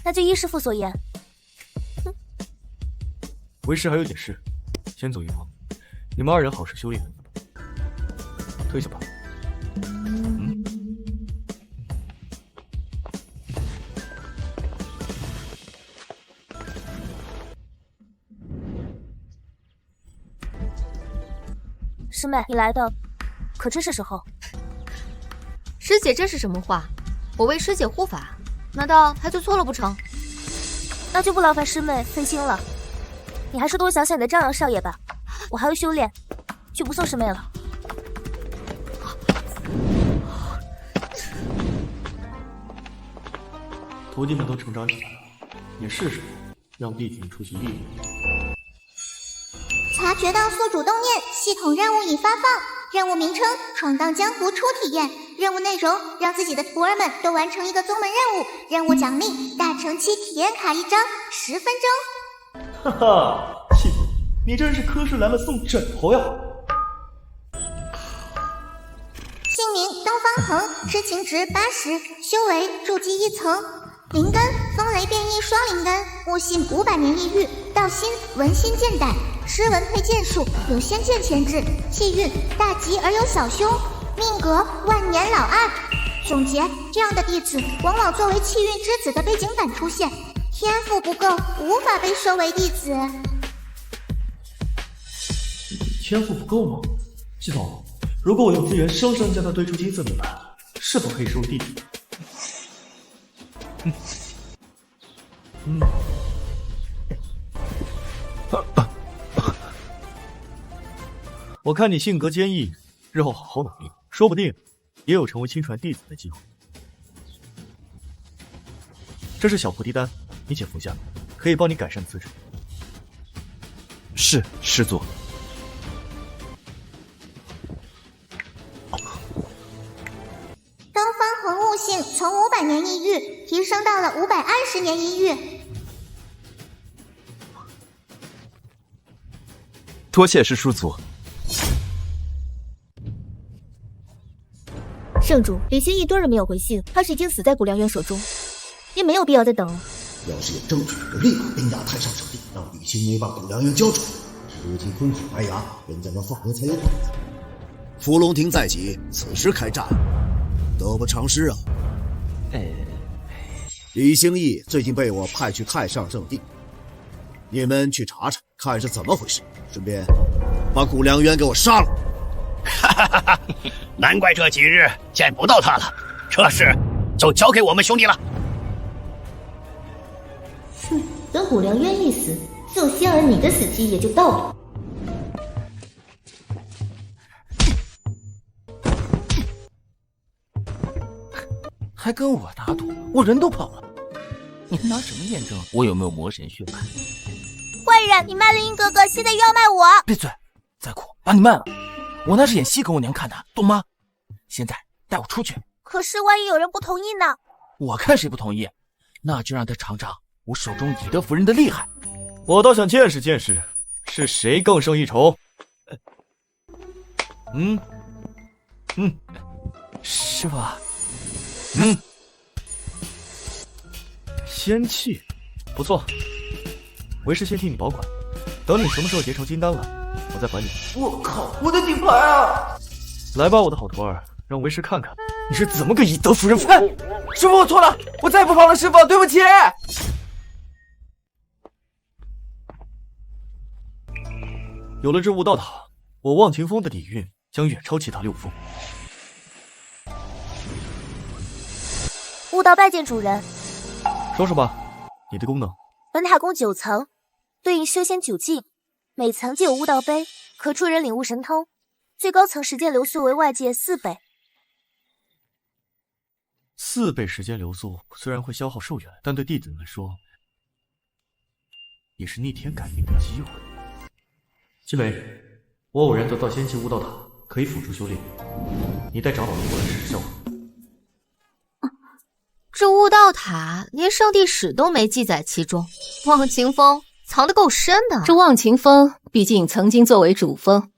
那就依师父所言。为师还有点事，先走一步。你们2人好生修炼。退下吧。师妹，你来的可真是时候。师姐这是什么话？我为师姐护法，难道还做错了不成？那就不劳烦师妹费心了，你还是多想想你的张扬少爷吧。我还要修炼，就不送师妹了。徒弟们都成长起来了，也试试让弟子们出去历练。察觉到宿主动念，系统任务已发放。任务名称：闯荡江湖初体验。任务内容：让自己的徒儿们都完成一个宗门任务。任务奖励：大成期体验卡1张，10分钟。哈哈，系统，你真是瞌睡来了送枕头呀！姓名：东方恒，知情值80，修为筑基1层。灵根：风雷变异双灵根，悟性500年一遇，道心文心剑胆，诗文配剑术，有仙剑潜质。气运：大吉而有小凶。命格：万年老二。总结：这样的弟子往往作为气运之子的背景板出现，天赋不够，无法被收为弟子。天赋不够吗？系统，如果我用资源生生将他堆出金色命盘，是否可以收弟弟？我看你性格坚毅，日后好好努力，说不定也有成为亲传弟子的机会。这是小菩提丹，你且服下，可以帮你改善资质。是，师祖。东方恒悟性从500年一遇提升到了520年一遇。多谢师叔祖。圣主，李心一多日没有回信，他是已经死在古良渊手中，也没有必要再等了。要是有证据，就立马兵压太上圣地，让李青梅把古良渊交出来。如今坤海白牙，人家能放得才有管的。伏龙亭在即，此时开战，得不偿失啊！李兴义最近被我派去太上圣地，你们去查查，看是怎么回事，顺便把古良渊给我杀了。哈哈哈哈！难怪这几日见不到他了，这事就交给我们兄弟了。等古良渊一死，宋仙儿你的死期也就到了。还跟我打赌，我人都跑了，你拿什么验证我有没有魔神血脉？坏人，你卖了殷哥哥，现在又要卖我！闭嘴！再哭，把你卖了！我那是演戏给我娘看的，懂吗？现在带我出去。可是万一有人不同意呢？我看谁不同意，那就让他尝尝我手中以德服人的厉害。我倒想见识见识，是谁更胜一筹。师傅。仙气，不错，为师先替你保管，等你什么时候结成金丹了，我再还你。我靠，我的底牌啊！来吧，我的好徒儿，让为师看看你是怎么个以德服人法。师傅，我错了，我再也不跑了，师傅，对不起。有了这悟道塔，我忘情峰的底蕴将远超其他6峰。悟道拜见主人。说说吧，你的功能。本塔共9层，对应修仙9境，每层皆有悟道碑，可助人领悟神通。最高层时间流速为外界4倍。4倍时间流速虽然会消耗寿元，但对弟子来说也是逆天改命的机会。青梅，我偶然得到仙气悟道塔，可以辅助修炼，你带长老过来试试效果。这悟道塔连圣地史都没记载其中，忘情峰藏得够深的。这忘情峰毕竟曾经作为主峰，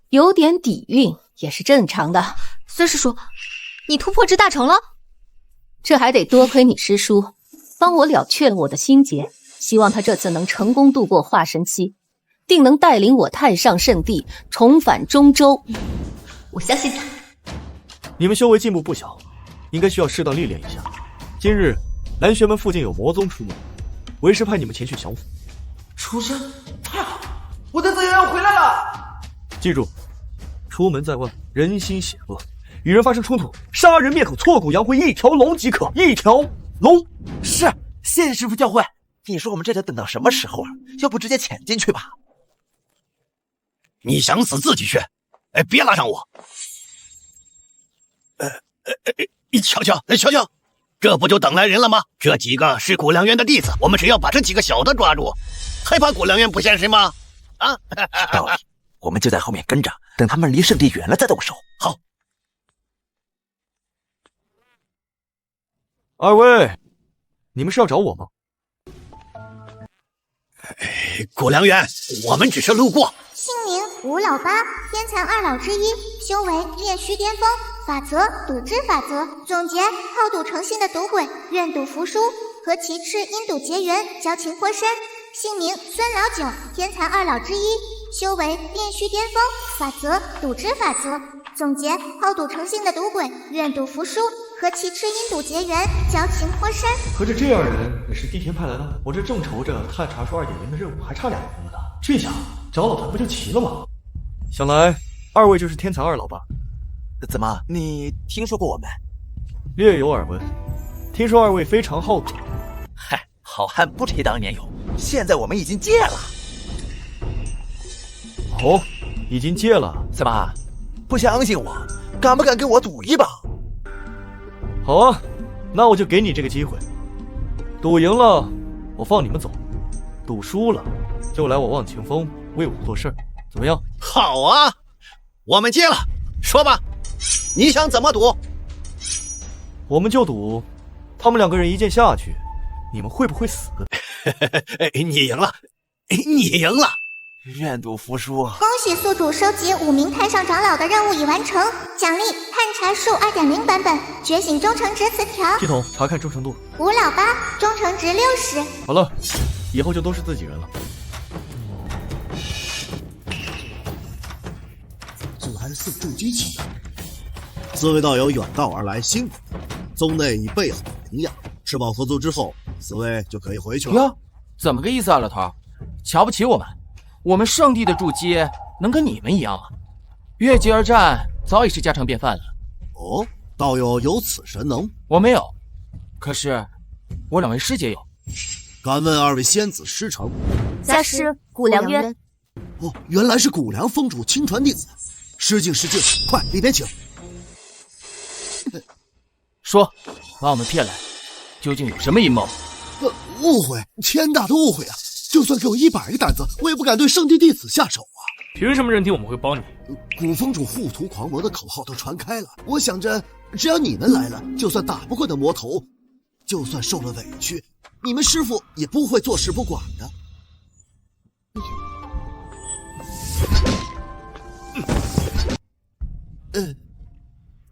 有点底蕴也是正常的。孙师叔，你突破至大成了？这还得多亏你师叔帮我了却了我的心结，希望他这次能成功度过化神期，定能带领我太上圣地重返中州。我相信他。你们修为进步不小，应该需要适当历练一下。今日蓝玄门附近有魔宗出没，为师派你们前去降服。出山太好了，我的资源要回来了。记住，出门在外，人心险恶，与人发生冲突，杀人灭口，挫骨扬灰，一条龙即可。一条龙。是，谢谢师傅教诲。你说我们这得等到什么时候啊？要不直接潜进去吧？你想死自己去，哎，别拉上我。瞧瞧，这不就等来人了吗？这几个是谷良渊的弟子，我们只要把这几个小的抓住，还怕谷良渊不现身吗？啊，道理，我们就在后面跟着，等他们离圣地远了再动手。好。二位，你们是要找我吗？谷良渊，我们只是路过。姓名吴老八，天蚕二老之一，修为炼虚巅峰，法则赌之法则。总结好赌成性的赌鬼，愿赌服输，和其赤因赌结缘，交情颇深。姓名孙老九，天蚕二老之一，修为炼虚巅峰，法则赌之法则。总结好赌成性的赌鬼，愿赌服输，和其赤因赌结缘，交情颇深。合着这样的人也是地天派来的？我这正愁着探查出2.0的任务还差2个人呢，这下找老团不就齐了吗？想来二位就是天蚕二老吧？怎么，你听说过我们？略有耳闻。听说二位非常好赌。嗨，好汉不提当年勇，现在我们已经戒了。哦，已经戒了？怎么，不相信我？敢不敢跟我赌一把？好啊，那我就给你这个机会。赌赢了，我放你们走；赌输了，就来我忘情峰为我做事，怎么样？好啊，我们戒了。说吧，你想怎么赌？我们就赌，他们2个人一剑下去，你们会不会死？你赢了，你赢了。愿赌服输。恭喜宿主收集5名太上长老的任务已完成，奖励探查术2.0版本，觉醒忠诚值词条。系统查看忠诚度。吴老八忠诚值60。好了，以后就都是自己人了。蓝色筑基期，4位道友远道而来，辛苦。宗内已备好营养，吃饱喝足之后，4位就可以回去了。哟，怎么个意思啊，老头？瞧不起我们？我们圣地的筑基能跟你们一样吗？越级而战早已是家常便饭了。哦，道友有此神能？我没有，可是我2位师姐有。敢问2位仙子师承？家师谷良渊。哦，原来是谷良峰主亲传弟子。失敬，快里边请。说，把我们骗来，究竟有什么阴谋？误会，天大的误会啊！就算给我100个胆子，我也不敢对圣地弟子下手啊！凭什么认定我们会帮你？古峰主护图狂魔的口号都传开了，我想着只要你们来了，就算打不过那魔头，就算受了委屈，你们师傅也不会坐视不管的。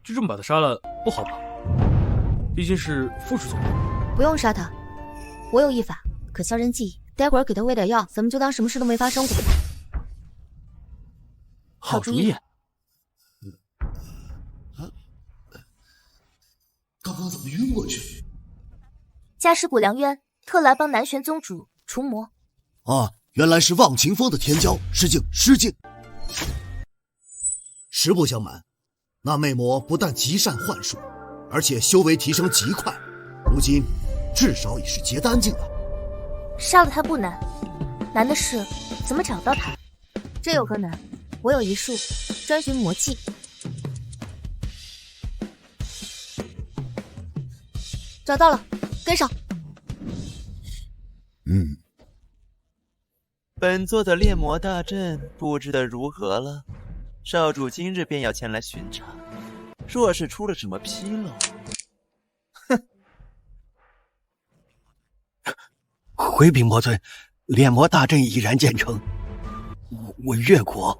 就这么把他杀了，不好吧？毕竟是副师总。不用杀他，我有一法可消人记忆，待会儿给他喂点药，咱们就当什么事都没发生过。好主意。刚刚怎么晕过去？家师谷良渊特来帮南玄宗主除魔。啊，原来是忘情峰的天骄，失敬。实不相瞒，那魅魔不但极善幻术，而且修为提升极快，如今至少已是结丹境了。杀了他不难，难的是怎么找到他。这有何难？我有一术，专寻魔迹。找到了，跟上。本座的炼魔大阵布置得如何了？少主今日便要前来巡查，若是出了什么纰漏，回禀魔尊，炼魔大阵已然建成，我越国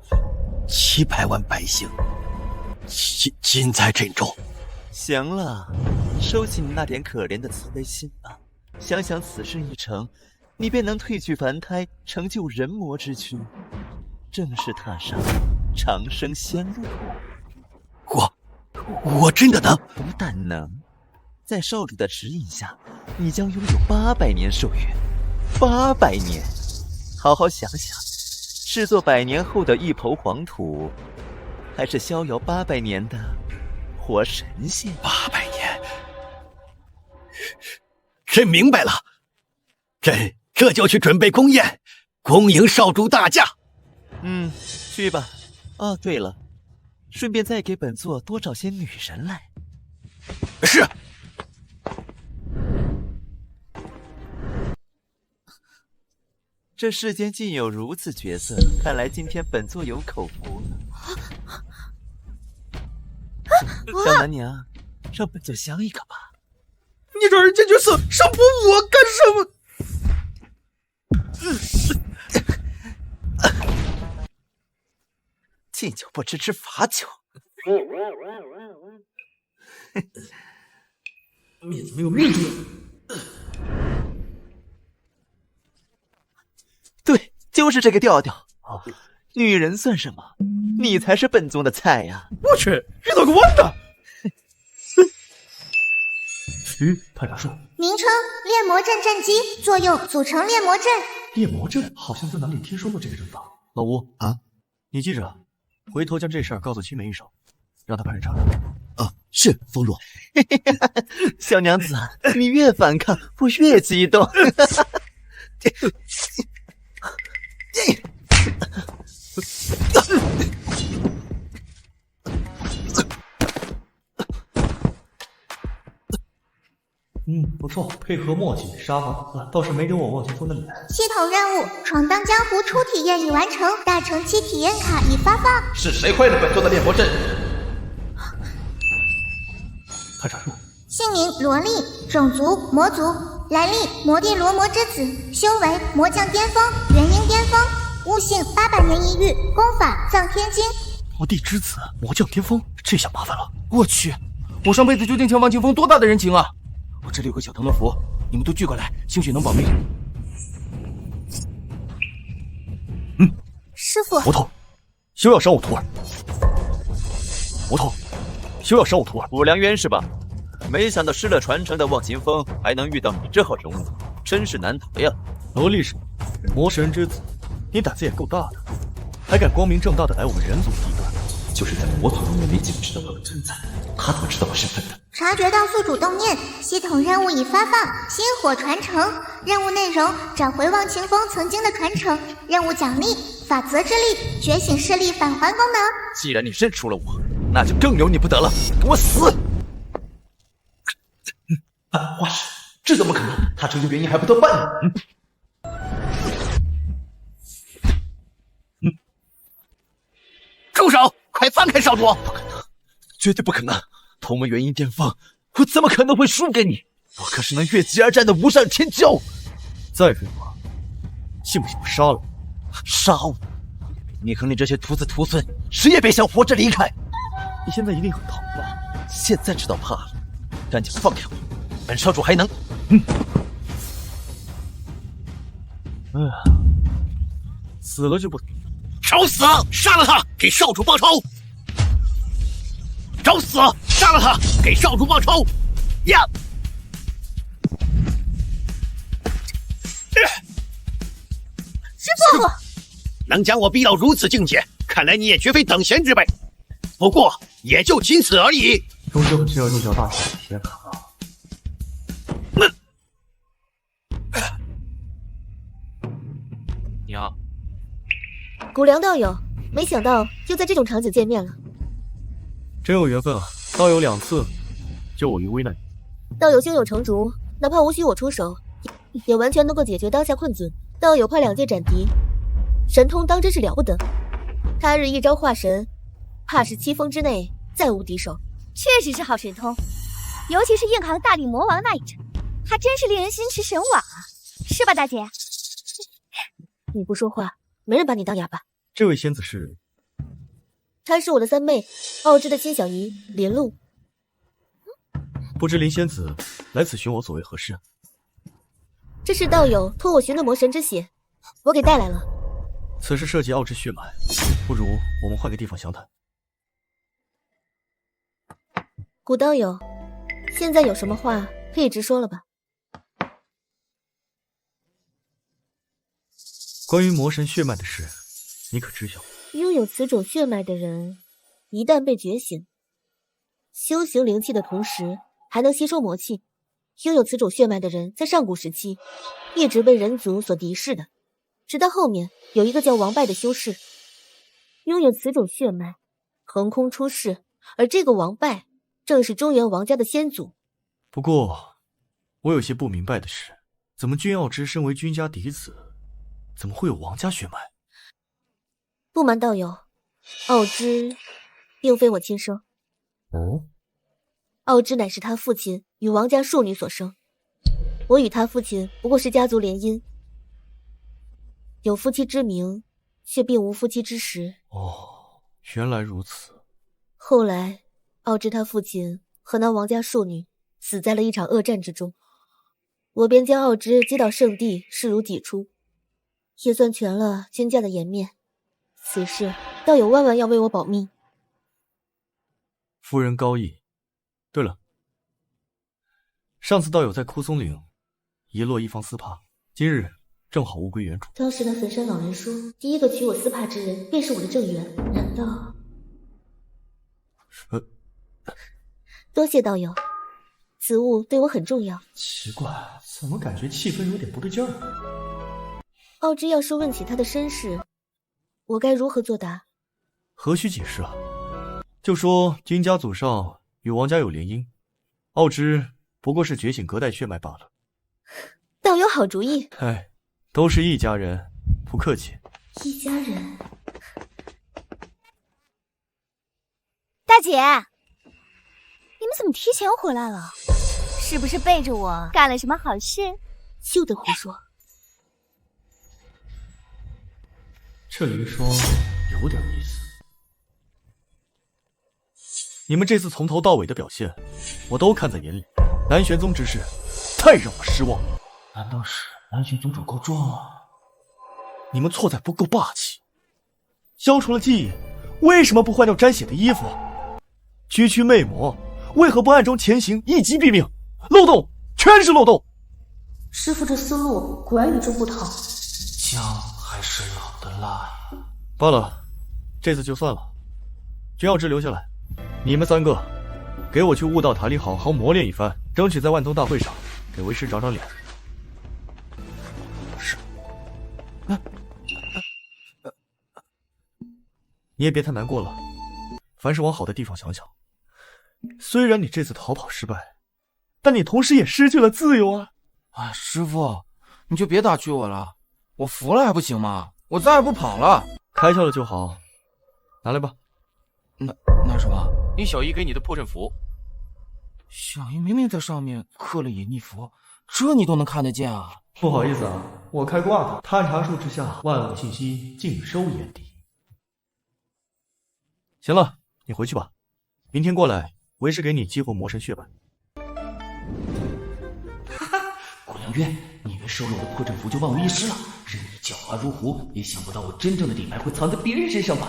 700万百姓尽在阵中。行了，收起你那点可怜的慈悲心吧。想想此事一成，你便能褪去凡胎，成就人魔之躯，正式踏上长生仙路。我真的能？不但能，在少主的指引下，你将拥有800年寿元。800年，好好想想，视作100年后的一抔黄土，还是逍遥800年的活神仙。800年，朕明白了，朕这就去准备宫宴，恭迎少主大驾。去吧。哦，对了，顺便再给本座多找些女人来。是。这世间竟有如此角色，看来今天本座有口福了。小南娘，让本座相一个吧。你找人间角色，上补我干什么？敬酒不吃罚酒。面子没有面子。对，就是这个调调。女人算什么？你才是本宗的菜呀！我去，遇到个弯的。探查术，名称炼魔阵阵基，作用组成炼魔阵。炼魔阵好像在哪里听说过这个阵法。老吴啊，你记着，回头将这事儿告诉青梅一声，让他派人查查。啊，是风若。小娘子，你越反抗，我越激动。不错，配合默契，杀伐倒是没给我忘情风的脸。系统任务：闯荡江湖初体验已完成，大乘期体验卡已发放。是谁坏了本座的炼魔阵？探查术，姓名萝莉，种族魔族，来历魔帝罗魔之子，修为魔将巅峰，元婴巅峰，悟性800年一遇，功法藏天经。魔帝之子，魔将巅峰，这下麻烦了。我去，我上辈子究竟欠王清风多大的人情啊！我这里有个小腾轮符，你们都聚过来，兴许能保命。师傅，魔头，休要伤我徒儿。魔头，休要伤我徒儿。武良渊是吧？没想到失了传承的忘情风还能遇到你这号人物，真是难得呀！萝莉是魔神之子，你胆子也够大的，还敢光明正大的来我们人族地段。就是在魔族中也没几个知道我的存在，他怎么知道我身份的？察觉到宿主动念，系统任务已发放，星火传承。任务内容：找回忘情风曾经的传承。任务奖励：法则之力，觉醒视力返还功能。既然你认出了我，那就更由你不得了，给我死！花神，这怎么可能？他这个原因还不到半年。住手！快放开少主！不可能，绝对不可能！同门元婴巅峰，我怎么可能会输给你？我可是能越级而战的无上天骄！再废话，信不信我杀了你？杀我！你和你这些徒子徒孙，谁也别想活着离开！你现在一定很疼吧？现在知道怕了，赶紧放开我！本少主还能……死了就不。找死！杀了他，给少主报仇！找死！杀了他，给少主报仇！呀！师傅，能将我逼到如此境界，看来你也绝非等闲之辈。不过也就仅此而已。终究是要用掉大侠的铁卡啊！娘，古良道友，没想到又在这种场景见面了。真有缘分啊！道友2次救我于危难。道友胸有成竹，哪怕无需我出手，也完全能够解决当下困境。道友快2阶斩敌，神通当真是了不得。他日一朝化神，怕是7风之内再无敌手。确实是好神通，尤其是硬扛大力魔王那一阵，还真是令人心驰神往啊，是吧，大姐？你不说话，没人把你当哑巴。这位仙子是？她是我的三妹，傲枝的亲小姨林露。不知林仙子来此寻我所为何事？这是道友托我寻的魔神之血，我给带来了。此事涉及傲枝血脉，不如我们换个地方详谈。古道友，现在有什么话可以直说了吧？关于魔神血脉的事，你可知晓？拥有此种血脉的人，一旦被觉醒，修行灵气的同时还能吸收魔气。拥有此种血脉的人，在上古时期一直被人族所敌视的，直到后面有一个叫王拜的修士，拥有此种血脉，横空出世，而这个王拜正是中原王家的先祖。不过，我有些不明白的是，怎么君傲之身为君家嫡子，怎么会有王家血脉？不瞒道友，傲之并非我亲生。哦，傲之乃是他父亲与王家庶女所生，我与他父亲不过是家族联姻，有夫妻之名，却并无夫妻之实。哦，原来如此。后来，傲之他父亲和那王家庶女死在了一场恶战之中，我便将傲之接到圣地，视如己出，也算全了君家的颜面。此事道友万万要为我保密。夫人高义。对了，上次道友在枯松岭遗落一方丝帕，今日正好物归原主。当时那坟山老人说，第一个取我丝帕之人便是我的正缘，难道？多谢道友，此物对我很重要。奇怪，怎么感觉气氛有点不对劲儿？傲之要是问起他的身世，我该如何作答？何须解释啊？就说君家祖上与王家有联姻，傲之不过是觉醒隔代血脉罢了。道友好主意。哎，都是一家人，不客气。一家人。大姐，你们怎么提前回来了？是不是背着我干了什么好事？就得胡说。这一说有点意思。你们这次从头到尾的表现，我都看在眼里。南玄宗之事，太让我失望了。难道是南玄宗主告状了？你们错在不够霸气。消除了记忆，为什么不换掉沾血的衣服？区区魅魔，为何不暗中潜行，一击毙命？漏洞，全是漏洞。师父这思路果然与众不同。姜还是老的辣。罢了，这次就算了。君傲之留下来。你们三个，给我去悟道塔里好好磨练一番，争取在万通大会上给为师长长脸。是。你也别太难过了，凡事往好的地方想想。虽然你这次逃跑失败，但你同时也失去了自由啊！哎，师傅，你就别打趣我了，我服了还不行吗？我再也不跑了。开窍了就好，拿来吧。那什么？你小姨给你的破阵符，小姨明明在上面刻了隐匿符，这你都能看得见啊？不好意思啊，我开挂的，探查术之下，万物信息尽收眼底。行了，你回去吧，明天过来，为师给你激活魔神血脉。哈哈，古阳渊，你以为收了我的破阵符就万无一失了？任你狡猾如狐，也想不到我真正的底牌会藏在别人身上吧？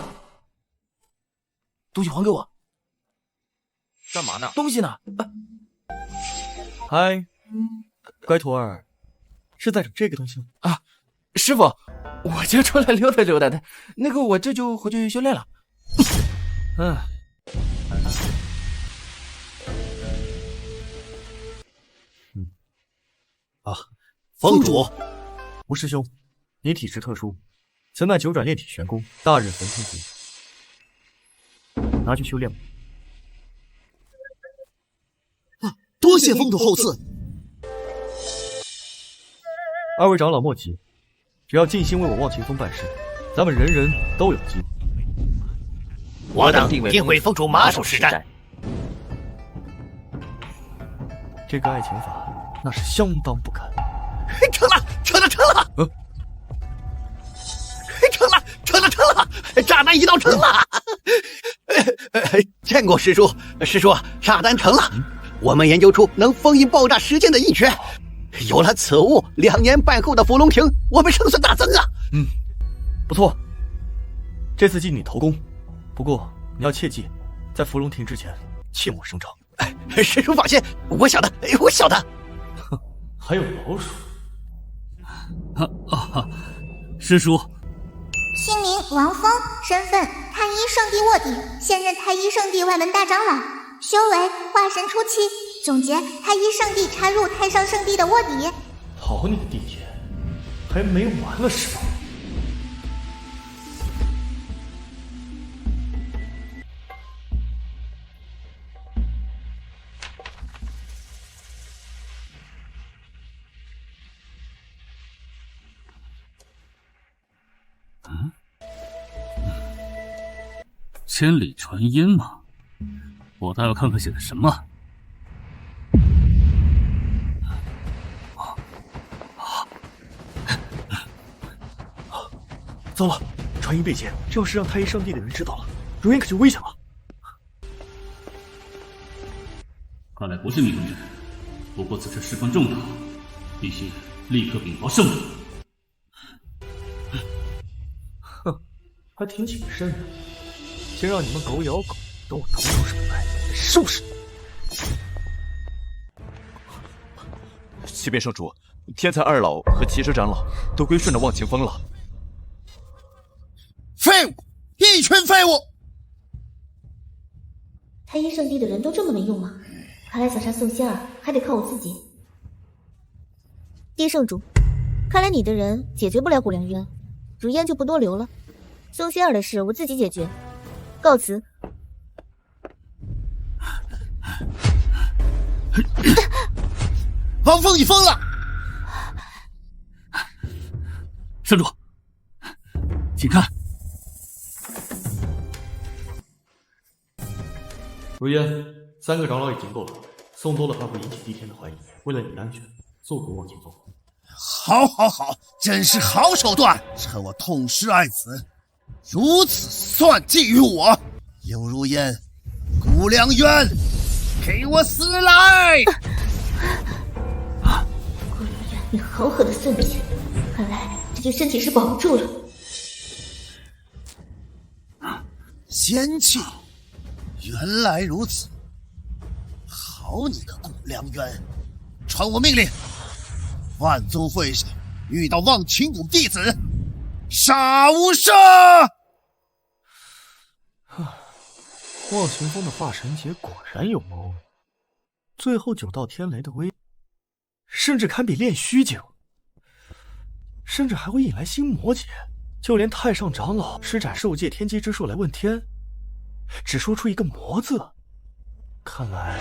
东西还给我！干嘛呢？东西呢？嗨，乖徒儿，是在整这个东西吗？啊，师傅，我就出来溜达溜达的。那个，我这就回去修炼了。峰主，吴师兄，你体质特殊，曾乃九转炼体玄功，大日焚天符，拿去修炼吧。多谢峰主厚赐。二位长老莫急，只要尽心为我望清风办事，咱们人人都有机会。我等定为峰主马首是瞻。这个爱情法那是相当不堪。成了！成了！成了！炸弹一道成了！见过师叔，师叔，炸弹成了。我们研究出能封印爆炸时间的一诀，有了此物，2年半后的伏龙亭，我们胜算大增啊！不错，这次记你头功，不过你要切记，在伏龙亭之前，切莫声张。师叔放心，我晓得。哼，还有老鼠。师叔，姓名王峰，身份太太一圣地卧底，现任太一圣地外门大长老，修为化神初期。总结：太一圣地插入太上圣地的卧底。好你个地铁，还没完了是吧？千里传音嘛，我倒要看看写的什么。糟了，传音被劫，这要是让太一圣地的人知道了，如烟可就危险了。看来不是密封阵，不过此事事关重大，必须立刻禀报圣主。哼，还挺谨慎的。先让你们狗咬狗，等我腾出手来收拾你。启禀圣主，天才二老和骑士长老都归顺着忘情峰了。废物，一群废物！太一圣地的人都这么没用吗？看来想杀宋仙儿还得靠我自己。帝圣主，看来你的人解决不了古良渊，如烟就不多留了。宋仙儿的事我自己解决。告辞。王峰，你疯了！圣主，请看。如烟，3个长老已经够了，送多了还会引起帝天的怀疑。为了你的安全，速回忘情峰。好，好，好，真是好手段！趁我痛失爱子，如此算计于我，应如烟，古良渊，给我死来！古良渊，你好狠的算计，看来这具身体是保不住了。仙气，原来如此！好你个古良渊，传我命令，万宗会上遇到忘情谷弟子，杀无赦！忘情峰的化神劫果然有谋，最后9道天雷的威，甚至堪比炼虚境，甚至还会引来新魔劫。就连太上长老施展受界天机之术来问天，只说出一个魔字，看来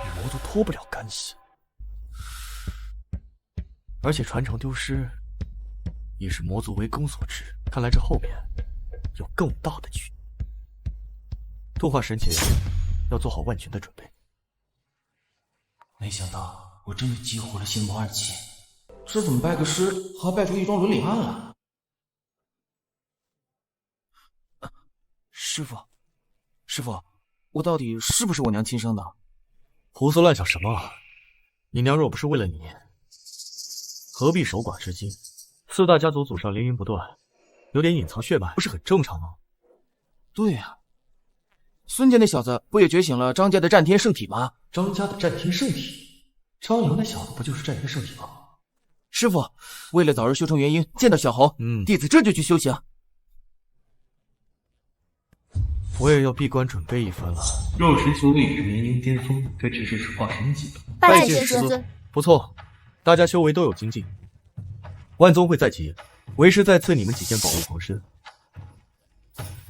与魔族脱不了干系。而且传承丢失，也是魔族围攻所致。看来这后面有更大的局。度化神劫，要做好万全的准备。没想到我真的激活了仙魔2气，这怎么拜个师还拜出一桩伦理案了？师傅，我到底是不是我娘亲生的？胡思乱想什么？你娘若不是为了你，何必守寡至今？4大家族祖上连姻不断，有点隐藏血脉不是很正常吗？对呀，孙家那小子不也觉醒了张家的战天圣体吗？张家的战天圣体，张扬那小子不就是战天圣体吗？师傅，为了早日修成元婴，见到小猴，弟子这就去修行。我也要闭关准备一番了。肉身修为至元婴巅峰，该只是化神级。拜见师尊。不错，大家修为都有精进。万宗会在即，为师再赐你们几件宝物防身。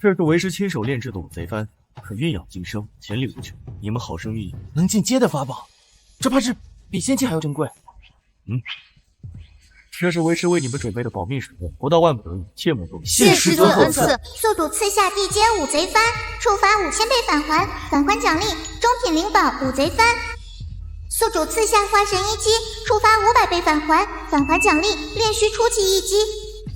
这是为师亲手炼制的五贼幡，可运养今生，潜力无穷，你们好生运用。能进阶的法宝，这怕是比仙器还要珍贵。这是为师为你们准备的保命手段，不到万不得已，切莫动。谢师尊恩赐。速度赐下地阶五贼幡，触发5000倍返还，返还奖励中品灵宝五贼幡。宿主赐下化神一击，触发500倍返还，返还奖励炼虚初级一击。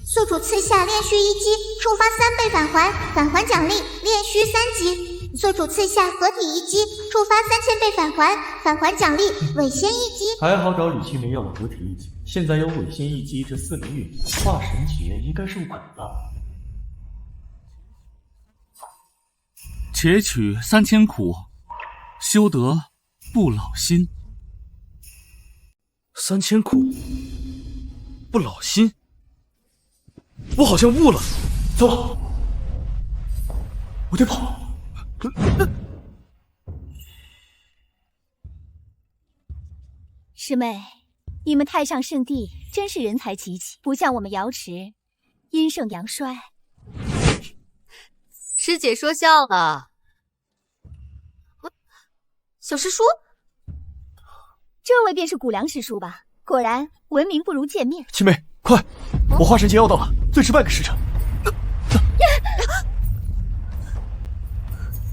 宿主赐下炼虚一击，触发3倍返还，返还奖励炼虚3级。宿主赐下合体一击，触发3000倍返还，返还奖励伪仙一击。还好找李青梅要了合体一击，现在有伪仙一击这4名运营，化神劫应该是稳了。且取3000苦，修得不老心。3000苦，不老心。我好像悟了，走。我得跑。师妹，你们太上圣地真是人才济济，不像我们瑶池阴盛阳衰。师姐说笑了。小师叔，这位便是谷梁师叔吧？果然闻名不如见面。七妹，快！我化神节要到了，最迟半个时辰。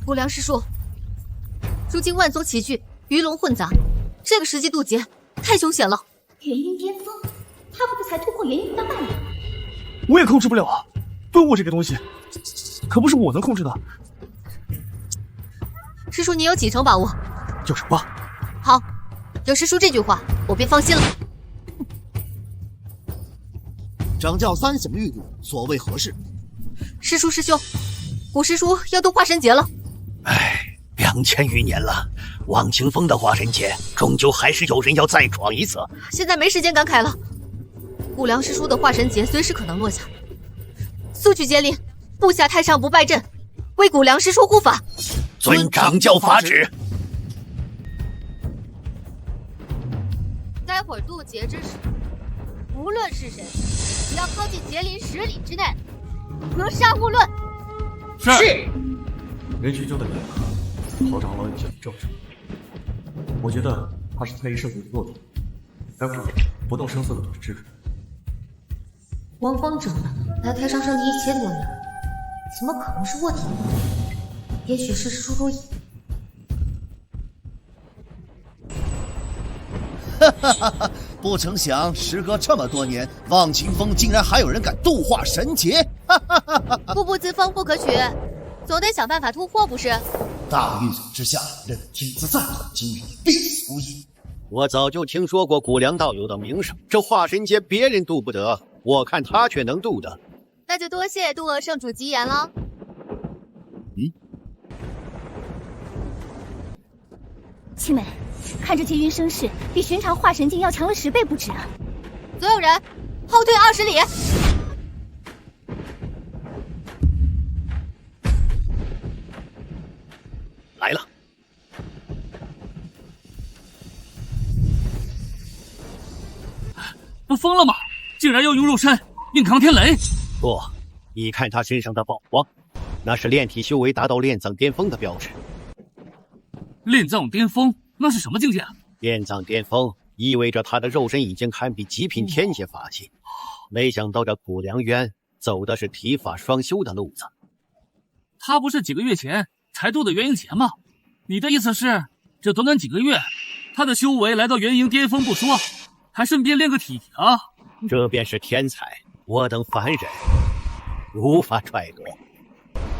谷梁师叔，如今万宗齐聚，鱼龙混杂，这个时机渡劫太凶险了。元婴巅峰，他不是才突破元婴的半年？我也控制不了啊！顿悟这个东西，可不是我能控制的。师叔，你有几成把握？98%。好，有师叔这句话，我便放心了。掌教三省玉度，所谓何事？师叔师兄，谷师叔要渡化神劫了。2000余年了，忘情峰的化神劫，终究还是有人要再闯一次。现在没时间感慨了，谷梁师叔的化神劫随时可能落下。速去接令，布下太上不败阵，为谷梁师叔护法。遵掌教法旨。待会儿渡劫之时，无论是谁，只要靠近劫林10里之内，格杀勿论。是。人群中的两个，曹长老已经证实，我觉得他是太医圣地的弱点，待会儿不动声色的制止。王方长老来太上圣地1000多年，怎么可能是卧底？也许是输入意。不成想，时隔这么多年，忘情峰竟然还有人敢度化神劫！固步自封不可取，总得想办法突破，不是？大运所之下，任天资再狠，今日必死无疑。我早就听说过谷梁道友的名声，这化神劫别人渡不得，我看他却能渡的。那就多谢渡厄圣主吉言了。七妹，看这劫云声势，比寻常化神境要强了10倍不止啊！所有人后退20里。来了。不疯了吗？竟然要用肉身硬扛天雷！不，你看他身上的宝光，那是炼体修为达到炼藏巅峰的标志。炼藏巅峰那是什么境界？炼藏巅峰意味着他的肉身已经堪比极品天阶法器。没想到这谷梁渊走的是体法双修的路子。他不是几个月前才渡的元婴劫吗？你的意思是，这短短几个月，他的修为来到元婴巅峰不说，还顺便练个体啊？这便是天才，我等凡人无法揣度。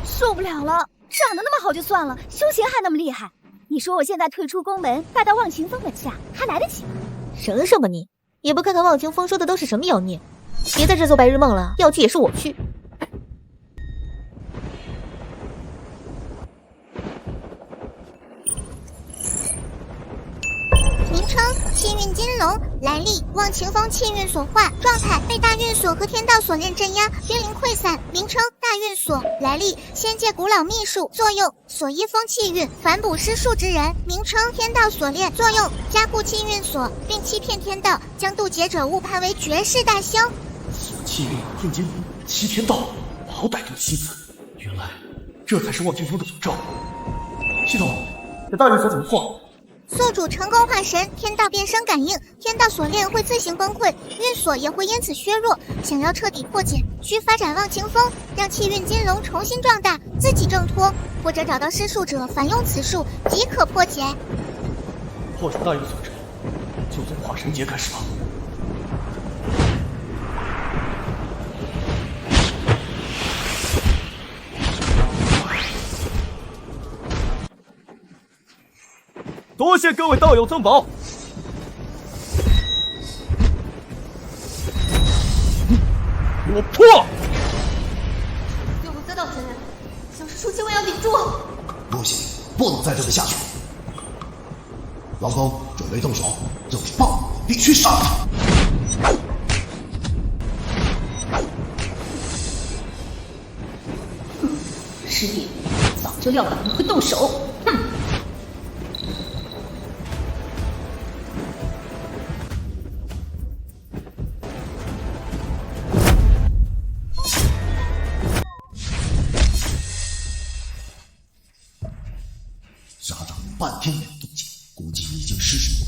受不了了，长得那么好就算了，修行还那么厉害。你说我现在退出宫门，拜到忘情峰门下，还来得及吗？省省吧你，也不看看忘情峰说的都是什么妖孽。别在这做白日梦了，要去也是我去。名称：气运金龙，来历：忘情峰气运所化，状态：被大运锁和天道锁链镇压，濒临溃散。名称：大运锁，来历：仙界古老秘术，作用：锁一封气运，反哺施术之人。名称：天道锁链，作用：加固气运锁，并欺骗天道，将渡劫者误判为绝世大仙。气运天金欺天道，好歹毒心思！原来这才是忘情峰的诅咒。系统，这大运锁怎么破？宿主成功化神，天道变身感应，天道锁链会自行崩溃，运锁也会因此削弱。想要彻底破解，需发展忘情峰，让气运金龙重新壮大，自己挣脱，或者找到施术者反用此术，即可破解。破除大运锁之后，就从化神劫开始吧。多谢各位道友赠宝。我破！有个得道真人，小师叔千万要顶住！不行，不能再这么下去。老公准备动手，就是报，必须杀他！师弟，就料到你会动手。哼！沙长半天没有动静，估计已经失手。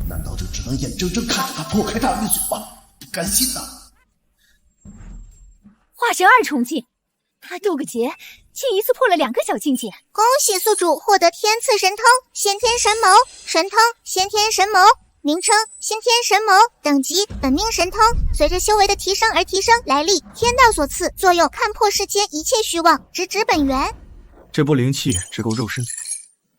难道这只能眼睁睁看着他破开大玉锁吗？不甘心呐！化神2重境，他斗个劫，竟一次破了2个小境界。恭喜宿主获得天赐神通先天神谋，神通先天神谋，名称先天神谋，等级本命神通，随着修为的提升而提升，来历天道所赐，作用看破世间一切虚妄，直指本源。这波灵气只够肉身，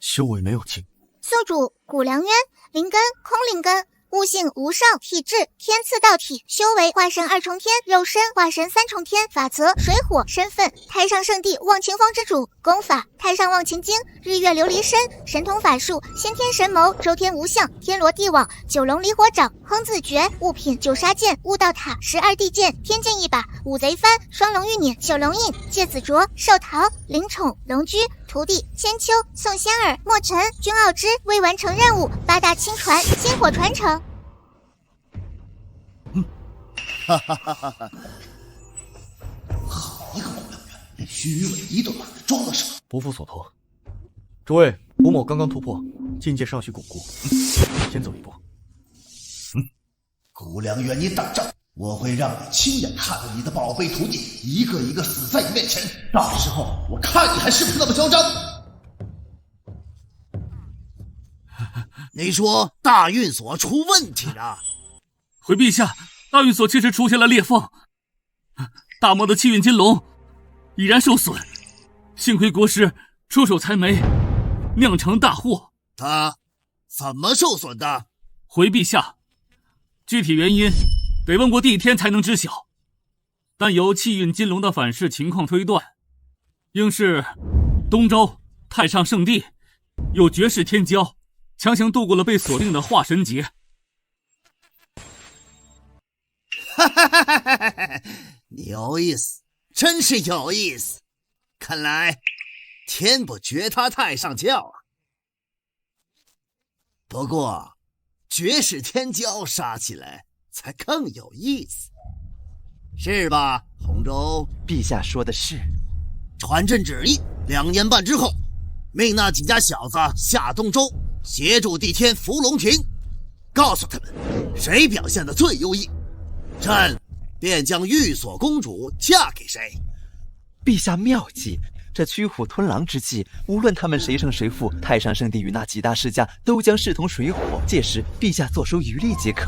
修为没有尽。宿主谷良渊，灵根空灵根，悟性无上，体质天赐道体，修为化神2重天，肉身化神3重天，法则水火，身份太上圣地忘情峰之主，功法太上忘情经，日月琉璃身，神通法术先天神谋，周天无相，天罗地网，九龙离火掌，哼字诀，物品九杀剑，悟道塔12地剑，天剑1把，五贼幡，双龙玉辇，九龙印，芥子镯，寿桃，灵宠，龙驹，徒弟千秋，宋仙儿，墨尘，君傲之，未完成任务，8大亲传，薪火传承。哈哈哈哈哈！好一个谷良渊，连虚伪一都懒得装了是吧？不负所托，诸位，吴某刚刚突破，境界尚需巩固，先走一步。谷良渊，你等着，我会让你亲眼看到你的宝贝徒弟一个一个死在你面前，到时候我看你还是不是那么嚣张。你说大运锁出问题了？回陛下，大运锁确实出现了裂缝，大魔的气运金龙已然受损，幸亏国师出手裁没，酿成大祸。他怎么受损的？回陛下，具体原因得问过帝天才能知晓，但由气运金龙的反噬情况推断，应是东周太上圣地有绝世天骄强行度过了被锁定的化神劫。有意思，真是有意思。看来天不绝他太上教啊。不过绝世天骄杀起来才更有意思，是吧，洪州？陛下说的是。传朕旨意，2年半之后，命那几家小子下东周，协助帝天扶龙庭，告诉他们谁表现得最优异，朕便将玉锁公主嫁给谁。陛下妙计，这驱虎吞狼之计，无论他们谁胜谁负，太上圣地与那几大世家都将势同水火，届时陛下坐收渔利即可。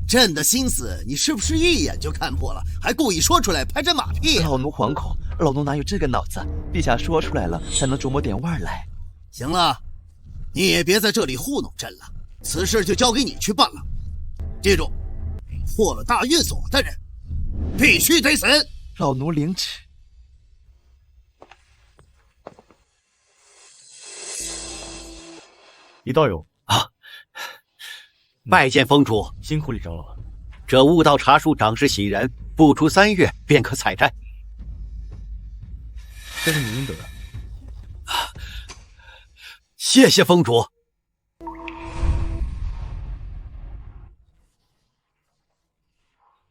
朕的心思你是不是一眼就看破了，还故意说出来拍朕马屁？老奴惶恐，老奴哪有这个脑子？陛下说出来了，才能琢磨点味儿来。行了，你也别在这里糊弄朕了，此事就交给你去办了。记住，破了大运锁的人必须得死。老奴领旨。一道友啊，拜见封主，辛苦李长老了。这悟道茶树长势喜人，不出3月便可采摘。这是你应得的。谢谢封主。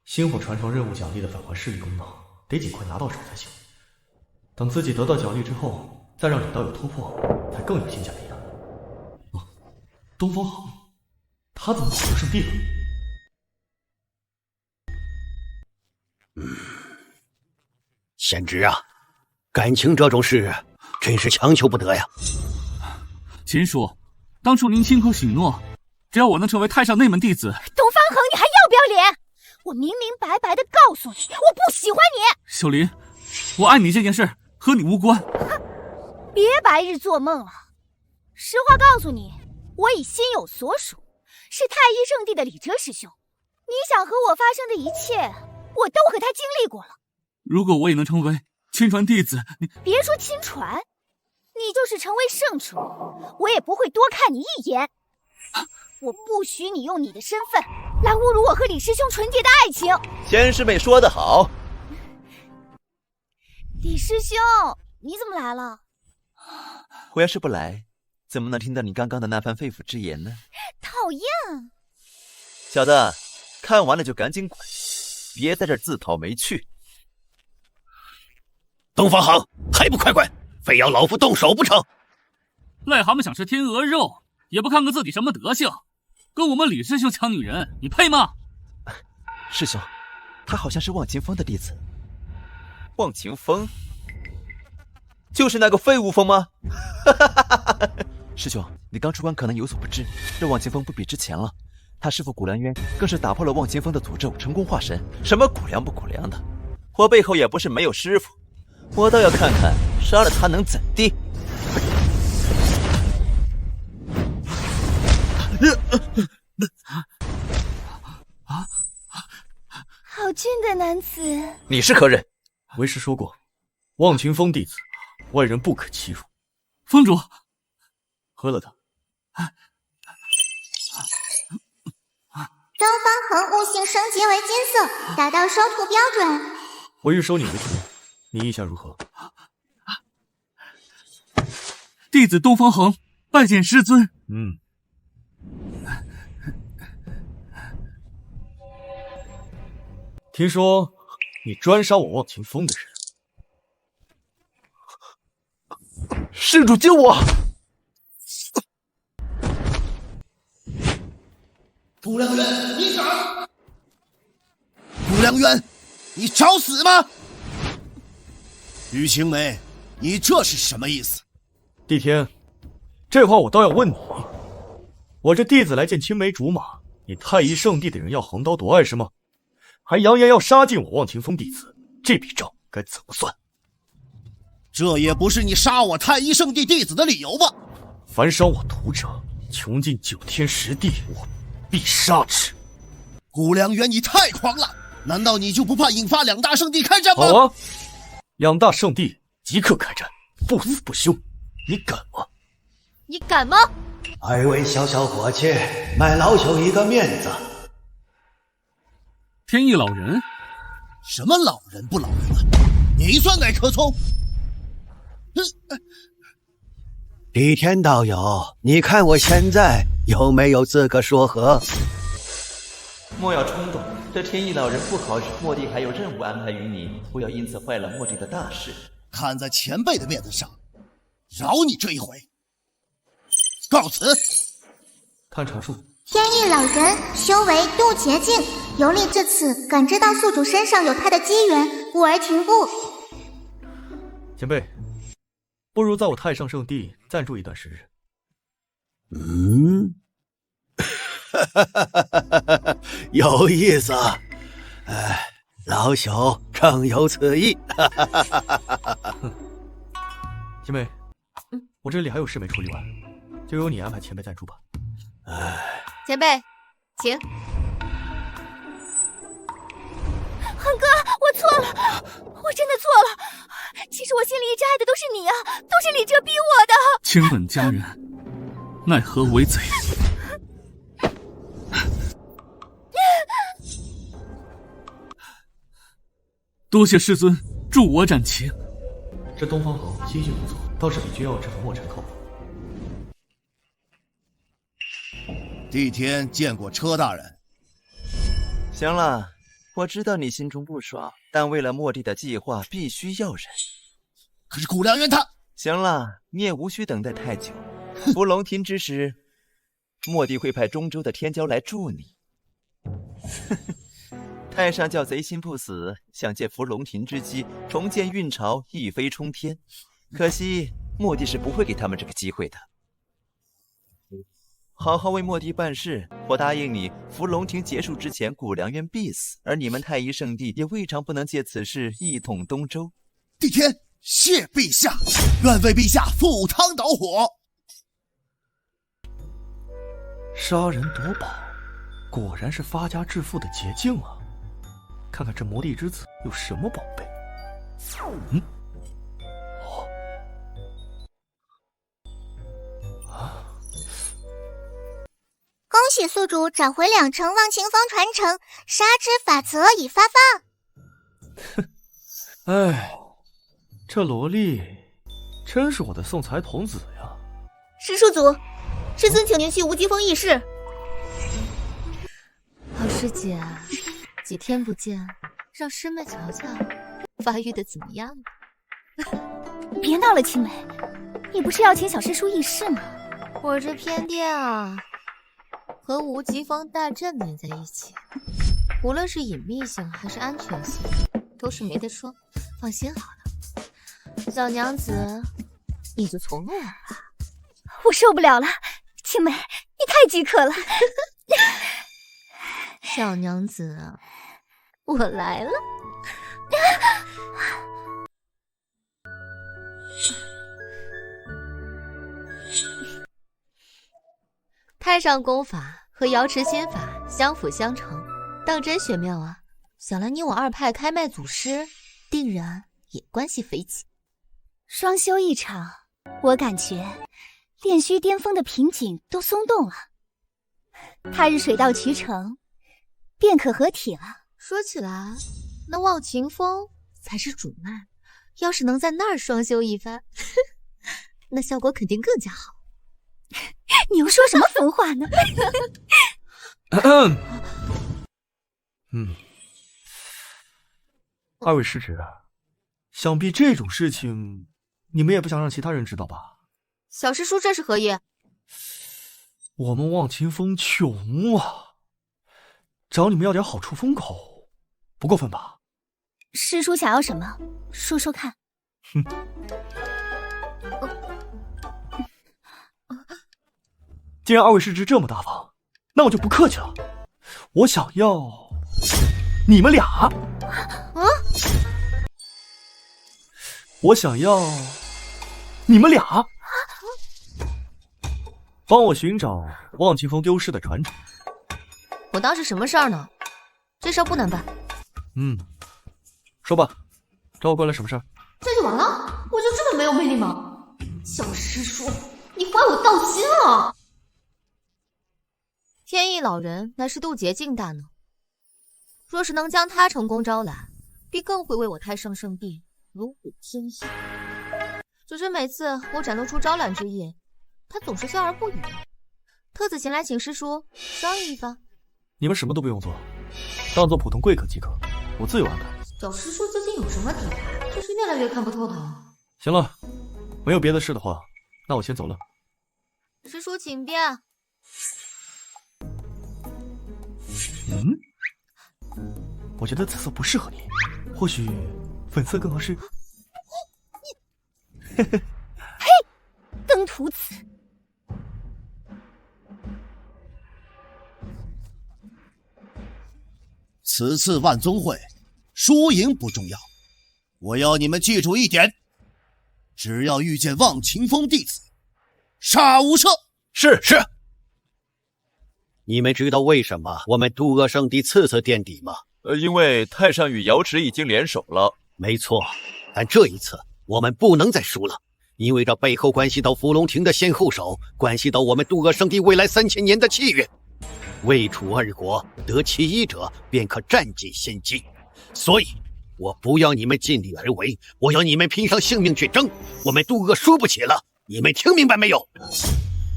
星火传承任务奖励的返还势力功能，得尽快拿到手才行。等自己得到奖励之后，再让李道友突破，才更有性价比呢。东方恒，他怎么保留圣地了？贤侄啊，感情这种事真是强求不得呀。秦叔，当初您亲口许诺，只要我能成为太上内门弟子。东方恒，你还要不要脸？我明明白白的告诉你，我不喜欢你。小林，我爱你这件事和你无关。别白日做梦了。实话告诉你，我已心有所属，是太一圣地的李哲师兄。你想和我发生的一切，我都和他经历过了。如果我也能成为亲传弟子，你别说亲传，你就是成为圣主，我也不会多看你一眼。我不许你用你的身份来侮辱我和李师兄纯洁的爱情。仙师妹说得好。李师兄，你怎么来了？我要是不来，怎么能听到你刚刚的那番肺腑之言呢？讨厌！小的，看完了就赶紧滚，别在这儿自讨没趣。东方恒，还不快滚！非要老夫动手不成？癞蛤蟆想吃天鹅肉，也不看看自己什么德行，跟我们李师兄抢女人，你配吗？师兄，他好像是忘情峰的弟子。忘情峰？就是那个废物峰吗？师兄，你刚出关可能有所不知，这忘情峰不比之前了。他师父古良渊更是打破了忘情峰的诅咒，成功化神。什么古良不古良的，我背后也不是没有师傅。我倒要看看杀了他能怎地。好俊的男子，你是何人？为师说过，忘情峰弟子，外人不可欺辱。峰主，喝了他。东方恒悟性升级为金色，达到收徒标准。我欲收你为徒，你意下如何？弟子东方恒拜见师尊。听说你专杀我忘情峰的人，施主救我！顾良渊，你敢！顾良渊，你找死吗？于青梅，你这是什么意思？帝天，这话我倒要问你。我这弟子来见青梅竹马，你太一圣地的人要横刀夺爱是吗？还扬言要杀尽我忘情峰弟子，这笔账该怎么算？这也不是你杀我太一圣地弟子的理由吧？凡伤我徒者，穷尽9天10地，我必杀之。顾良渊，你太狂了！难道你就不怕引发2大圣地开战吗？好啊，2大圣地即刻开战，不死不休，你敢吗？你敢吗2位小伙计，卖老朽一个面子。天意老人？什么老人不老人啊？你算哪棵葱？李天道友，你看我现在有没有资格说和？莫要冲动，这天意老人不好惹，莫弟还有任务安排于你，不要因此坏了莫弟的大事。看在前辈的面子上，饶你这一回。告辞。看查数。天意老人修为渡劫境，游历至此，感知到宿主身上有他的机缘，故而停步。前辈，不如在我太上圣地暂住一段时日。有意思。老朽正有此意。前辈，我这里还有事没处理完，就由你安排前辈暂住吧。前辈，请。恒哥，我错了，我真的错了。其实我心里一直爱的都是你啊，都是李哲逼我的。卿本佳人，奈何为贼？多谢师尊助我斩情。这东方恒心性不错，倒是比君药这和墨尘靠谱。帝天见过车大人。行了，我知道你心中不爽，但为了莫弟的计划，必须要忍。可是顾良渊他……行了，你也无需等待太久。伏龙庭之时，莫弟会派中州的天骄来助你。太上教贼心不死，想借伏龙庭之机重建运朝，一飞冲天。可惜莫弟是不会给他们这个机会的。好好为莫弟办事，我答应你，伏龙庭结束之前，古良渊必死，而你们太一圣地也未尝不能借此事一统东周。帝天，谢陛下，愿为陛下赴汤蹈火。杀人夺宝，果然是发家致富的捷径啊！看看这魔帝之子有什么宝贝？恭喜宿主找回2成忘情峰传承，杀之法则已发放。哎，这萝莉真是我的送财童子呀！师叔祖，师尊请您去无极峰议事。好师姐，几天不见，让师妹瞧瞧，发育的怎么样？别闹了，青梅，你不是要请小师叔议事吗？我这偏殿啊，和无极峰大阵连在一起，无论是隐秘性还是安全性，都是没得说。放心好了，小娘子，你就从容吧。我受不了了，青梅，你太饥渴了。小娘子，我来了。太上功法和瑶池心法相辅相成，当真玄妙啊！想来你我二派开脉祖师，定然也关系匪浅。双修一场，我感觉炼虚巅峰的瓶颈都松动了，他日水到渠成，便可合体了。说起来，那忘情峰才是主脉，要是能在那儿双修一番，那效果肯定更加好。你又说什么疯话呢？二位师侄，想必这种事情你们也不想让其他人知道吧？小师叔这是何意？我们忘情峰穷啊，找你们要点好处封口，不过分吧？师叔想要什么？说说看。哼。既然二位师侄这么大方，那我就不客气了。我想要你们俩。我想要你们俩帮我寻找忘情峰丢失的传承。我当是什么事儿呢？这事儿不难办。说吧，找我过来什么事儿？这就完了？我就这么没有魅力吗？小师叔，你坏我道心了！天意老人乃是渡劫境大能，若是能将他成功招揽，必更会为我太上圣地如虎添翼。只是每次我展露出招揽之意，他总是笑而不语，特此前来请师叔商议一番。你们什么都不用做，当做普通贵客即可，我自有安排。小师叔究竟有什么底牌？真是越来越看不透他了。行了，没有别的事的话，那我先走了。师叔请便。我觉得紫色不适合你，或许粉色更合适。嘿，登徒子！此次万宗会，输赢不重要，我要你们记住一点：只要遇见忘情峰弟子，杀无赦。是。你们知道为什么我们渡恶圣地次次垫底吗？因为太上与瑶池已经联手了。没错，但这一次我们不能再输了，因为这背后关系到伏龙庭的先后手，关系到我们渡恶圣地未来3000年的气运。魏楚二国得其一者，便可占尽先机。所以，我不要你们尽力而为，我要你们拼上性命去争。我们渡恶输不起了，你们听明白没有？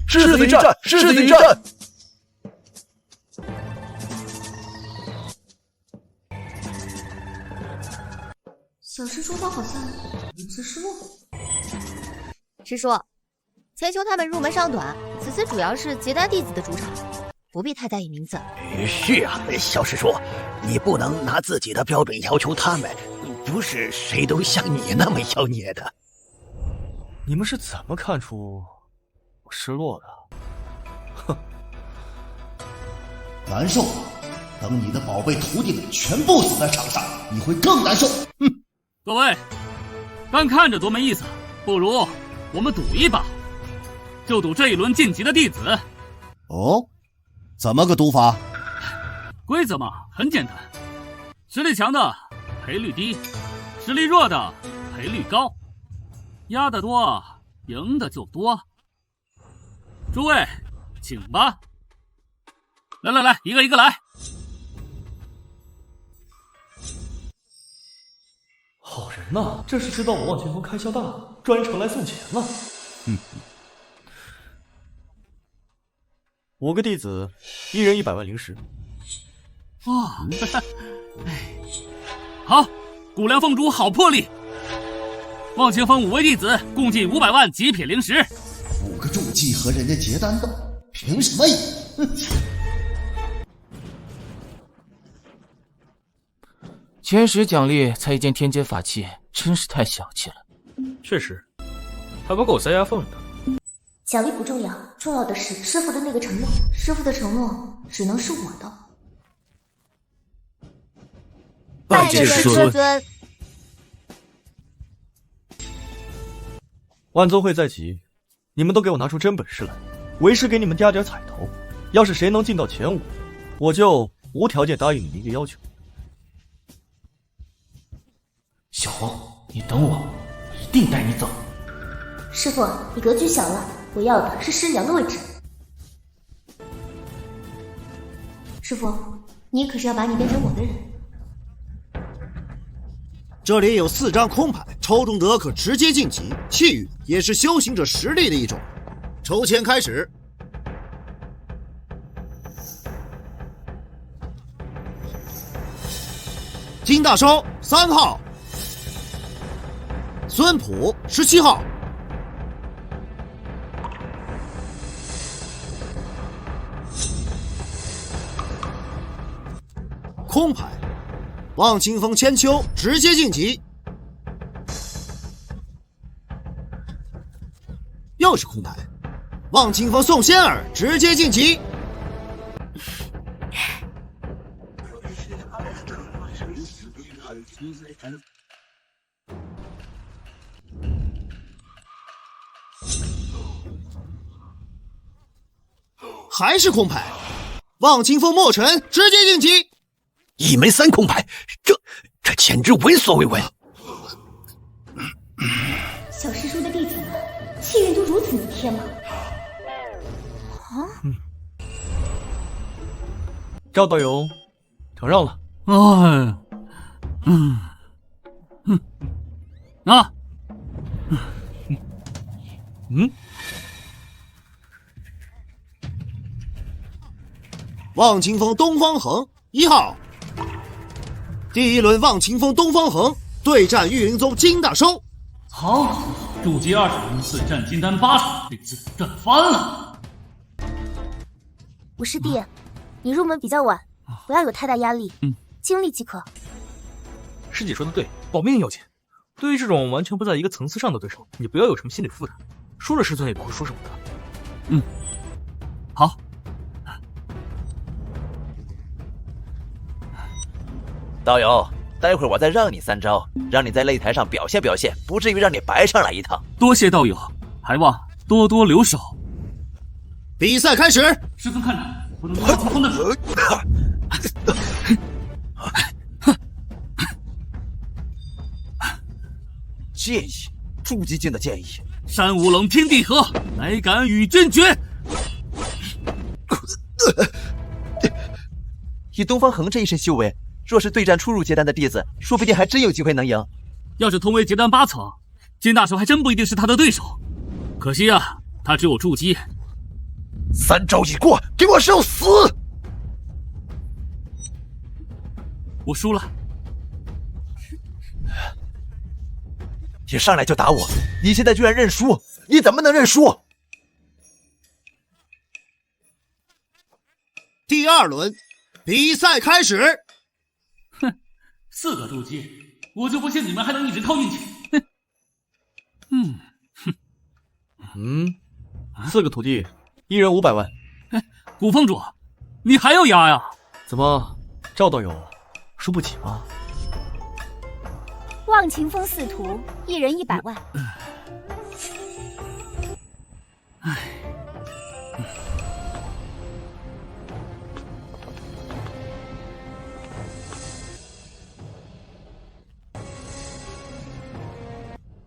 誓死一战，誓死一战！小师叔他好像有些失落。师叔，千秋他们入门尚短，此次主要是结丹弟子的主场，不必太在意名字。是啊，小师叔，你不能拿自己的标准要求他们，不是谁都像你那么妖孽的。你们是怎么看出我失落的？哼，难受啊！等你的宝贝徒弟们全部死在场上，你会更难受。各位，单看着多没意思，不如我们赌一把，就赌这一轮晋级的弟子。哦，怎么个赌法？规则嘛，很简单，实力强的赔率低，实力弱的赔率高，压得多，赢的就多。诸位，请吧。来，一个一个来。好人。呐，这是知道我望清风开销大，专程来送钱了。5个弟子，1人100万灵石。哇，好，谷梁凤主好魄力。望清风5位弟子共计500万极品灵石。5个助祭和人家结丹斗，凭什么赢？前10奖励才一件天阶法器，真是太小气了。确实，还不够塞牙缝的。奖励不重要，重要的是师傅的那个承诺。师傅的承诺只能是我的。拜见师尊。万宗会在即，你们都给我拿出真本事来，为师给你们加点彩头。要是谁能进到前5，我就无条件答应你们一个要求。小红，你等我，一定带你走。师傅，你格局小了，我要的是师娘的位置。师傅，你可是要把你变成我的人。这里有4张空牌，抽中的可直接晋级。气运也是修行者实力的一种。抽签开始。金大收3号，孙普17号，空牌。望清风千秋直接晋级，又是空牌。望清风宋仙儿直接晋级。还是空牌。望清风墨尘直接晋级。1枚3空牌，这简直闻所未闻。小师叔的弟子们，气运都如此逆天吗？赵道友，承让了。望清风东方恒1号。第1轮望清风东方恒对战玉灵宗金大收。好，筑基20人对战金丹8场，这次赚翻了。我师弟，你入门比较晚，不要有太大压力，尽力即可。师姐说的对，保命要紧。对于这种完全不在一个层次上的对手，你不要有什么心理负担，输了师尊也不会说什么的。好。道友，待会儿我再让你3招，让你在擂台上表现表现，不至于让你白上来一趟。多谢道友，还望多多留手。比赛开始，师尊看着，不能望清风的手。剑意，筑基境的剑意。山无棱，天地合，乃敢与君决。以东方恒这一身修为，若是对战初入结丹的弟子，说不定还真有机会能赢。要是同为结丹8层，金大手还真不一定是他的对手。可惜啊，他只有筑基。3招已过，给我受死！我输了。你上来就打我，你现在居然认输，你怎么能认输？第2轮比赛开始。哼，4个筑基，我就不信你们还能一直靠运气。4个土地，1人500万。古风主，你还要压呀？怎么，赵道友输不起吗？望清风4徒，1人100万。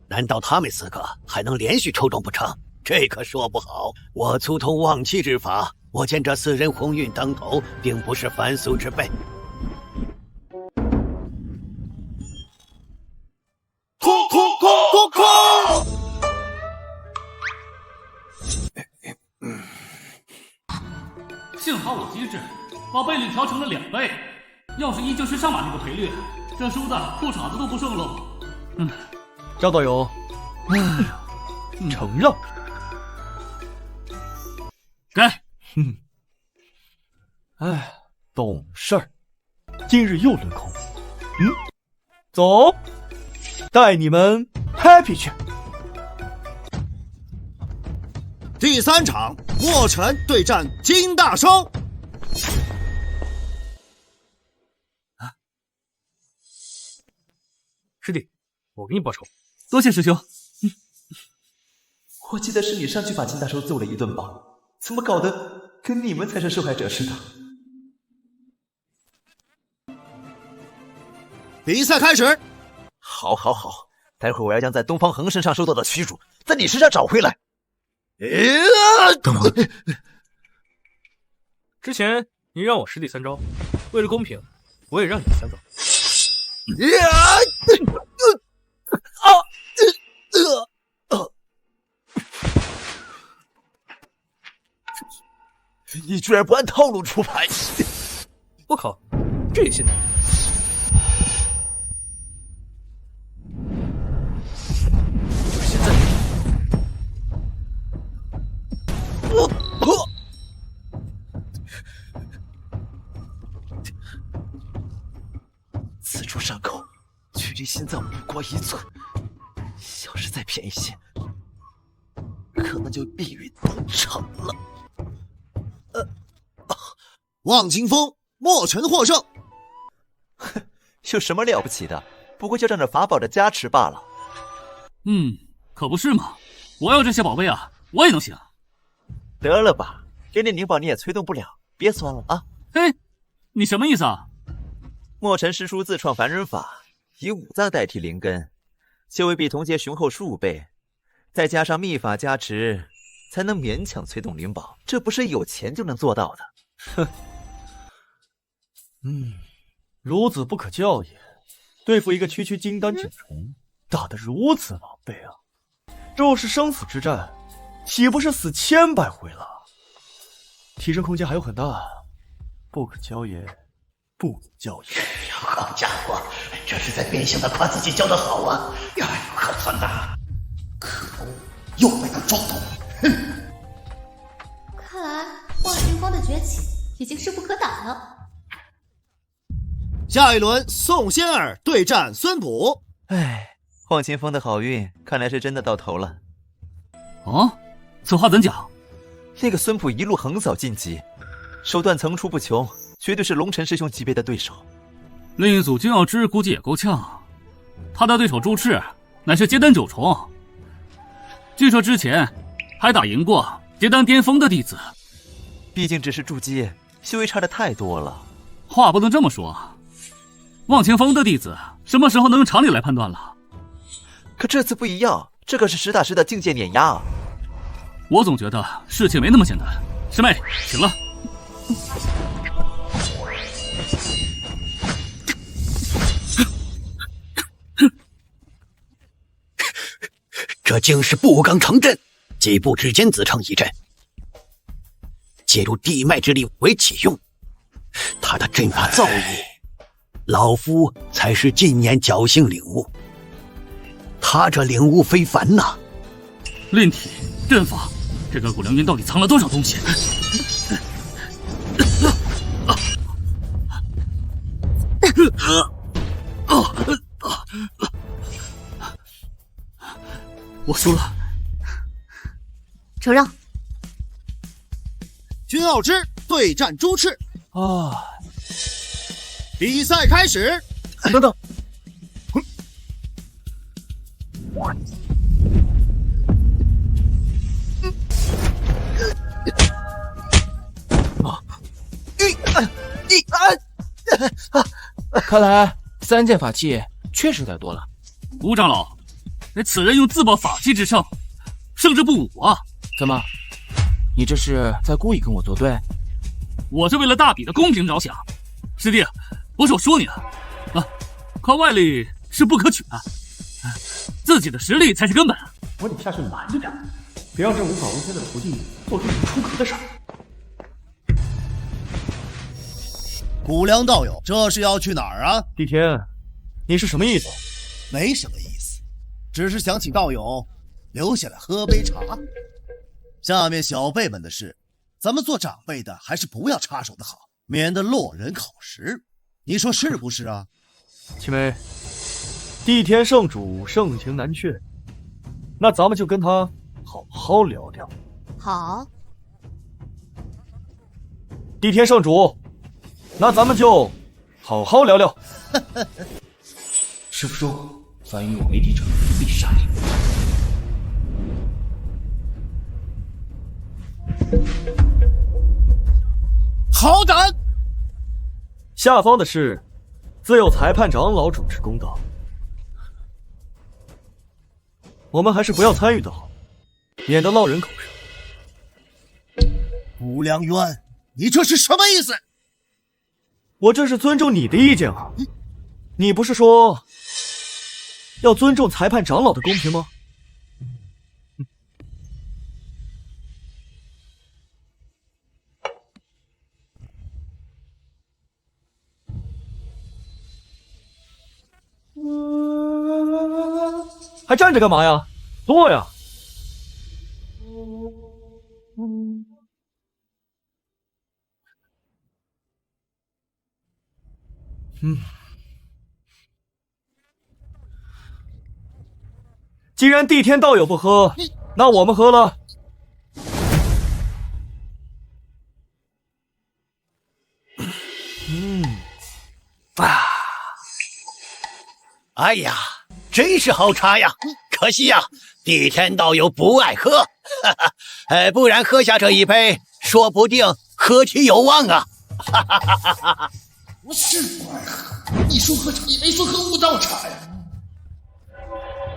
难道他们4个还能连续抽中不成？这可说不好。我粗通旺气之法，我见这4人鸿运当头，并不是凡俗之辈。调成了2倍。要是依旧是上马那个赔率，这输的裤衩子都不剩喽。张导游，承让。该。懂事儿。今日又轮空。走，带你们 happy 去。第3场，墨尘对战金大烧。师弟，我给你报仇。多谢师兄。我记得是你上去把金大寿揍了一顿吧？怎么搞得跟你们才是受害者似的？比赛开始。好，待会儿我要将在东方恒身上受到的屈辱，在你身上找回来。之前你让我实地3招，为了公平，我也让你3招。你居然不按套路出牌！我靠，这也信的？就是现在！此处伤口距离心脏不过1寸，要是再偏一些，可能就避孕登场了。望清风，墨尘获胜。有什么了不起的？不过就仗着法宝的加持罢了。可不是嘛！我要这些宝贝啊，我也能行。得了吧，连点灵宝你也催动不了，别酸了啊！嘿，你什么意思啊？墨尘师叔自创凡人法，以5脏代替灵根，修为比同阶雄厚数倍，再加上秘法加持，才能勉强催动灵宝。这不是有钱就能做到的。哼。孺子不可教也。对付一个区区金丹九重，打得如此狼狈啊！若是生死之战，岂不是死千百回了？提升空间还有很大，不可教也，不可教也。好家伙，这是在变相的夸自己教得好啊！呀，可算呐！可恶，又被他抓到！看来望清风的崛起已经势不可挡了。下一轮，宋仙儿对战孙普。望清风的好运看来是真的到头了。哦，此话怎讲？那个孙普一路横扫晋级，手段层出不穷，绝对是龙尘师兄级别的对手。另一组金耀之估计也够呛，他的对手朱赤乃是结丹9重，据说之前还打赢过结丹巅峰的弟子。毕竟只是筑基，修为差的太多了。话不能这么说，望清风的弟子什么时候能用常理来判断了？可这次不一样，这可是实打实的境界碾压啊！我总觉得事情没那么简单。师妹，请了。这竟是步罡成阵，几步之间自成一阵，借助地脉之力为己用。他的阵法造诣，老夫才是近年侥幸领悟。他这领悟非凡呐！炼体、阵法，这个古良云到底藏了多少东西？我输了。承让。君傲之对战朱赤。比赛开始。等等。看来3件法器确实太多了。吴长老，此人用自爆法器之胜，胜之不武啊！怎么，你这是在故意跟我作对？我是为了大比的公平着想。师弟，不是我说你啊，靠外力是不可取的，自己的实力才是根本。我得下去拦着点，别让这无法无天的徒弟做出什么出格的事儿。古良道友，这是要去哪儿啊？帝天，你是什么意思？没什么意思，只是想请道友留下来喝杯茶。下面小辈们的事，咱们做长辈的还是不要插手的好，免得落人口实。你说是不是啊？七妹，帝天圣主盛情难却，那咱们就跟他好好聊聊。好。帝天圣主，那咱们就好好聊聊。师傅说，凡与我为敌者，必杀之。好胆！下方的事，自有裁判长老主持公道。我们还是不要参与的好，免得落人口实。古良渊，你这是什么意思？我这是尊重你的意见啊！你不是说要尊重裁判长老的公平吗？还站着干嘛呀？坐呀！既然帝天道友不喝，那我们喝了。哎呀，真是好茶呀！可惜呀，帝天道友不爱喝，哈哈，不然喝下这一杯，说不定喝起有望啊！哈哈哈哈哈！我是不爱喝，你说喝茶，你没说喝悟道茶呀？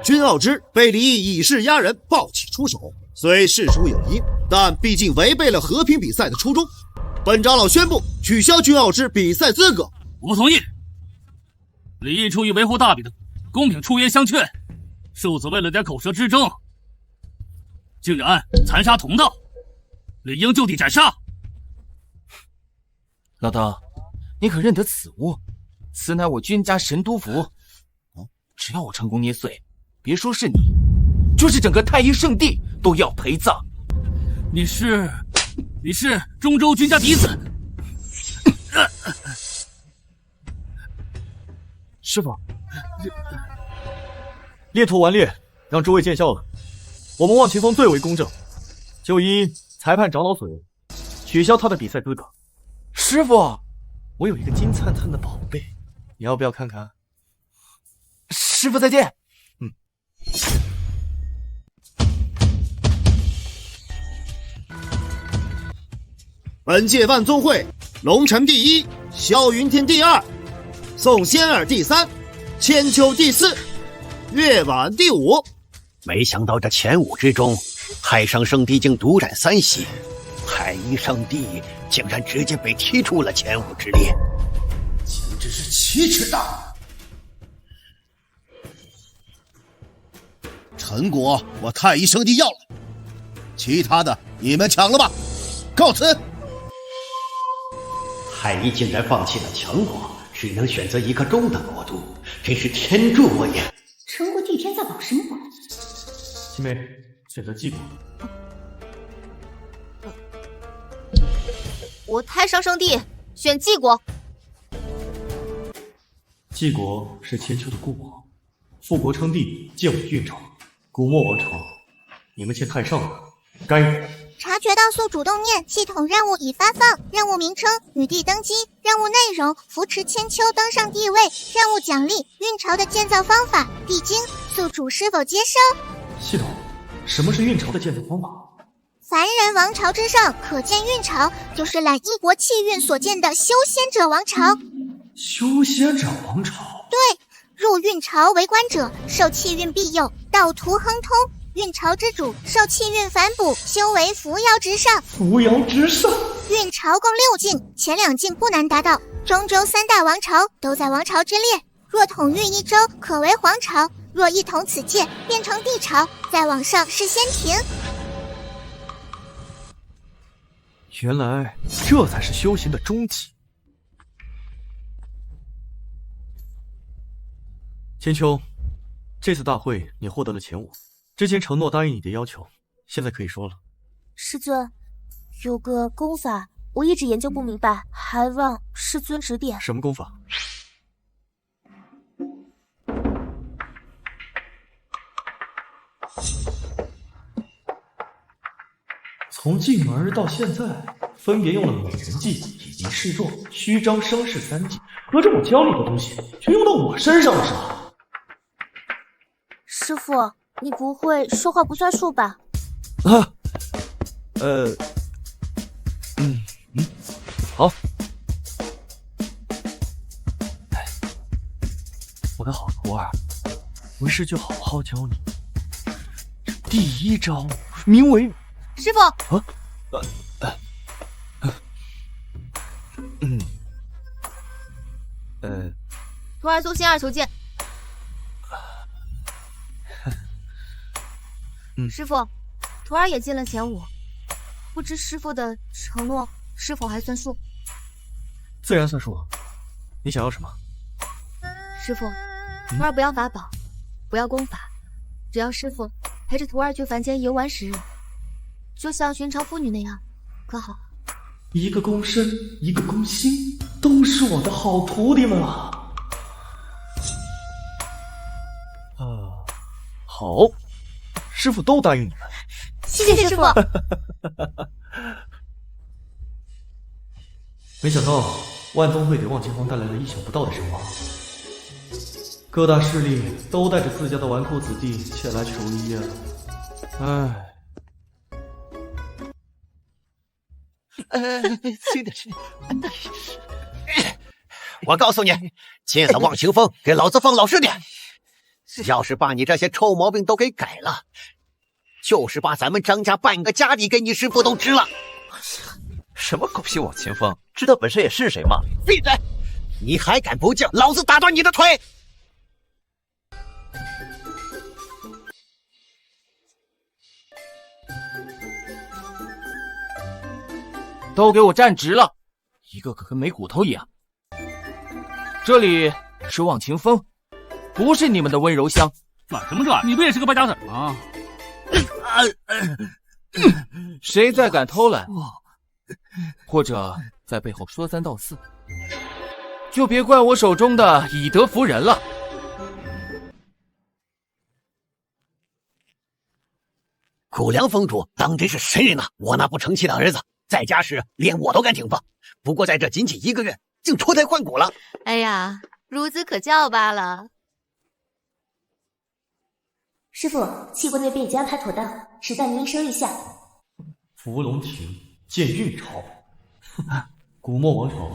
君傲之被李毅以势压人，暴起出手，虽事出有因，但毕竟违背了和平比赛的初衷。本长老宣布取消君傲之比赛资格。我不同意。李毅出于维护大比的公平出言相劝，庶子为了点口舌之争，竟然残杀同道，理应就地斩杀。老大，你可认得此物？此乃我君家神都符。只要我成功捏碎，别说是你，就是整个太一圣地都要陪葬。你是中州君家嫡子。师傅，猎图完猎，让诸位见笑了。我们望清风最为公正，就依裁判长老所言，取消他的比赛资格。师傅，我有一个金灿灿的宝贝，你要不要看看？师傅再见。本届万宗会，龙尘第一，萧云天第二，宋仙儿第三，千秋第四，月婉第五。没想到这前五之中，太上圣地竟独占3席，太一圣地竟然直接被踢出了前五之列，简直是奇耻大辱！陈果，我太一圣地要了，其他的你们抢了吧，告辞。太一竟然放弃了强国，只能选择一个中等国度，真是天助我也！陈国帝天在搞什么鬼？七妹，选择晋国。我太上圣地选晋国。晋国是千秋的故国，复国称帝，建为运朝，古末王朝。你们欠太上的，该还。察觉到宿主动念，系统任务已发放。任务名称：女帝登基。任务内容：扶持千秋登上帝位。任务奖励：运朝的建造方法、地精。宿主是否接收？系统，什么是运朝的建造方法？凡人王朝之上可见运朝，就是揽一国气运所建的修仙者王朝。修仙者王朝？对，入运朝为官者，受气运庇佑，道途亨通。运朝之主受气运反哺，修为扶摇直上。扶摇直上。运朝共6境，前2境不难达到。中州3大王朝都在王朝之列。若统运一州，可为皇朝；若一统此界，变成帝朝。再往上是仙庭。原来这才是修行的终极。千秋，这次大会你获得了前5，之前承诺答应你的要求，现在可以说了。师尊，有个功法我一直研究不明白，还望师尊指点。什么功法？从进门到现在，分别用了美人计以及示弱、虚张声势3计，可这我教你的东西全用到我身上了，是吧？师傅，你不会说话不算数吧？啊，好。我的好徒儿，为师就好好教你。第1招名为……师傅。徒儿苏心儿求见。师傅，徒儿也进了前5，不知师傅的承诺是否还算数？自然算数。你想要什么？师傅，徒儿不要法宝，不要功法，只要师傅陪着徒儿去凡间游玩10日，就像寻常妇女那样，可好？一个躬身，一个躬心，都是我的好徒弟们啊！好，师傅都答应你们。谢谢师傅。没想到万宗会给望清风带来了意想不到的声望，各大势力都带着自家的纨绔子弟前来求医啊！轻点声。我告诉你，见了望清风，给老子放老实点。要是把你这些臭毛病都给改了，就是把咱们张家半个家底给你师父都值了。什么狗屁望清风，知道本身也是谁吗？闭嘴！你还敢不敬，老子打断你的腿！都给我站直了，一个个跟没骨头一样。这里是望清风，不是你们的温柔乡。转什么转？你不也是个败家子吗？谁再敢偷懒，或者在背后说3道4，就别怪我手中的以德服人了。苦凉峰主当真是神人呐！我那不成器的儿子，在家时连我都敢顶撞，不过在这仅仅1个月，竟脱胎换骨了。哎呀，孺子可教罢了。师傅，器官那边已经安排妥当，只待您一声令下。伏龙亭见运朝，古墨王朝，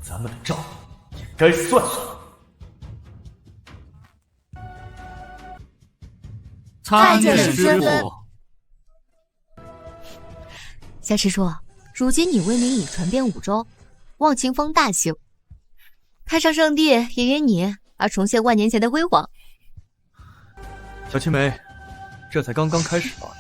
咱们的账也该算算。参见师傅。夏师叔，如今你威名已传遍5州，望清风大幸，太上圣地也因你而重现万年前的辉煌。小青梅，这才刚刚开始吧。